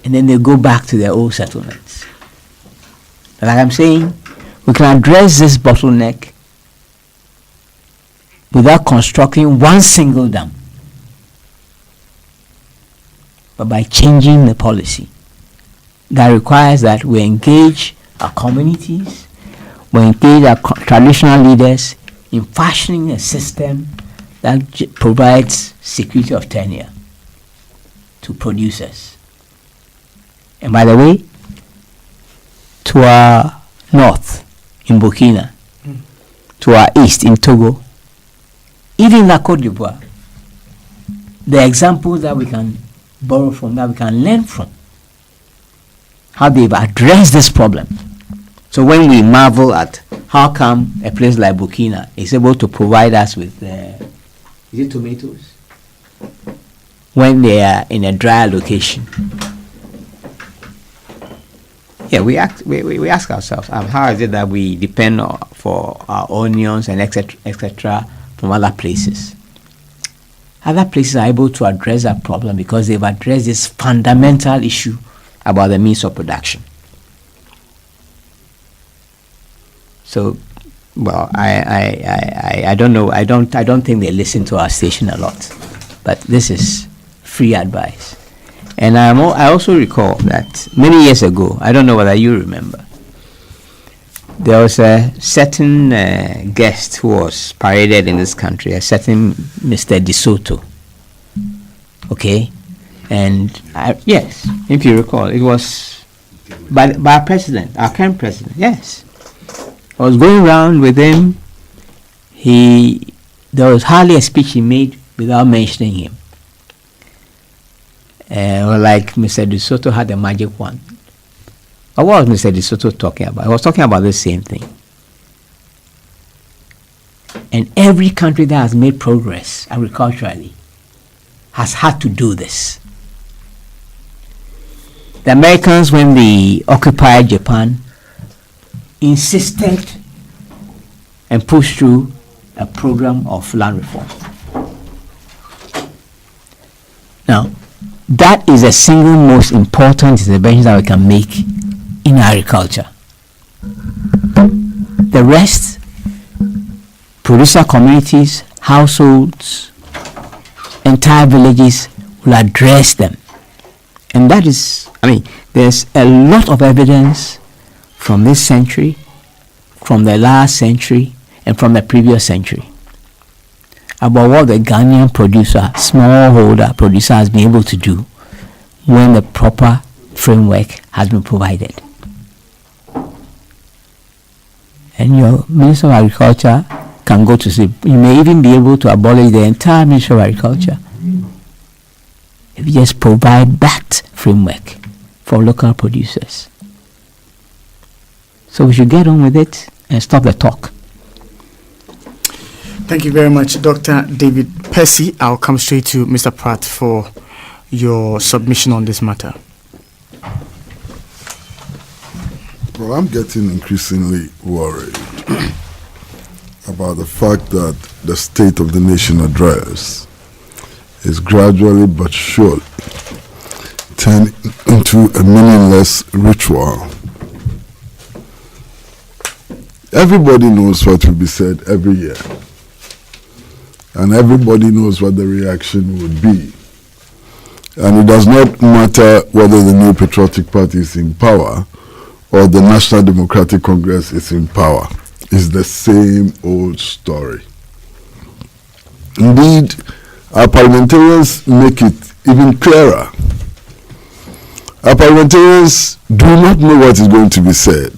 and then they go back to their old settlements. But like I'm saying, we can address this bottleneck without constructing one single dam, but by changing the policy. That requires that we engage our communities, we engage our traditional leaders in fashioning a system that provides security of tenure to producers. And by the way, to our north in Burkina, to our east in Togo, even in Cote d'Ivoire, the examples that we can borrow from, that we can learn from, how they've addressed this problem. So when we marvel at how come a place like Burkina is able to provide us with, is it tomatoes? When they are in a dry location. Yeah, we ask ourselves, how is it that we depend for our onions and etc. from other places? Other places are able to address that problem because they've addressed this fundamental issue about the means of production. So, well, I don't know. I don't think they listen to our station a lot, but this is free advice. And I also recall that many years ago, I don't know whether you remember, there was a certain guest who was paraded in this country, a certain Mr. De Soto. Okay? And yes, if you recall, it was by our president, our current president. Yes. I was going around with him. There was hardly a speech he made without mentioning him. Or like Mr. De Soto had a magic wand. But what was Mr. De Soto talking about? He was talking about the same thing. And every country that has made progress agriculturally has had to do this. The Americans, when they occupied Japan, insisted and pushed through a program of land reform. Now, that is the single most important intervention that we can make in agriculture. The rest, producer communities, households, entire villages will address them. And that is, there's a lot of evidence from this century, from the last century, and from the previous century about what the Ghanaian producer, smallholder producer, has been able to do when the proper framework has been provided. And your Minister of Agriculture can go to sleep. You may even be able to abolish the entire Ministry of Agriculture if you just provide that framework for local producers. So we should get on with it and stop the talk. Thank you very much, Dr. David Percy. I'll come straight to Mr. Pratt for your submission on this matter. Well, I'm getting increasingly worried about the fact that the State of the Nation address is gradually but surely turned into a meaningless ritual. Everybody knows what will be said every year, and everybody knows what the reaction would be. And it does not matter whether the New Patriotic Party is in power or the National Democratic Congress is in power. It's the same old story. Indeed, our parliamentarians make it even clearer. Our parliamentarians do not know what is going to be said,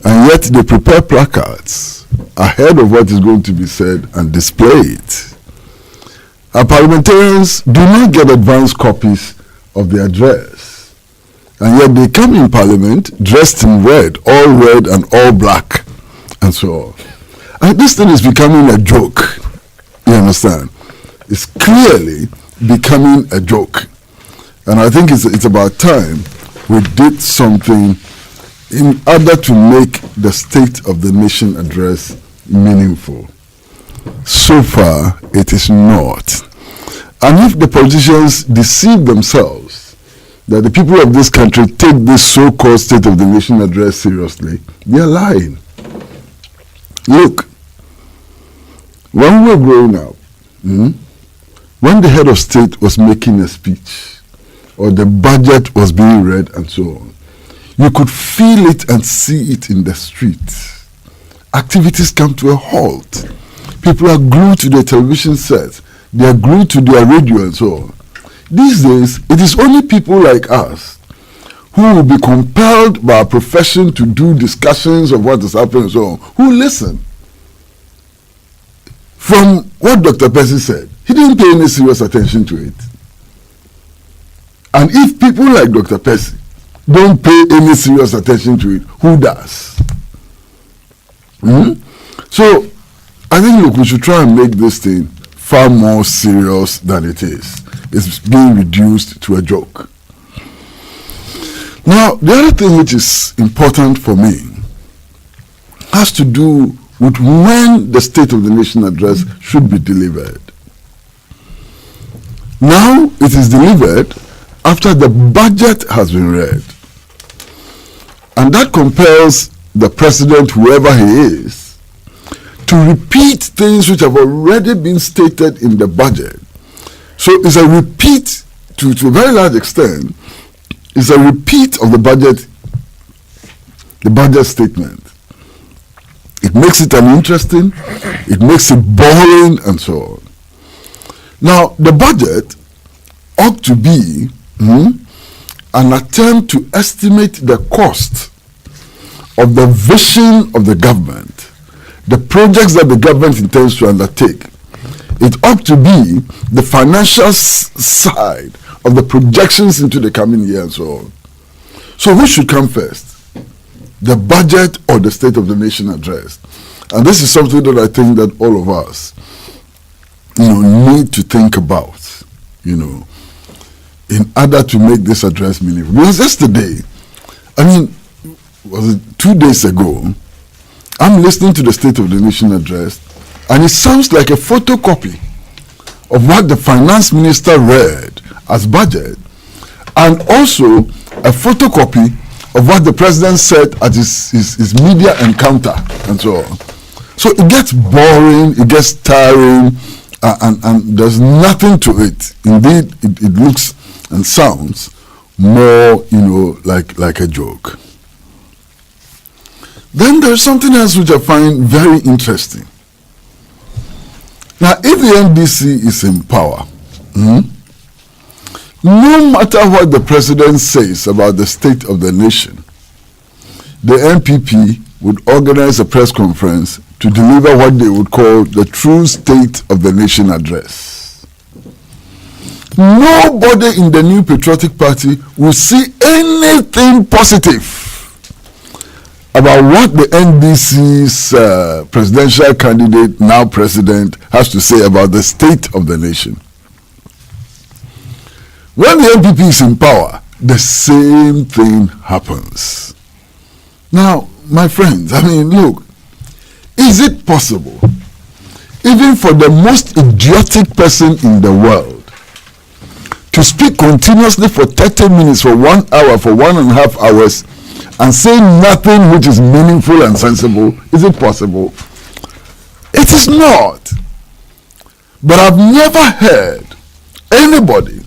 and yet they prepare placards ahead of what is going to be said and display it. Our parliamentarians do not get advance copies of the address, and yet they come in parliament dressed in red and all black, and so on. And this thing is becoming a joke. You understand? It's clearly becoming a joke. And I think it's about time we did something in order to make the State of the Nation address meaningful. So far, it is not. And if the politicians deceive themselves that the people of this country take this so-called State of the Nation address seriously, they are lying. Look, when we were growing up, when the head of state was making a speech, or the budget was being read and so on, you could feel it and see it in the streets. Activities come to a halt. People are glued to their television sets. They are glued to their radio and so on. These days, it is only people like us who will be compelled by our profession to do discussions of what is happening and so on, who listen. From what Dr. Percy said, he didn't pay any serious attention to it. And if people like Dr. Percy don't pay any serious attention to it, who does? So, I think, look, we should try and make this thing far more serious than it is. It's being reduced to a joke. Now, the other thing which is important for me has to do with when the State of the Nation address should be delivered. Now, it is delivered after the budget has been read. And that compels the president, whoever he is, to repeat things which have already been stated in the budget. So it's a repeat, to a very large extent, it's a repeat of the budget statement. It makes it uninteresting, it makes it boring, and so on. Now, the budget ought to be an attempt to estimate the cost of the vision of the government, the projects that the government intends to undertake. It ought to be the financial side of the projections into the coming year and so on. So which should come first? The budget or the State of the Nation address? And this is something that I think that all of us need to think about, in order to make this address meaningful. Because yesterday, was it 2 days ago, I'm listening to the State of the Nation address, and it sounds like a photocopy of what the finance minister read as budget, and also a photocopy of what the president said at his media encounter, and so on. So it gets boring, it gets tiring, and there's nothing to it. Indeed, it looks and sounds more, like a joke. Then there's something else which I find very interesting. Now, if the NDC is in power, no matter what the president says about the state of the nation, the NPP would organize a press conference to deliver what they would call the true State of the Nation address. Nobody in the New Patriotic Party will see anything positive about what the NDC's presidential candidate, now president, has to say about the state of the nation. When the NPP is in power, the same thing happens. Now, my friends, look, is it possible, even for the most idiotic person in the world, to speak continuously for 30 minutes, for 1 hour, for 1.5 hours, and say nothing which is meaningful and sensible? Is it possible? It is not. But I've never heard anybody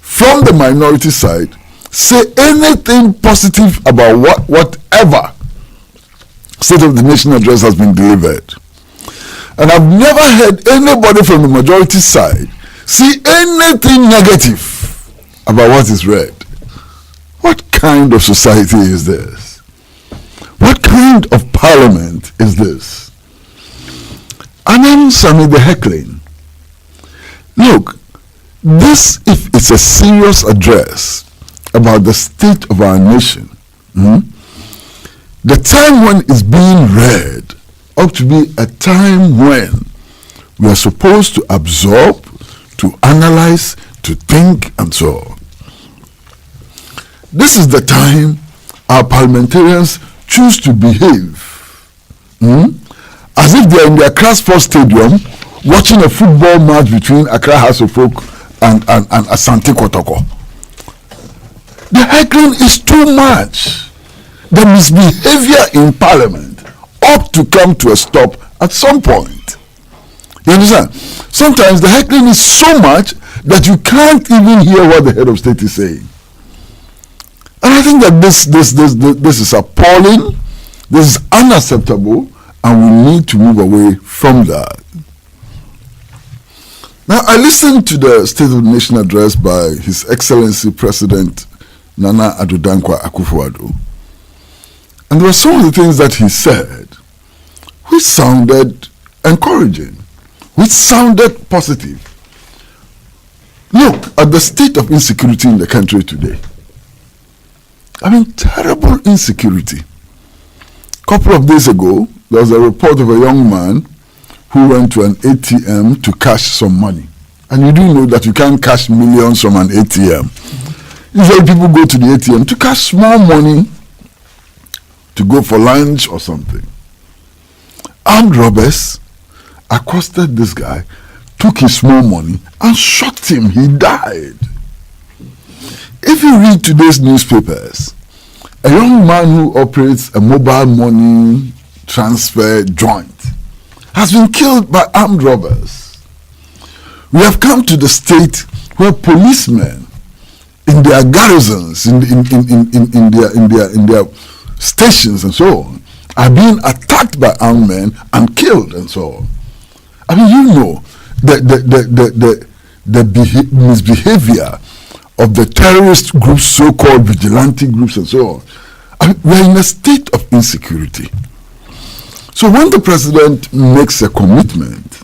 from the minority side say anything positive about whatever State of the Nation address has been delivered. And I've never heard anybody from the majority side see anything negative about what is read. What kind of society is this? What kind of parliament is this? And then Sammy the heckling. Look, this, if it's a serious address about the state of our nation, the time when it's being read ought to be a time when we are supposed to absorb, to analyze, to think, and so on. This is the time our parliamentarians choose to behave as if they're in the Accra Sports Stadium watching a football match between Accra House of Folk and Asante Kotoko. The heckling is too much. The misbehavior in Parliament ought to come to a stop at some point. You understand? Sometimes the heckling is so much that you can't even hear what the head of state is saying. And I think that this is appalling, this is unacceptable, and we need to move away from that. Now, I listened to the State of the Nation address by His Excellency President Nana Addo Dankwa Akufo-Addo. And there were some of the things that he said which sounded encouraging, which sounded positive. Look at the state of insecurity in the country today. I mean, terrible insecurity. A couple of days ago, there was a report of a young man who went to an ATM to cash some money. And you do know that you can't cash millions from an ATM. Usually people go to the ATM to cash small money to go for lunch or something. Armed robbers accosted this guy, took his small money and shot him. He died. If you read today's newspapers, a young man who operates a mobile money transfer joint has been killed by armed robbers. We have come to the state where policemen in their garrisons, in their stations and so on, are being attacked by armed men and killed and so on. I mean, you know, the misbehavior of the terrorist groups, so-called vigilante groups and so on. I mean, we're in a state of insecurity. So when the president makes a commitment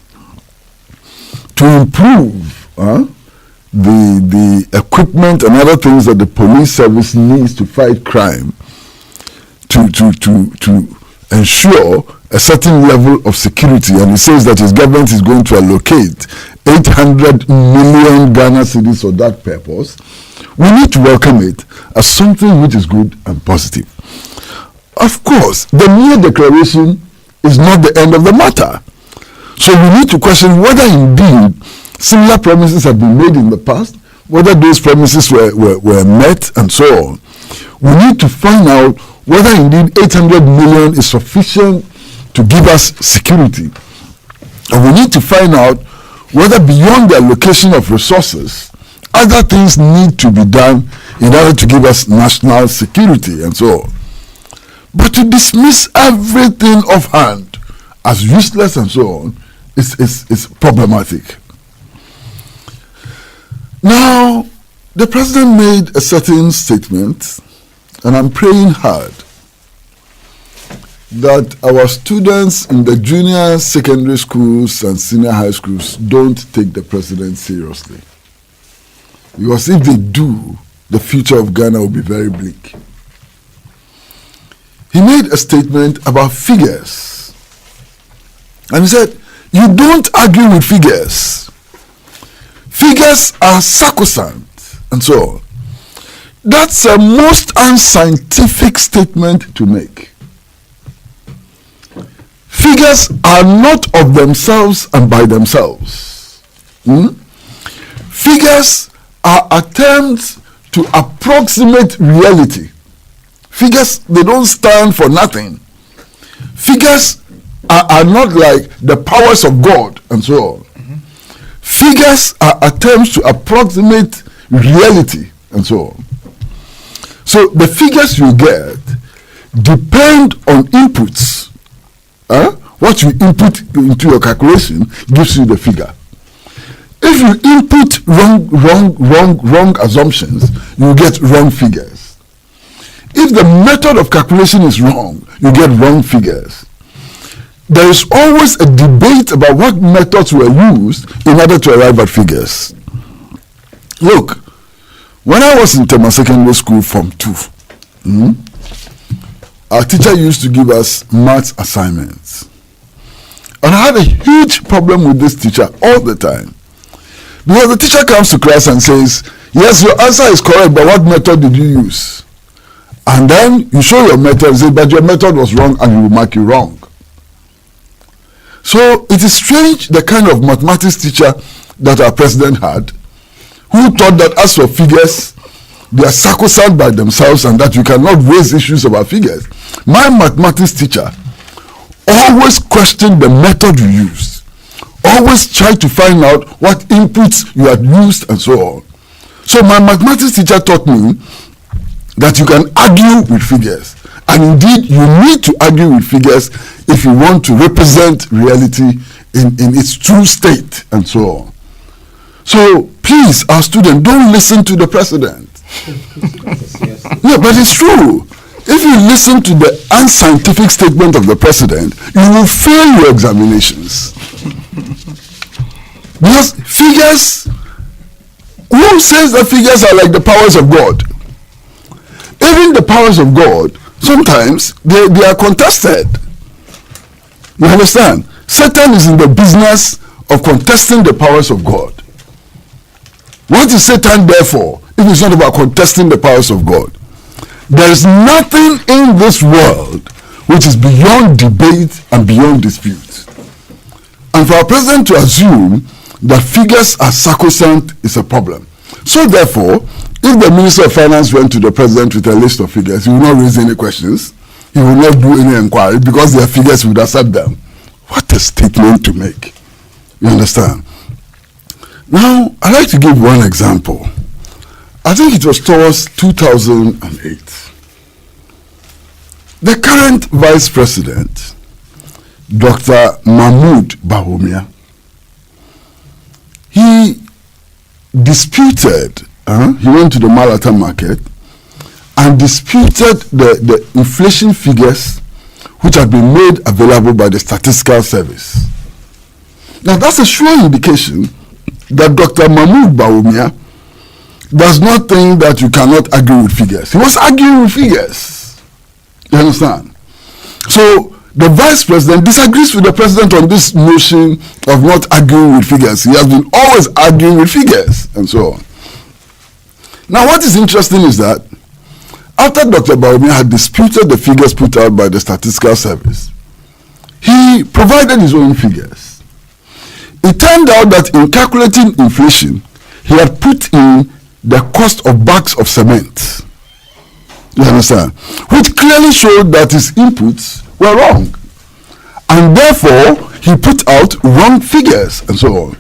to improve the equipment and other things that the police service needs to fight crime, to ensure a certain level of security, and he says that his government is going to allocate 800 million Ghana cedis for that purpose, we need to welcome it as something which is good and positive. Of course, the mere declaration is not the end of the matter. So we need to question whether indeed similar promises have been made in the past, whether those promises were met and so on. We need to find out whether indeed 800 million is sufficient to give us security. And we need to find out whether beyond the allocation of resources, other things need to be done in order to give us national security and so on. But to dismiss everything offhand as useless and so on is problematic. Now, the president made a certain statement, and I'm praying hard that our students in the junior secondary schools and senior high schools don't take the president seriously. Because if they do, the future of Ghana will be very bleak. He made a statement about figures. And he said, you don't argue with figures. Figures are sacrosanct, and so on. That's a most unscientific statement to make. Figures are not of themselves and by themselves. Figures are attempts to approximate reality. Figures, they don't stand for nothing. Figures are not like the powers of God and so on. Figures are attempts to approximate reality and so on. So the figures you get depend on inputs. What you input into your calculation gives you the figure. If you input wrong assumptions, you get wrong figures. If the method of calculation is wrong, you get wrong figures. There is always a debate about what methods were used in order to arrive at figures. Look, when I was in Tema Secondary School Form 2, our teacher used to give us maths assignments. And I had a huge problem with this teacher all the time. Because the teacher comes to class and says, yes, your answer is correct, but what method did you use? And then you show your method and say, but your method was wrong, and he will mark you wrong. So it is strange the kind of mathematics teacher that our president had, who thought that as for figures, they are sacrosanct by themselves and that you cannot raise issues about figures. My mathematics teacher always questioned the method you used, always tried to find out what inputs you had used and so on. So my mathematics teacher taught me that you can argue with figures, and indeed you need to argue with figures if you want to represent reality in its true state and so on. So please, our students, don't listen to the president. Yeah, but it's true. If you listen to the unscientific statement of the president, you will fail your examinations. Because figures, who says that figures are like the powers of God? Even the powers of God, sometimes they are contested. You understand? Satan is in the business of contesting the powers of God. What is Satan there for if it's not about contesting the powers of God? There is nothing in this world which is beyond debate and beyond dispute. And for our president to assume that figures are sacrosanct is a problem. So therefore, if the Minister of Finance went to the president with a list of figures, he will not raise any questions. He will not do any inquiry because their figures would accept them. What a statement to make. You understand? Now, I'd like to give one example. I think it was towards 2008. The current Vice President, Dr. Mahmoud Bawumia, he disputed, he went to the Malata market and disputed the inflation figures which had been made available by the Statistical Service. Now that's a sure indication that Dr. Mahmoud Bawumia does not think that you cannot argue with figures. He was arguing with figures. You understand? So the Vice President disagrees with the President on this notion of not arguing with figures. He has been always arguing with figures and so on. Now what is interesting is that after Dr. Bawumia had disputed the figures put out by the Statistical Service, he provided his own figures. It turned out that in calculating inflation, he had put in the cost of bags of cement. You understand? Which clearly showed that his inputs were wrong. And therefore, he put out wrong figures and so on.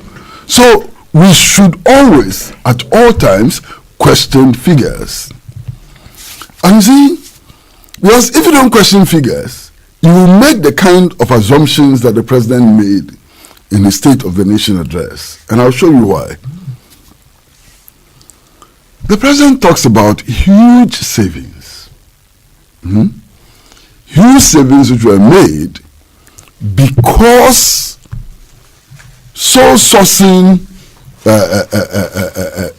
So, we should always, at all times, question figures. And you see, because if you don't question figures, you will make the kind of assumptions that the president made in his State of the Nation address. And I'll show you why. The president talks about huge savings. Huge savings which were made because sole sourcing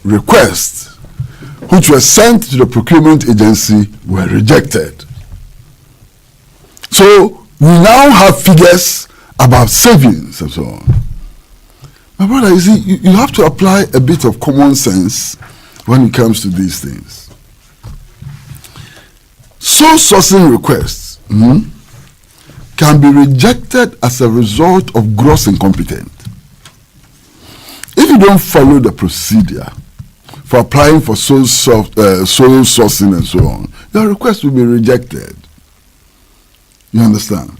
requests which were sent to the procurement agency were rejected. So we now have figures about savings and so on. My brother, you see, you have to apply a bit of common sense when it comes to these things. Sole sourcing requests can be rejected as a result of gross incompetence. If you don't follow the procedure for applying for sole sourcing and so on, your request will be rejected. You understand?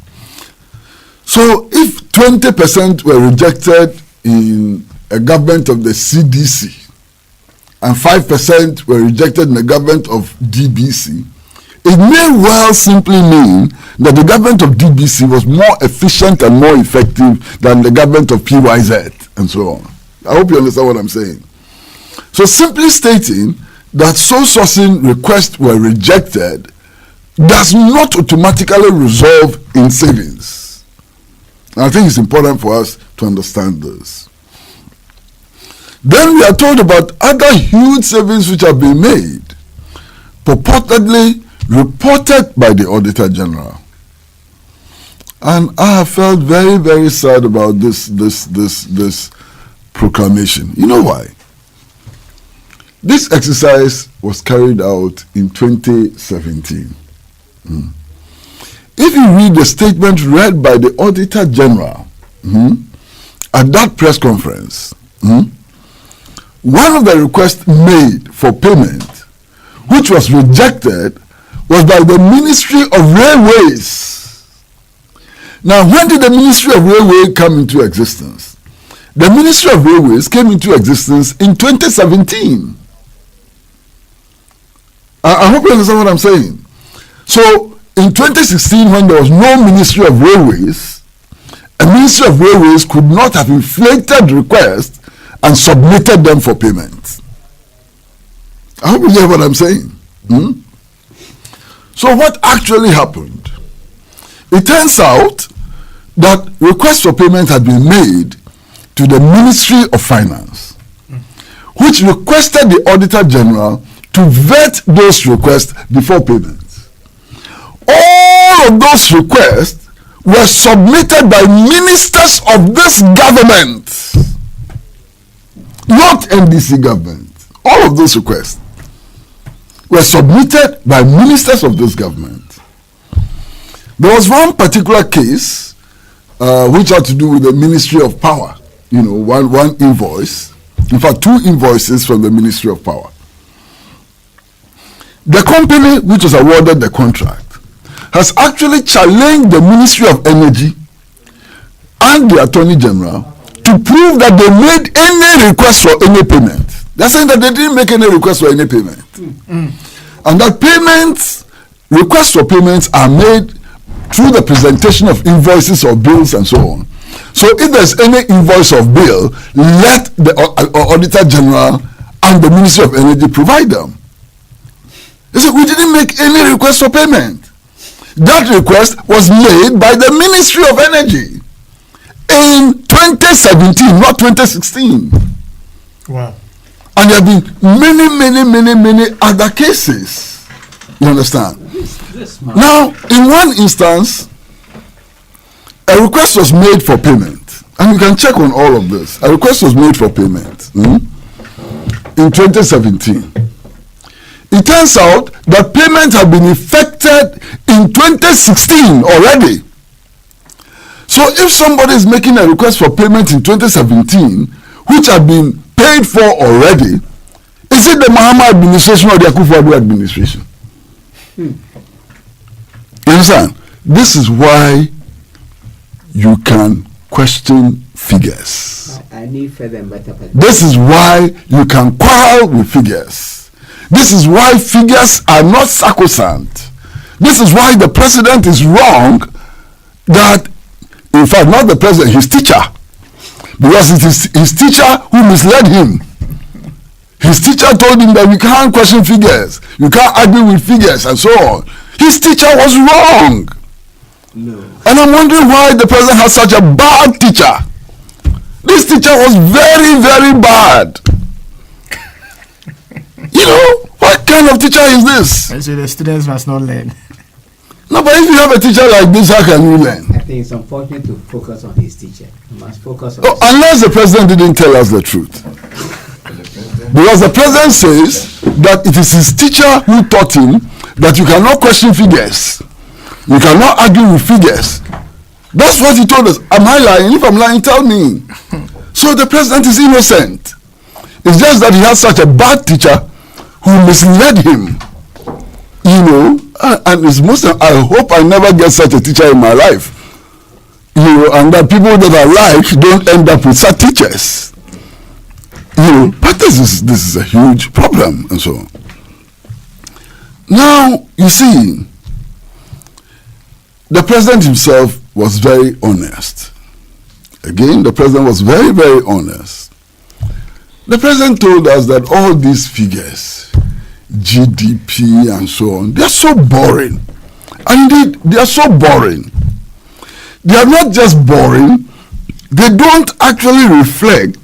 So if 20% were rejected in a government of the CDC, and 5% were rejected in the government of DBC, it may well simply mean that the government of DBC was more efficient and more effective than the government of PYZ and so on. I hope you understand what I'm saying. So simply stating that sole sourcing requests were rejected does not automatically resolve in savings. And I think it's important for us to understand this. Then we are told about other huge savings which have been made, purportedly reported by the Auditor General. And I have felt very, very sad about this proclamation. You know why? This exercise was carried out in 2017. If you read the statement read by the Auditor General at that press conference, one of the requests made for payment, which was rejected, was by the Ministry of Railways. Now, when did the Ministry of Railways come into existence? The Ministry of Railways came into existence in 2017. I hope you understand what I'm saying. So, in 2016, when there was no Ministry of Railways, a Ministry of Railways could not have inflated requests and submitted them for payment. I hope you hear what I'm saying. So what actually happened? It turns out that requests for payment had been made to the Ministry of Finance, which requested the Auditor General to vet those requests before payment. All of those requests were submitted by ministers of this government, not NDC government. All of those requests were submitted by ministers of this government. There was one particular case which had to do with the Ministry of Power. You know, one invoice, in fact 2 invoices from the Ministry of Power. The company which was awarded the contract has actually challenged the Ministry of Energy and the Attorney General to prove that they made any request for any payment. They're saying that they didn't make any request for any payment. And that requests for payments are made through the presentation of invoices or bills and so on. So if there's any invoice or bill, let the Auditor General and the Ministry of Energy provide them. They said, we didn't make any request for payment. That request was made by the Ministry of Energy in 2017, not 2016. Wow. And there have been many other cases. You understand? Now, in one instance, a request was made for payment. And you can check on all of this. A request was made for payment in 2017. It turns out that payment had been effected in 2016 already. So if somebody is making a request for payment in 2017, which had been paid for already, is it the Mahama administration or the Akufo-Addo administration? You understand? This is why you can question figures. I need further and better. This is why you can quarrel with figures. This is why figures are not sacrosanct. This is why the president is wrong that, in fact, not the president, his teacher. Because it is his teacher who misled him. His teacher told him that you can't question figures, you can't argue with figures and so on. His teacher was wrong. No. And I'm wondering why the president has such a bad teacher. This teacher was very, very bad. You know, what kind of teacher is this? And so the students must not learn. No, but if you have a teacher like this, how can you learn? I think it's unfortunate to focus on his teacher. You must focus on Unless the president didn't tell us the truth. Because the president says that it is his teacher who taught him that you cannot question figures. You cannot argue with figures. That's what he told us. Am I lying? If I'm lying, tell me. So the president is innocent. It's just that he has such a bad teacher who misled him. You know, and it's I hope I never get such a teacher in my life. You know, and that people that I like don't end up with such teachers. But this is a huge problem and so on. Now, you see, the president himself was very honest. Again, the president was very, very honest. The president told us that all these figures, GDP and so on, they are so boring. And indeed, they are so boring. They are not just boring, they don't actually reflect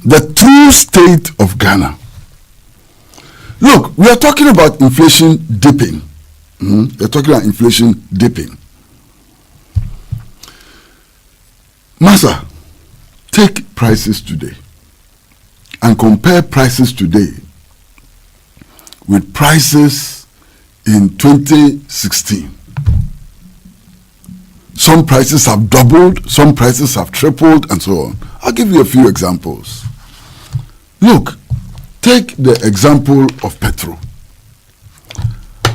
the true state of Ghana. Look, we are talking about inflation dipping. We're talking about inflation dipping. Massa, take prices today and compare prices today with prices in 2016. Some prices have doubled, some prices have tripled, and so on. I'll give you a few examples. Look, take the example of petrol.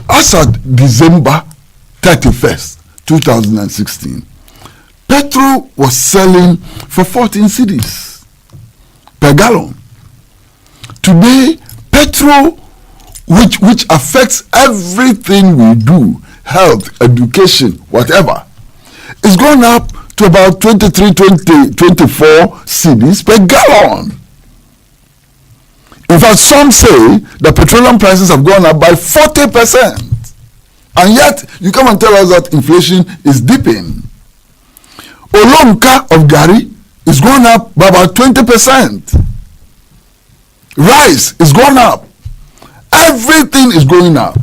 As at December 31st, 2016, petrol was selling for 14 cedis per gallon. Today, petrol, which affects everything we do, health, education, whatever, is going up to about 23, 24 cedis per gallon. In fact, some say the petroleum prices have gone up by 40%. And yet, you come and tell us that inflation is dipping. Olonka of Gari is going up by about 20%. Rice is going up. Everything is going up.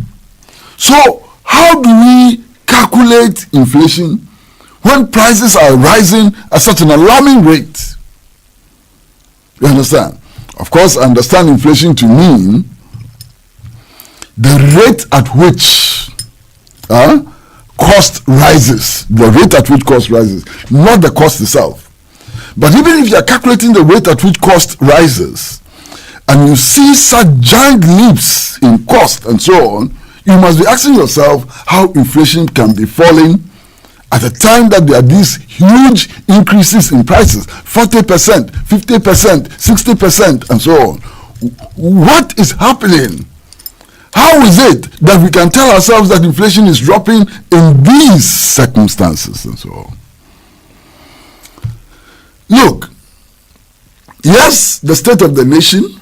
So, how do we calculate inflation when prices are rising at such an alarming rate? You understand? Of course, I understand inflation to mean the rate at which cost rises. The rate at which cost rises, not the cost itself. But even if you are calculating the rate at which cost rises, and you see such giant leaps in cost and so on, you must be asking yourself how inflation can be falling at a time that there are these huge increases in prices, 40%, 50%, 60%, and so on. What is happening? How is it that we can tell ourselves that inflation is dropping in these circumstances and so on? Look, yes, the State of the Nation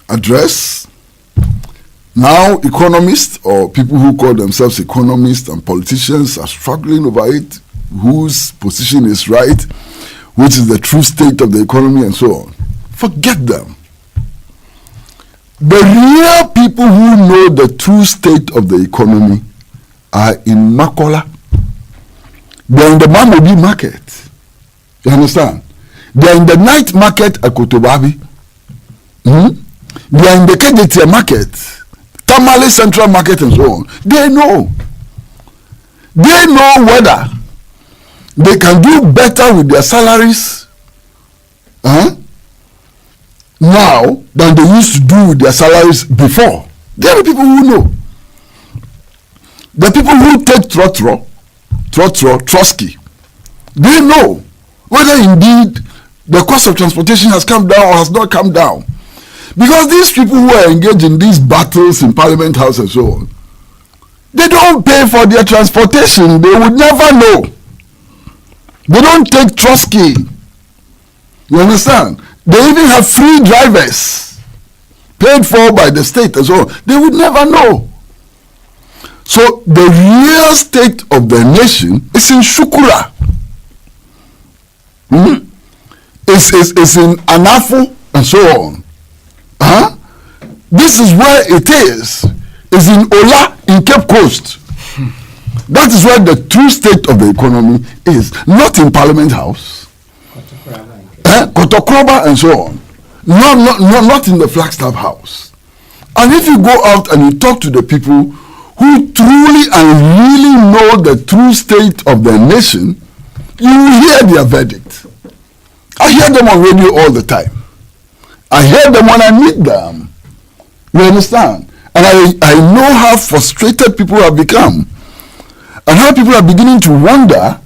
address. Now economists or people who call themselves economists and politicians are struggling over it, whose position is right, which is the true state of the economy and so on. Forget them. The real people who know the true state of the economy are in Makola. They're in the Mamodi market. You understand? They're in the night market at Kotobabi. They're in the Kegetia market, Tamale Central Market and so on. They know. They know whether they can do better with their salaries now than they used to do with their salaries before. They are the people who know. The people who take Trotsky, they know whether indeed the cost of transportation has come down or has not come down. Because these people who are engaged in these battles in Parliament House and so on, they don't pay for their transportation. They would never know. They don't take Trotsky. You understand? They even have free drivers paid for by the state and so on. They would never know. So the real state of the nation is in Shukura. It's in Anafo and so on. This is where it is. It's in Ola in Cape Coast. That is where the true state of the economy is. Not in Parliament House. Kotokroba and so on. Not in the Flagstaff House. And if you go out and you talk to the people who truly and really know the true state of the nation, you will hear their verdict. I hear them on radio all the time. I hear them when I meet them. You understand? And I know how frustrated people have become. And how people are beginning to wonder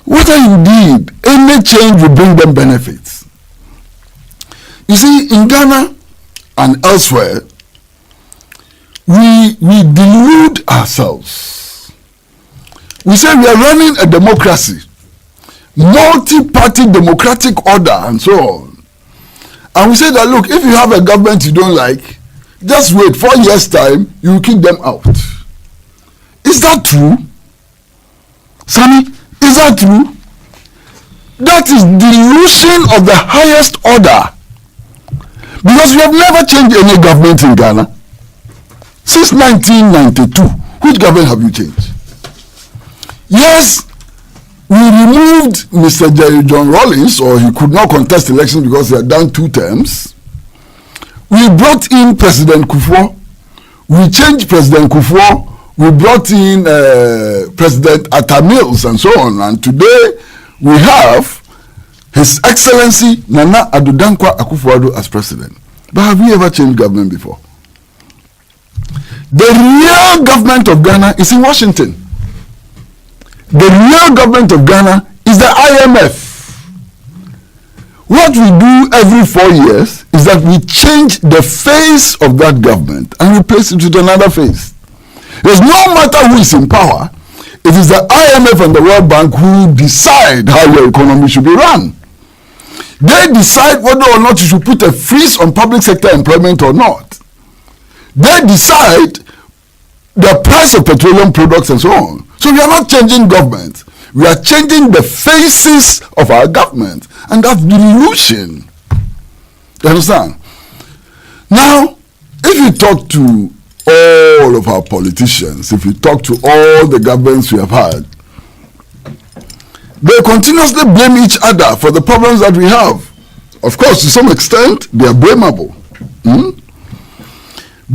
whether indeed any change will bring them benefits. You see, in Ghana and elsewhere, we delude ourselves. We say we are running a democracy, multi-party democratic order and so on. And we say that, look, if you have a government you don't like, just wait, 4 years' time, you will kick them out. Is that true? Sammy, is that true? That is delusion of the highest order. Because we have never changed any government in Ghana. Since 1992, which government have you changed? Yes, we removed Mr. Jerry John Rawlings, or he could not contest elections because he had done 2 terms. We brought in President Kufuor. We changed President Kufuor. We brought in President Atta Mills and so on. And today we have His Excellency Nana Addo Dankwa Akufo-Addo as president. But have we ever changed government before? The real government of Ghana is in Washington. The real government of Ghana is the IMF. What we do every 4 years is that we change the face of that government and replace it with another face. There's no matter who is in power, it is the IMF and the World Bank who decide how your economy should be run. They decide whether or not you should put a freeze on public sector employment or not. They decide the price of petroleum products and so on. So we are not changing government. We are changing the faces of our government. And that's delusion. You understand? Now, if you talk to all of our politicians, if you talk to all the governments we have had, they continuously blame each other for the problems that we have. Of course, to some extent, they are blamable.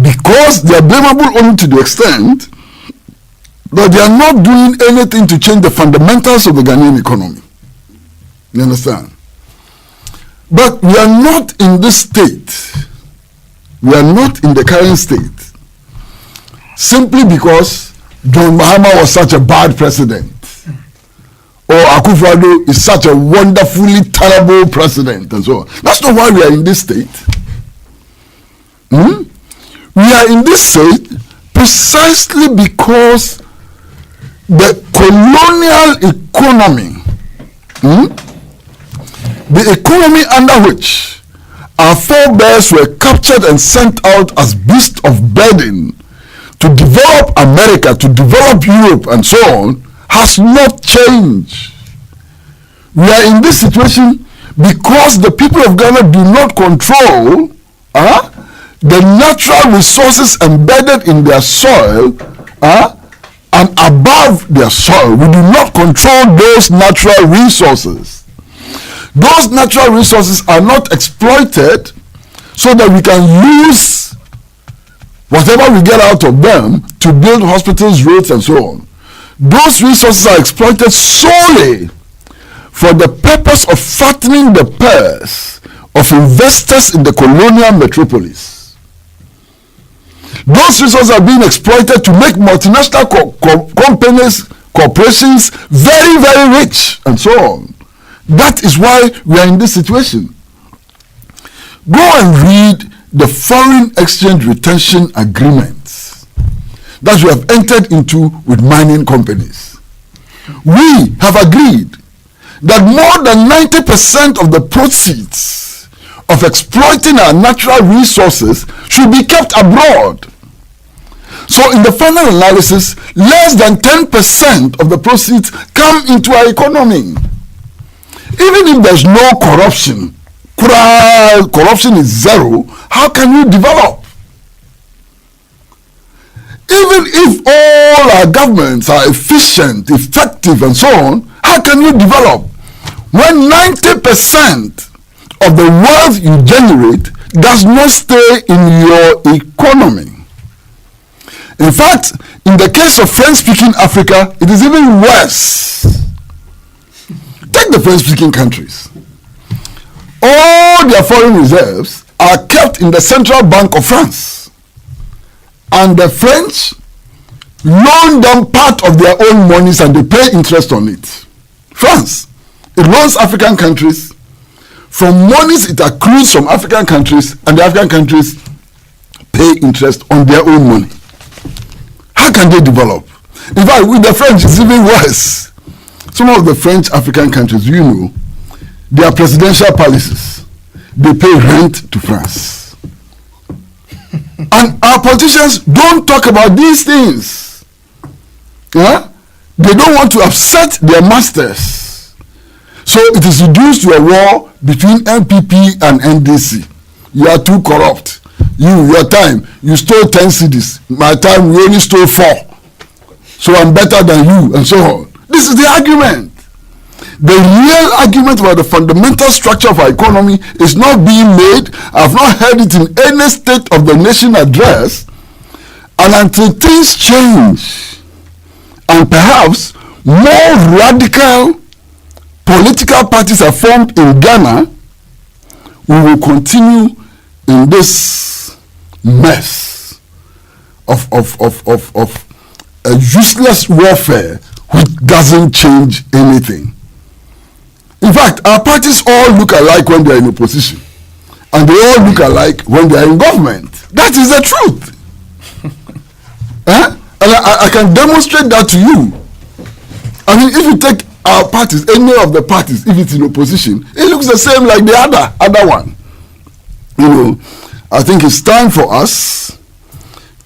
Because they are blamable only to the extent that they are not doing anything to change the fundamentals of the Ghanaian economy. You understand? But we are not in this state. We are not in the current state simply because John Mahama was such a bad president, or Akufo-Addo is such a wonderfully terrible president and so on. That's not why we are in this state. We are in this state precisely because the colonial economy, the economy under which our forebears were captured and sent out as beasts of burden to develop America, to develop Europe and so on, has not changed. We are in this situation because the people of Ghana do not control the natural resources embedded in their soil and above their soil. We do not control those natural resources. Those natural resources are not exploited so that we can use whatever we get out of them to build hospitals, roads and so on. Those resources are exploited solely for the purpose of fattening the purse of investors in the colonial metropolis. Those resources are being exploited to make multinational companies, corporations very, very rich and so on. That is why we are in this situation. Go and read the foreign exchange retention agreements that we have entered into with mining companies. We have agreed that more than 90% of the proceeds of exploiting our natural resources should be kept abroad. So in the final analysis, less than 10% of the proceeds come into our economy. Even if there's no corruption, corruption is zero, how can you develop? Even if all our governments are efficient, effective and so on, how can you develop? When 90% of the wealth you generate does not stay in your economy. In fact, in the case of French-speaking Africa, it is even worse. Take the French-speaking countries. All their foreign reserves are kept in the Central Bank of France. And the French loan them part of their own monies and they pay interest on it. France, it loans African countries. from monies it accrues from African countries, and the African countries pay interest on their own money. How can they develop? In fact, with the French, it's even worse. Some of the French African countries, you know, their presidential palaces, they pay rent to France. And our politicians don't talk about these things. Yeah? They don't want to upset their masters. So it is reduced to a war between NPP and NDC. You are too corrupt. Your time, you stole 10 cedis. My time, we only stole 4. So I'm better than you, and so on. This is the argument. The real argument about the fundamental structure of our economy is not being made. I've not heard it in any State of the Nation address. And until things change, and perhaps more radical political parties are formed in Ghana, we will continue in this mess of a useless warfare which doesn't change anything. In fact, our parties all look alike when they are in opposition, and they all look alike when they are in government. That is the truth. And I can demonstrate that to you. I mean, if you take our parties, any of the parties, if it's in opposition, it looks the same like the other one. You know, I think it's time for us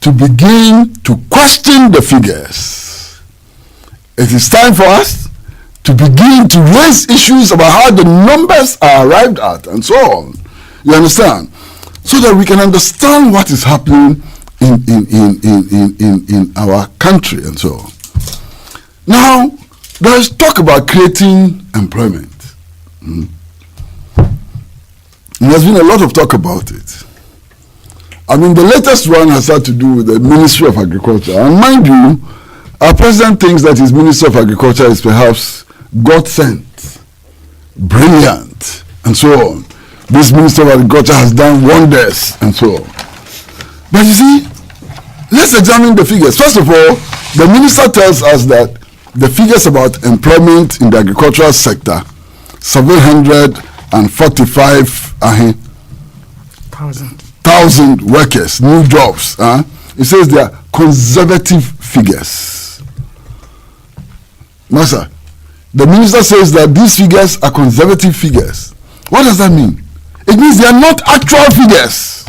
to begin to question the figures. It is time for us to begin to raise issues about how the numbers are arrived at and so on. You understand? So that we can understand what is happening in our country and so on. Now, there is talk about creating employment. There's been a lot of talk about it. I mean, the latest one has had to do with the Ministry of Agriculture. And mind you, our president thinks that his Ministry of Agriculture is perhaps God-sent, brilliant, and so on. This Minister of Agriculture has done wonders, and so on. But you see, let's examine the figures. First of all, the minister tells us that the figures about employment in the agricultural sector, 745,000 workers, new jobs. It says they are conservative figures. Master, the minister says that these figures are conservative figures. What does that mean? It means they are not actual figures.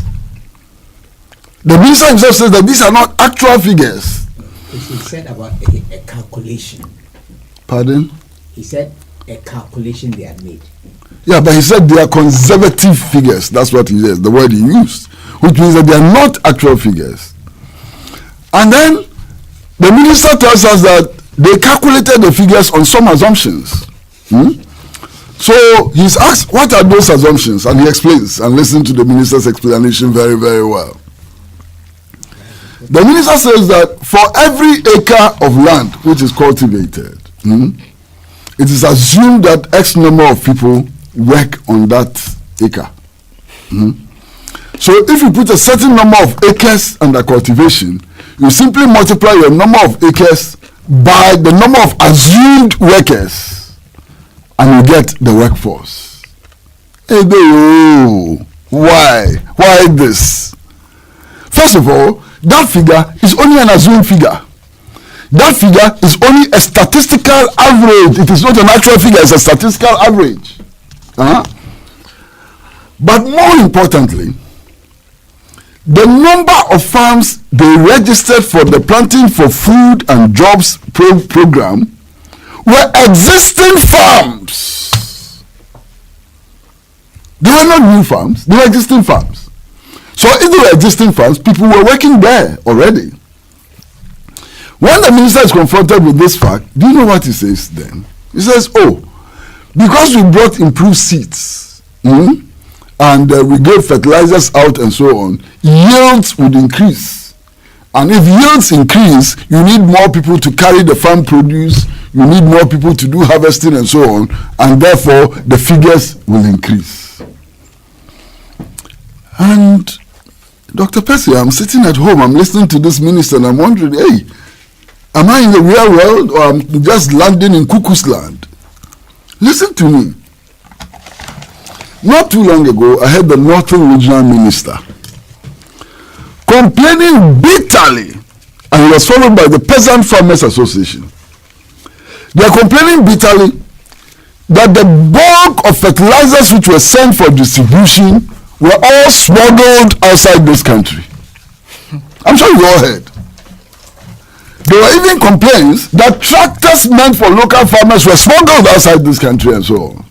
The minister himself says that these are not actual figures. He said about a calculation. Pardon? He said a calculation they had made. Yeah, but he said they are conservative figures. That's what he says, the word he used, which means that they are not actual figures. And then the minister tells us that they calculated the figures on some assumptions. So he's asked, what are those assumptions? And he explains, and listen to the minister's explanation very, very well. The minister says that for every acre of land which is cultivated, it is assumed that X number of people work on that acre. So if you put a certain number of acres under cultivation, you simply multiply your number of acres by the number of assumed workers, and you get the workforce. Why? Why this? First of all, that figure is only an assumed figure. That figure is only a statistical average. It is not an actual figure, it's a statistical average. But more importantly, the number of farms they registered for the Planting for Food and Jobs program were existing farms. They were not new farms, they were existing farms. So if they were existing farms, people were working there already. When the minister is confronted with this fact, do you know what he says then? He says, because we brought improved seeds, and we gave fertilizers out and so on, yields would increase. And if yields increase, you need more people to carry the farm produce, you need more people to do harvesting and so on, and therefore the figures will increase. And Dr. Percy, I'm sitting at home, I'm listening to this minister, and I'm wondering, am I in the real world or I'm just landing in cuckoo's land? Listen to me. Not too long ago, I heard the Northern Regional Minister complaining bitterly, and he was followed by the Peasant Farmers Association. They are complaining bitterly that the bulk of fertilizers which were sent for distribution were all smuggled outside this country. I'm sure you all heard. There were even complaints that tractors meant for local farmers were smuggled outside this country and so on.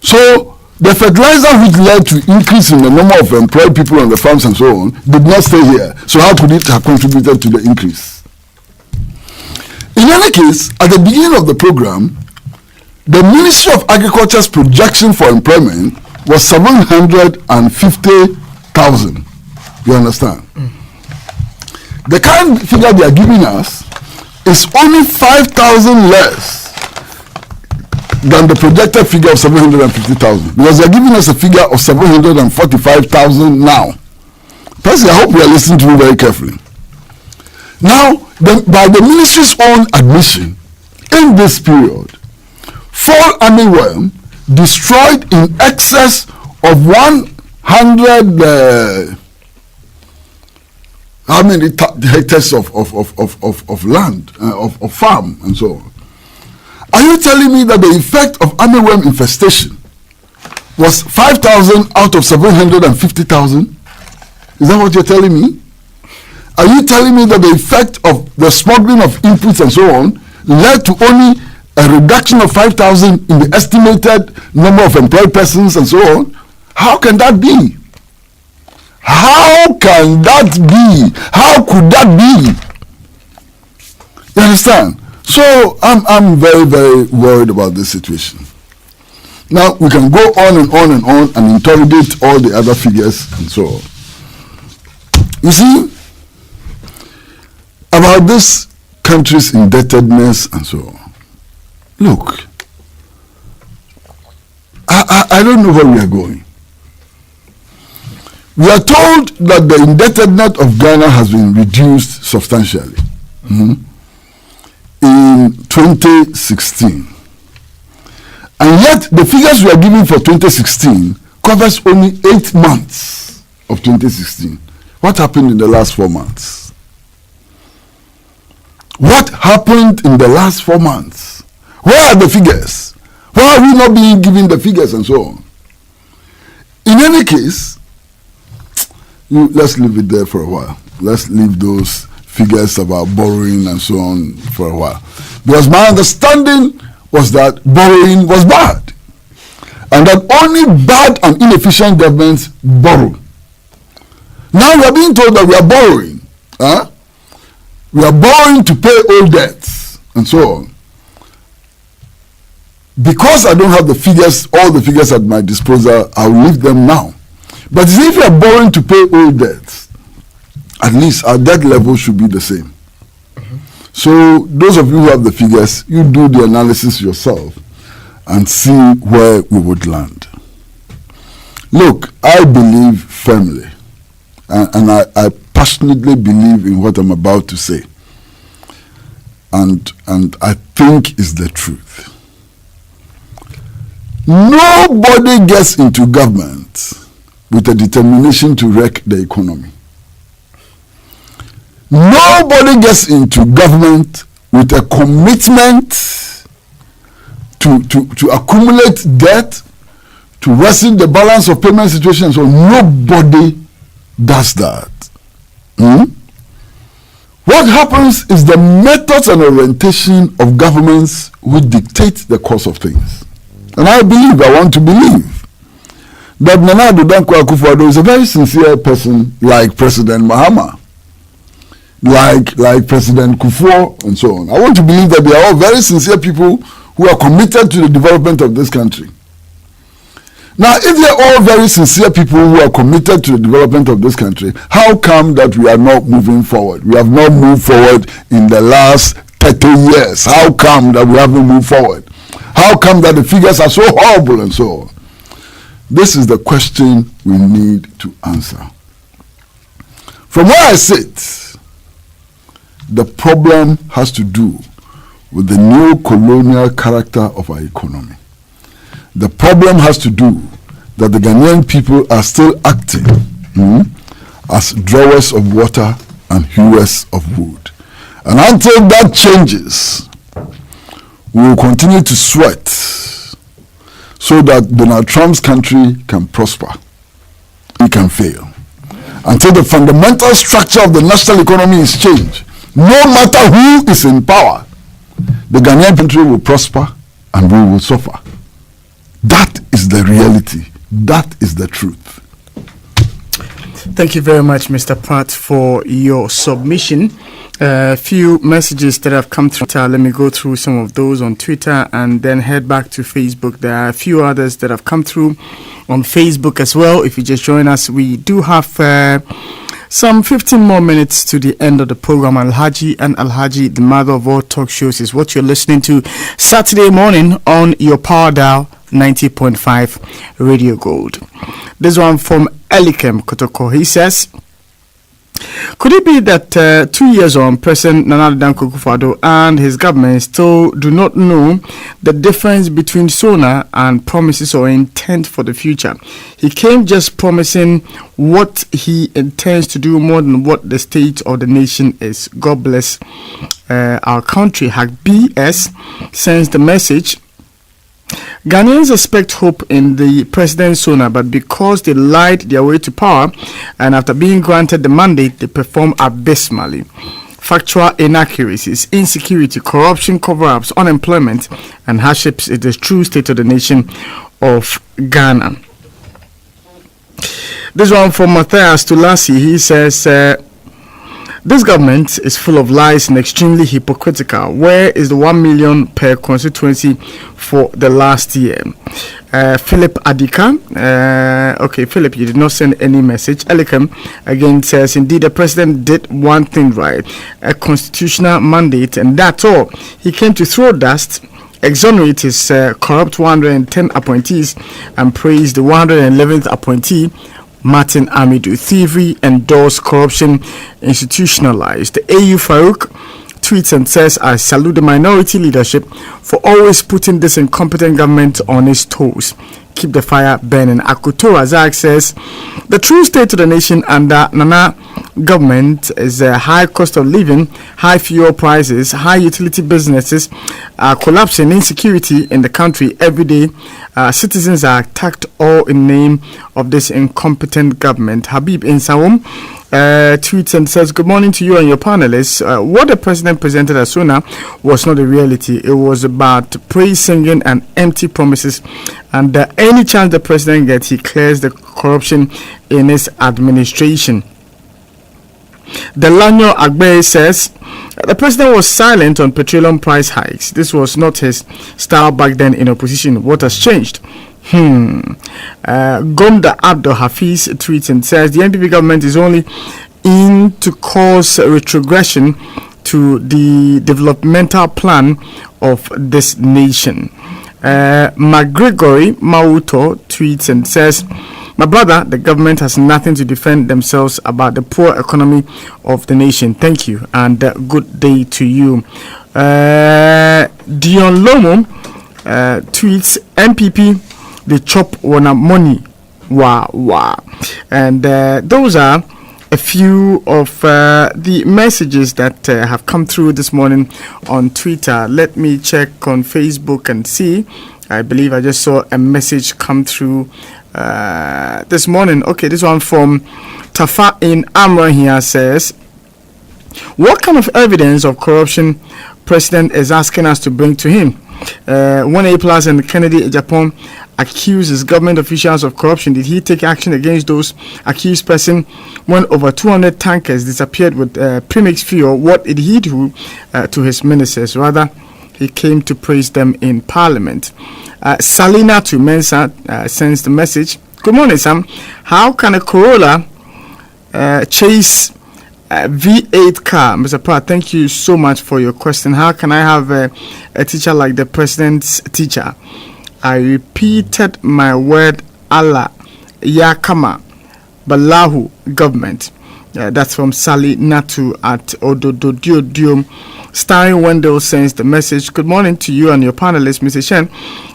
So the fertilizer which led to increase in the number of employed people on the farms and so on did not stay here. So how could it have contributed to the increase? In any case, at the beginning of the program, the Ministry of Agriculture's projection for employment was 750,000. You understand? The current figure they are giving us is only 5,000 less than the projected figure of 750,000, because they are giving us a figure of 745,000 now. Personally, I hope you are listening to me very carefully. Now, by the ministry's own admission, in this period, fall armyworm destroyed in excess of 100 how many hectares of land, of farm and so on. Are you telling me that the effect of armyworm infestation was 5,000 out of 750,000? Is that what you're telling me? Are you telling me that the effect of the smuggling of inputs and so on led to only a reduction of 5,000 in the estimated number of employed persons and so on? How can that be? How can that be? How could that be? You understand? So I'm very, very worried about this situation. Now we can go on and on and on and interrogate all the other figures and so on. You see, about this country's indebtedness and so on. Look, I don't know where we are going. We are told that the indebtedness of Ghana has been reduced substantially in 2016. And yet the figures we are giving for 2016 covers only 8 months of 2016. What happened in the last 4 months? What happened in the last 4 months? Where are the figures? Why are we not being given the figures and so on? In any case, let's leave it there for a while. Let's leave those figures about borrowing and so on for a while. Because my understanding was that borrowing was bad. And that only bad and inefficient governments borrow. Now we are being told that we are borrowing. We are borrowing to pay old debts and so on. Because I don't have the figures, all the figures at my disposal, I'll leave them now. But if you are borrowing to pay old debts, at least our debt level should be the same. So those of you who have the figures, you do the analysis yourself and see where we would land. Look, I believe firmly, and I passionately believe in what I'm about to say. And I think is the truth. Nobody gets into government with a determination to wreck the economy. Nobody gets into government with a commitment to accumulate debt, to worsen the balance of payment situation. So nobody does that. What happens is the methods and orientation of governments which dictate the course of things. And I want to believe, that Nana Addo Dankwa Akufo-Addo is a very sincere person, like President Mahama, like President Kufuor, and so on. I want to believe that they are all very sincere people who are committed to the development of this country. Now, if they are all very sincere people who are committed to the development of this country, how come that we are not moving forward? We have not moved forward in the last 30 years. How come that we haven't moved forward? How come that the figures are so horrible and so on? This is the question we need to answer. From where I sit, the problem has to do with the neo-colonial character of our economy. The problem has to do that the Ghanaian people are still acting as drawers of water and hewers of wood. And until that changes, we will continue to sweat so that Donald Trump's country can prosper. It can fail. Until the fundamental structure of the national economy is changed, no matter who is in power, the Ghanaian country will prosper and we will suffer. That is the reality. That is the truth. Thank you very much, Mr. Pratt, for your submission. A few messages that have come through. Let me go through some of those on Twitter and then head back to Facebook. There are a few others that have come through on Facebook as well. If you just join us, we do have some 15 more minutes to the end of the program. Alhaji and Alhaji, the mother of all talk shows, is what you're listening to Saturday morning on your power dial 90.5 Radio Gold. This one from Elikem Kotoko. He says, could it be that 2 years on, President Nana Danko Akufo-Addo and his government still do not know the difference between SONA and promises or intent for the future? He came just promising what he intends to do more than what the state or the nation is. God bless our country. Hag BS sends the message. Ghanaians expect hope in the President SONA, but because they lied their way to power and after being granted the mandate, they perform abysmally. Factual inaccuracies, insecurity, corruption, cover-ups, unemployment, and hardships is the true state of the nation of Ghana. This one from Matthias Tulasi. He says, this government is full of lies and extremely hypocritical. Where is the 1 million per constituency for the last year? Philip Adika. Okay, Philip, you did not send any message. Elikem again says, indeed, the president did one thing right, a constitutional mandate, and that's all. He came to throw dust, exonerate his corrupt 110 appointees, and praise the 111th appointee, Martin Amidu. Thievery, endorsed corruption, institutionalized. The AU Farouk tweets and says, I salute the minority leadership for always putting this incompetent government on its toes. Keep the fire burning. Akuto Razak says, the true state of the nation under Nana government is a high cost of living, high fuel prices, high utility businesses, collapsing, insecurity in the country every day. Citizens are attacked all in name of this incompetent government. Habib Insawum tweets and says, good morning to you and your panelists. What the president presented as SONA was not a reality. It was about praise singing and empty promises, and any chance the president gets, he clears the corruption in his administration. Delanyo Agbe says, the president was silent on petroleum price hikes. This was not his style back then in opposition. What has changed? Gonda Abdul Hafiz tweets and says, the NPP government is only in to cause retrogression to the developmental plan of this nation. McGregory Mauto tweets and says, my brother, the government has nothing to defend themselves about the poor economy of the nation. Thank you and good day to you. Dion Lomo tweets, MPP, they chop one money. Wow. And those are a few of the messages that have come through this morning on Twitter. Let me check on Facebook and see. I believe I just saw a message come through this morning. Okay, this one from Tafa in Amra here says, what kind of evidence of corruption president is asking us to bring to him? When A+ and Kennedy Japan accuses government officials of corruption, did he take action against those accused person when over 200 tankers disappeared with premix fuel? What did he do to his ministers? Rather, he came to praise them in parliament. Salina to Mensa sends the message. Good morning, Sam. How can a Corolla chase a V8 car? Mr. Pratt, thank you so much for your question. How can I have a teacher like the president's teacher? I repeated my word, Allah, Yakama, Balahu, government. That's from Sally Natu at Odododio. Starring Wendell sends the message. Good morning to you and your panelists, Mr. Shen.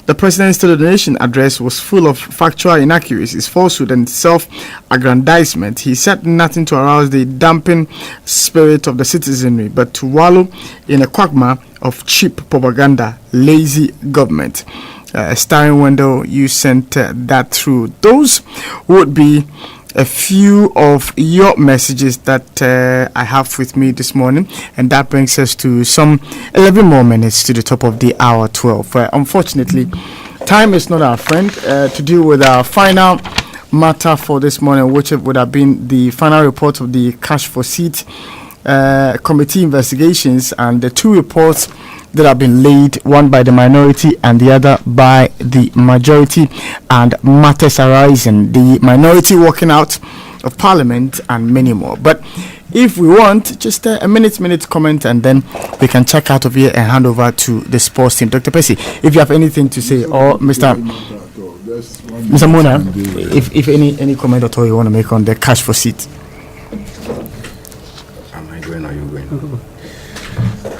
The President's State of the Nation address was full of factual inaccuracies, falsehood, and self-aggrandizement. He said nothing to arouse the damping spirit of the citizenry, but to wallow in a quagmire of cheap propaganda, lazy government. Starring Wendell, you sent that through. Those would be a few of your messages that I have with me this morning, and that brings us to some 11 more minutes to the top of the hour 12. Unfortunately, time is not our friend to deal with our final matter for this morning, which would have been the final report of the cash for seat committee investigations, and the two reports that have been laid, one by the minority and the other by the majority, and matters arising, the minority walking out of parliament, and many more. But if we want, just a minute comment, and then we can check out of here and hand over to the sports team. Dr. Percy, if you have anything to say, or Mr. Mona, if any comment at all you want to make on the cash for seat. Am I going or are you going?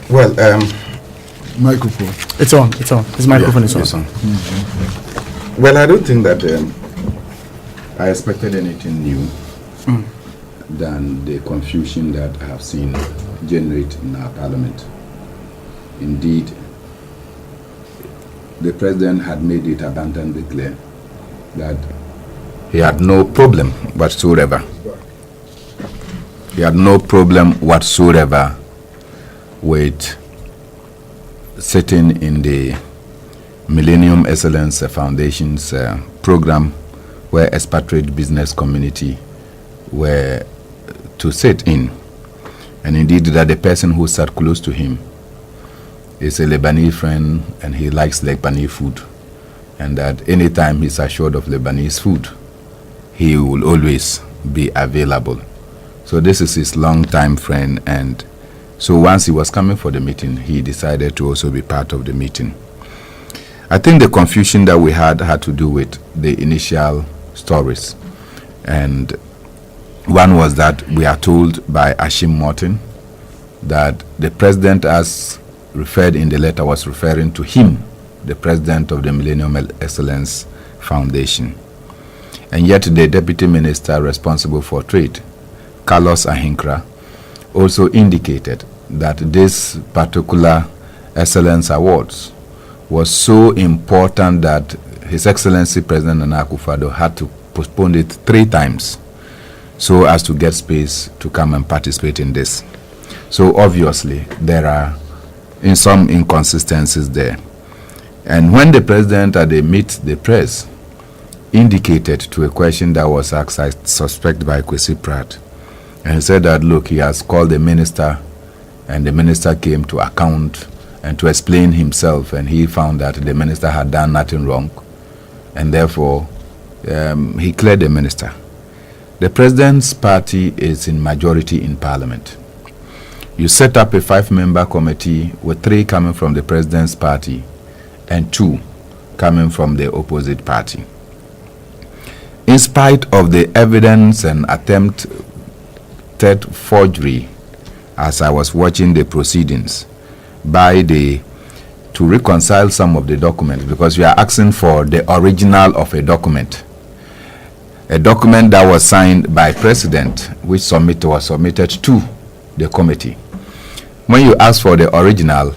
Well, Microphone. It's on. His microphone is on. It's on. Well, I don't think that I expected anything new than the confusion that I have seen generate in our parliament. Indeed, the president had made it abundantly clear that he had no problem whatsoever. He had no problem whatsoever with sitting in the Millennium Excellence Foundation's program where expatriate business community were to sit in. And indeed that the person who sat close to him is a Lebanese friend and he likes Lebanese food. And that anytime he's assured of Lebanese food, he will always be available. So this is his long-time friend, and so once he was coming for the meeting, he decided to also be part of the meeting. I think the confusion that we had to do with the initial stories. And one was that we are told by Ashim Morton that the president, as referred in the letter, was referring to him, the president of the Millennium Excellence Foundation. And yet the deputy minister responsible for trade, Carlos Ahinkra, also indicated that this particular Excellence Awards was so important that His Excellency President Nana Akufo-Addo had to postpone it 3 times so as to get space to come and participate in this. So obviously there are some inconsistencies there. And when the president at the meet the press indicated to a question that was asked, I suspect by Kwesi Pratt, and he said that, look, he has called the minister, and the minister came to account and to explain himself, and he found that the minister had done nothing wrong, and therefore he cleared the minister. The president's party is in majority in parliament. You set up a 5-member committee with 3 coming from the president's party and 2 coming from the opposite party. In spite of the evidence and attempted forgery, as I was watching the proceedings, to reconcile some of the documents, because we are asking for the original of a document that was signed by president, which was submitted to the committee. When you ask for the original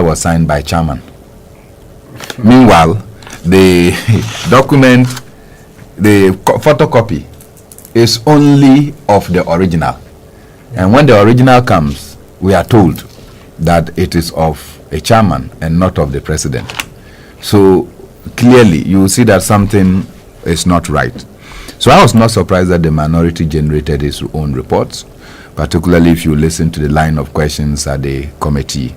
was signed by chairman. Meanwhile, the document, the photocopy, is only of the original. And when the original comes, we are told that it is of a chairman and not of the president. So clearly you see that something is not right. So I was not surprised that the minority generated its own reports, particularly if you listen to the line of questions at the committee.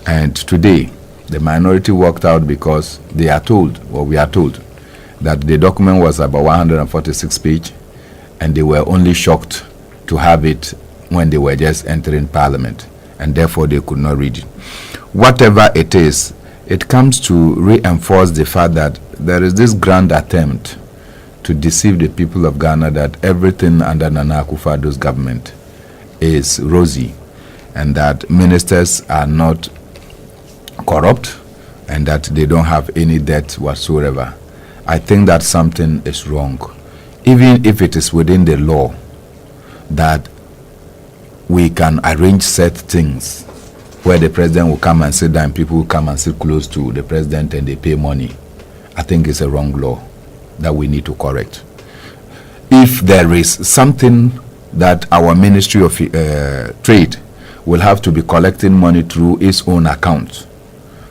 And today, the minority walked out because they are told, or we are told, that the document was about 146 pages, and they were only shocked to have it when they were just entering parliament, and therefore they could not read it. Whatever it is, it comes to reinforce the fact that there is this grand attempt to deceive the people of Ghana that everything under Nana Akufo-Addo's government is rosy, and that ministers are not corrupt, and that they don't have any debt whatsoever. I think that something is wrong. Even if it is within the law that we can arrange set things where the president will come and sit down, people will come and sit close to the president and they pay money, I think it's a wrong law that we need to correct. If there is something that our Ministry of Trade will have to be collecting money through its own account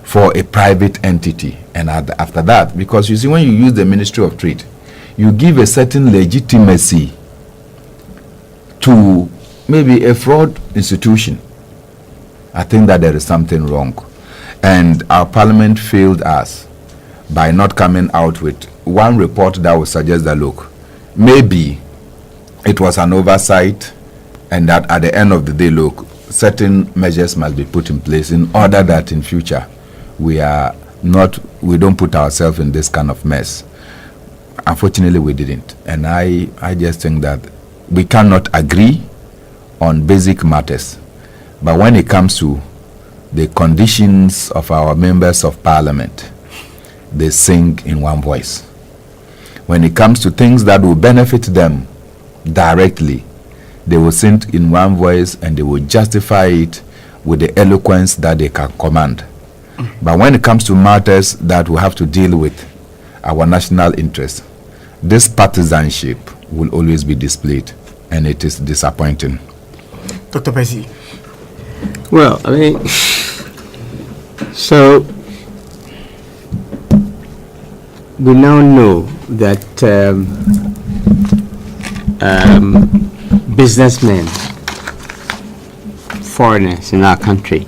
for a private entity, and after that, because you see, when you use the Ministry of Trade, you give a certain legitimacy to maybe a fraud institution. I think that there is something wrong, and our parliament failed us by not coming out with one report that would suggest that, look, maybe it was an oversight, and that at the end of the day, look, certain measures must be put in place in order that in future we don't put ourselves in this kind of mess. Unfortunately, we didn't, and I just think that we cannot agree on basic matters, but when it comes to the conditions of our members of parliament, they sing in one voice. When it comes to things that will benefit them directly, they will sing in one voice, and they will justify it with the eloquence that they can command. But when it comes to matters that we have to deal with our national interest, this partisanship will always be displayed, and it is disappointing. Dr. Percy. Well, I mean, so we now know that businessmen, foreigners in our country,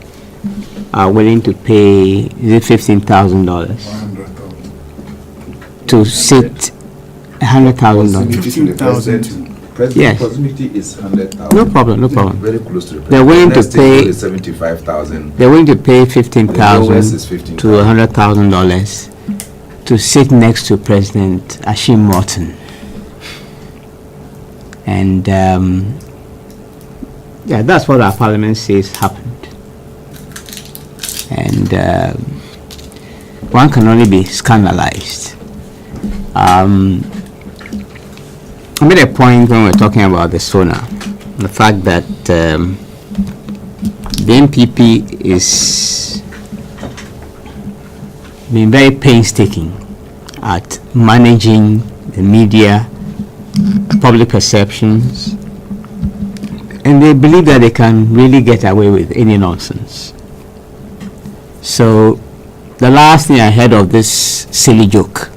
are willing to pay $15,000 to sit $100,000. 15,000. Yes. Possibility is 100,000. No problem. Very close to the president. They're willing to pay 75,000. They're willing to pay $15,000 $15,000 to $100,000 to sit next to President Ashim Morton. And yeah, that's what our parliament says happened. And one can only be scandalized. I made a point when we were talking about the SONA, the fact that the NPP is being very painstaking at managing the media, public perceptions, and they believe that they can really get away with any nonsense. So the last thing I heard of this silly joke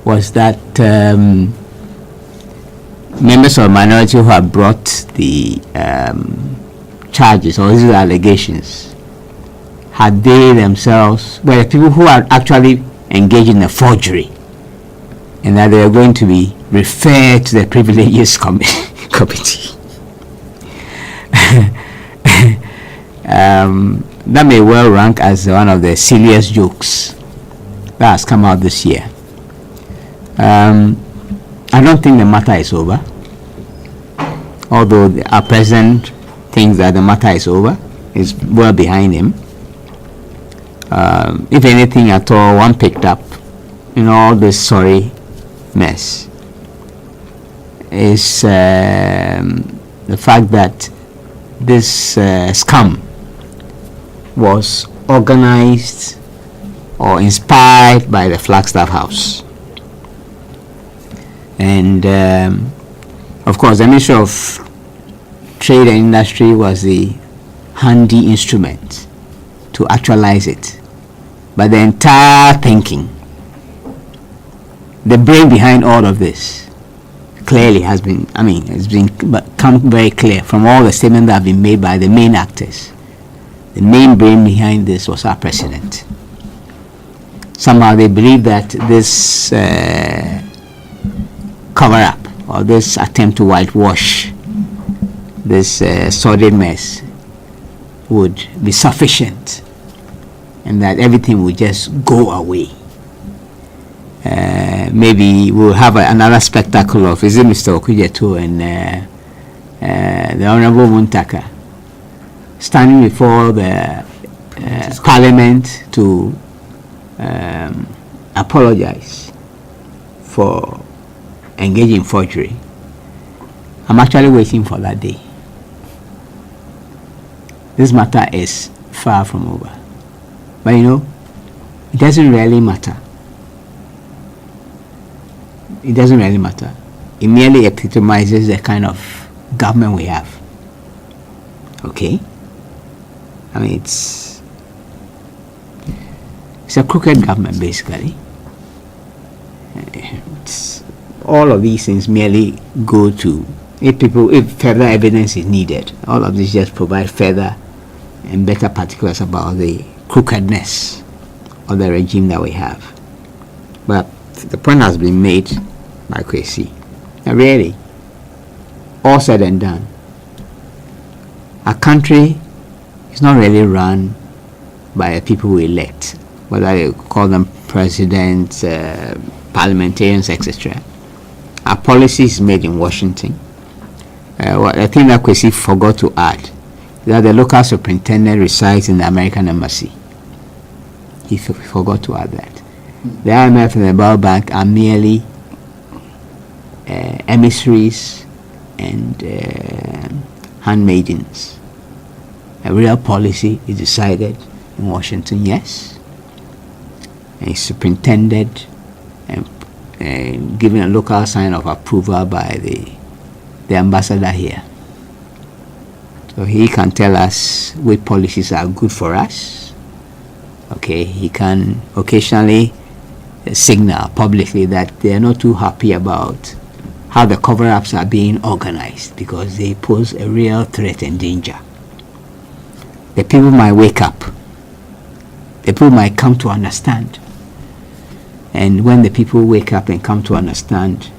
was that members of the minority who have brought the charges or these allegations, had they themselves, well, people who are actually engaged in a forgery, and that they are going to be referred to the privileges committee. That may well rank as one of the silliest jokes that has come out this year. I don't think the matter is over, although our president thinks that the matter is over. It's well behind him. If anything at all, one picked up in all this sorry mess is the fact that this scam was organized or inspired by the Flagstaff House. And of course, the Ministry of Trade and Industry was the handy instrument to actualize it. But the entire thinking, the brain behind all of this, clearly has been, it's become very clear from all the statements that have been made by the main actors. The main brain behind this was our president. Somehow they believe that this cover-up or this attempt to whitewash this sordid mess would be sufficient, and that everything would just go away. maybe we'll have another spectacle of, is it Mr. Okujeto and the Honorable Muntaka standing before the Parliament to apologize for engaging in forgery. I'm actually waiting for that day. This matter is far from over. But you know, it doesn't really matter. It doesn't really matter. It merely epitomizes the kind of government we have. Okay? I mean, it's a crooked government, basically. All of these things merely go to, if further evidence is needed, all of this just provide further and better particulars about the crookedness of the regime that we have. But the point has been made by Kwesi. And really, all said and done, a country is not really run by the people we elect, whether you call them presidents, parliamentarians, etc. Our policy is made in Washington. I think that Kwesi forgot to add that the local superintendent resides in the American embassy. He forgot to add that. The IMF and the World Bank are merely emissaries and handmaidens. A real policy is decided in Washington, yes, and it's superintended and given a local sign of approval by the ambassador here. So he can tell us which policies are good for us. Okay, he can occasionally signal publicly that they are not too happy about how the cover-ups are being organized because they pose a real threat and danger. The people might wake up. The people might come to understand. And when the people wake up and come to understand,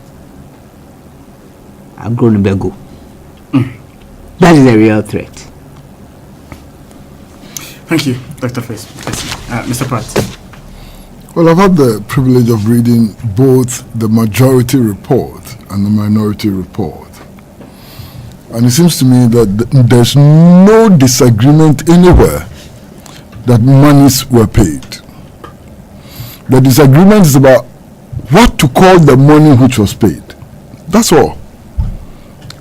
I'm going to go. That is a real threat. Thank you, Dr. Face. Mr. Pratt. Well, I've had the privilege of reading both the majority report and the minority report. And it seems to me that there's no disagreement anywhere that monies were paid. The disagreement is about what to call the money which was paid. That's all.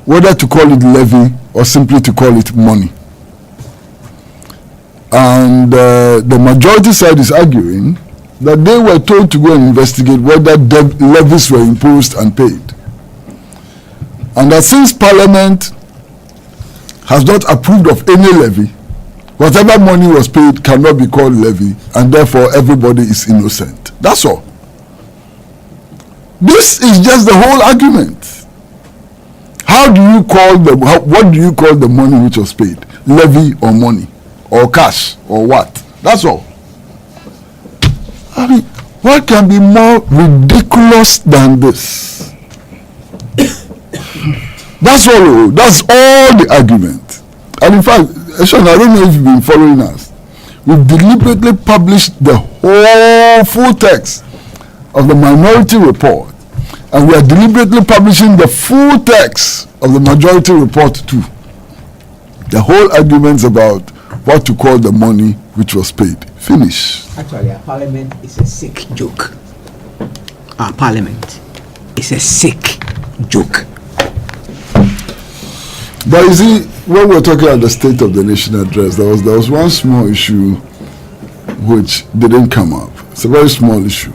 Whether to call it levy or simply to call it money. And the majority side is arguing that they were told to go and investigate whether levies were imposed and paid. And that since Parliament has not approved of any levy, whatever money was paid cannot be called levy, and therefore everybody is innocent. That's all. This is just the whole argument. What do you call the money which was paid? Levy or money? Or cash? Or what? That's all. I mean, what can be more ridiculous than this? That's all. That's all the argument. And in fact, Sean, I don't know if you've been following us. We've deliberately published the whole full text of the minority report, and we are deliberately publishing the full text of the majority report too. The whole arguments about what to call the money which was paid. Finish. Actually, our parliament is a sick joke. Our parliament is a sick joke. But you see, when we're talking about the State of the Nation address, there was one small issue which didn't come up. It's a very small issue.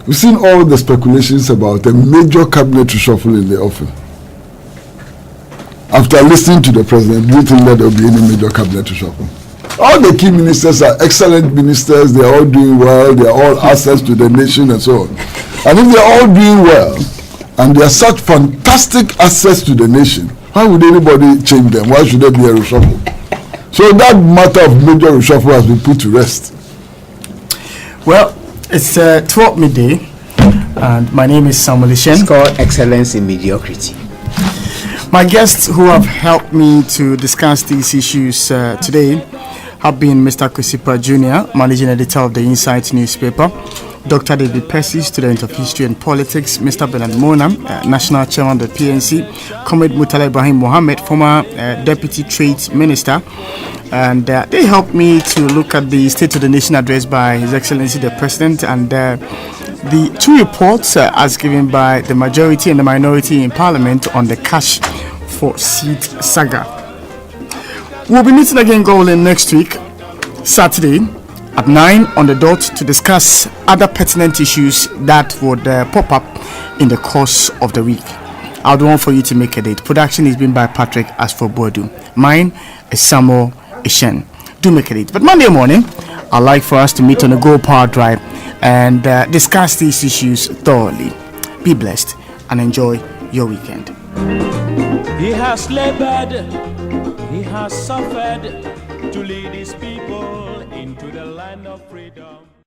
We've seen all the speculations about a major cabinet reshuffle in the offing. After listening to the president, do you think that there will be any major cabinet reshuffle? All the key ministers are excellent ministers. They are all doing well. They are all assets to the nation and so on. And if they are all doing well, and they are such fantastic assets to the nation, why would anybody change them? Why should there be a reshuffle? So that matter of major reshuffle has been put to rest. Well, it's 12 midday, and my name is Samuel Ishen. It's called excellence in mediocrity. My guests who have helped me to discuss these issues today have been Mr. Kwesi Pratt Jr., Managing Editor of the Insight newspaper, Dr. David Percy, student of history and politics, Mr. Bernard Monam, national chairman of the PNC, Comrade Murtala Ibrahim Mohammed, former deputy trade minister, and they helped me to look at the State of the Nation address by His Excellency the President and the two reports as given by the majority and the minority in Parliament on the cash for seat saga. We'll be meeting again, Golden, next week, Saturday, at 9 on the dot to discuss other pertinent issues that would pop up in the course of the week. I'll want for you to make a date. Production is being by Patrick Asfobodu. Mine is Samuel Ishen. Do make a date. But Monday morning, I'd like for us to meet on the Go Power Drive and discuss these issues thoroughly. Be blessed and enjoy your weekend. He has labored, he has suffered to lead his people into the land of freedom.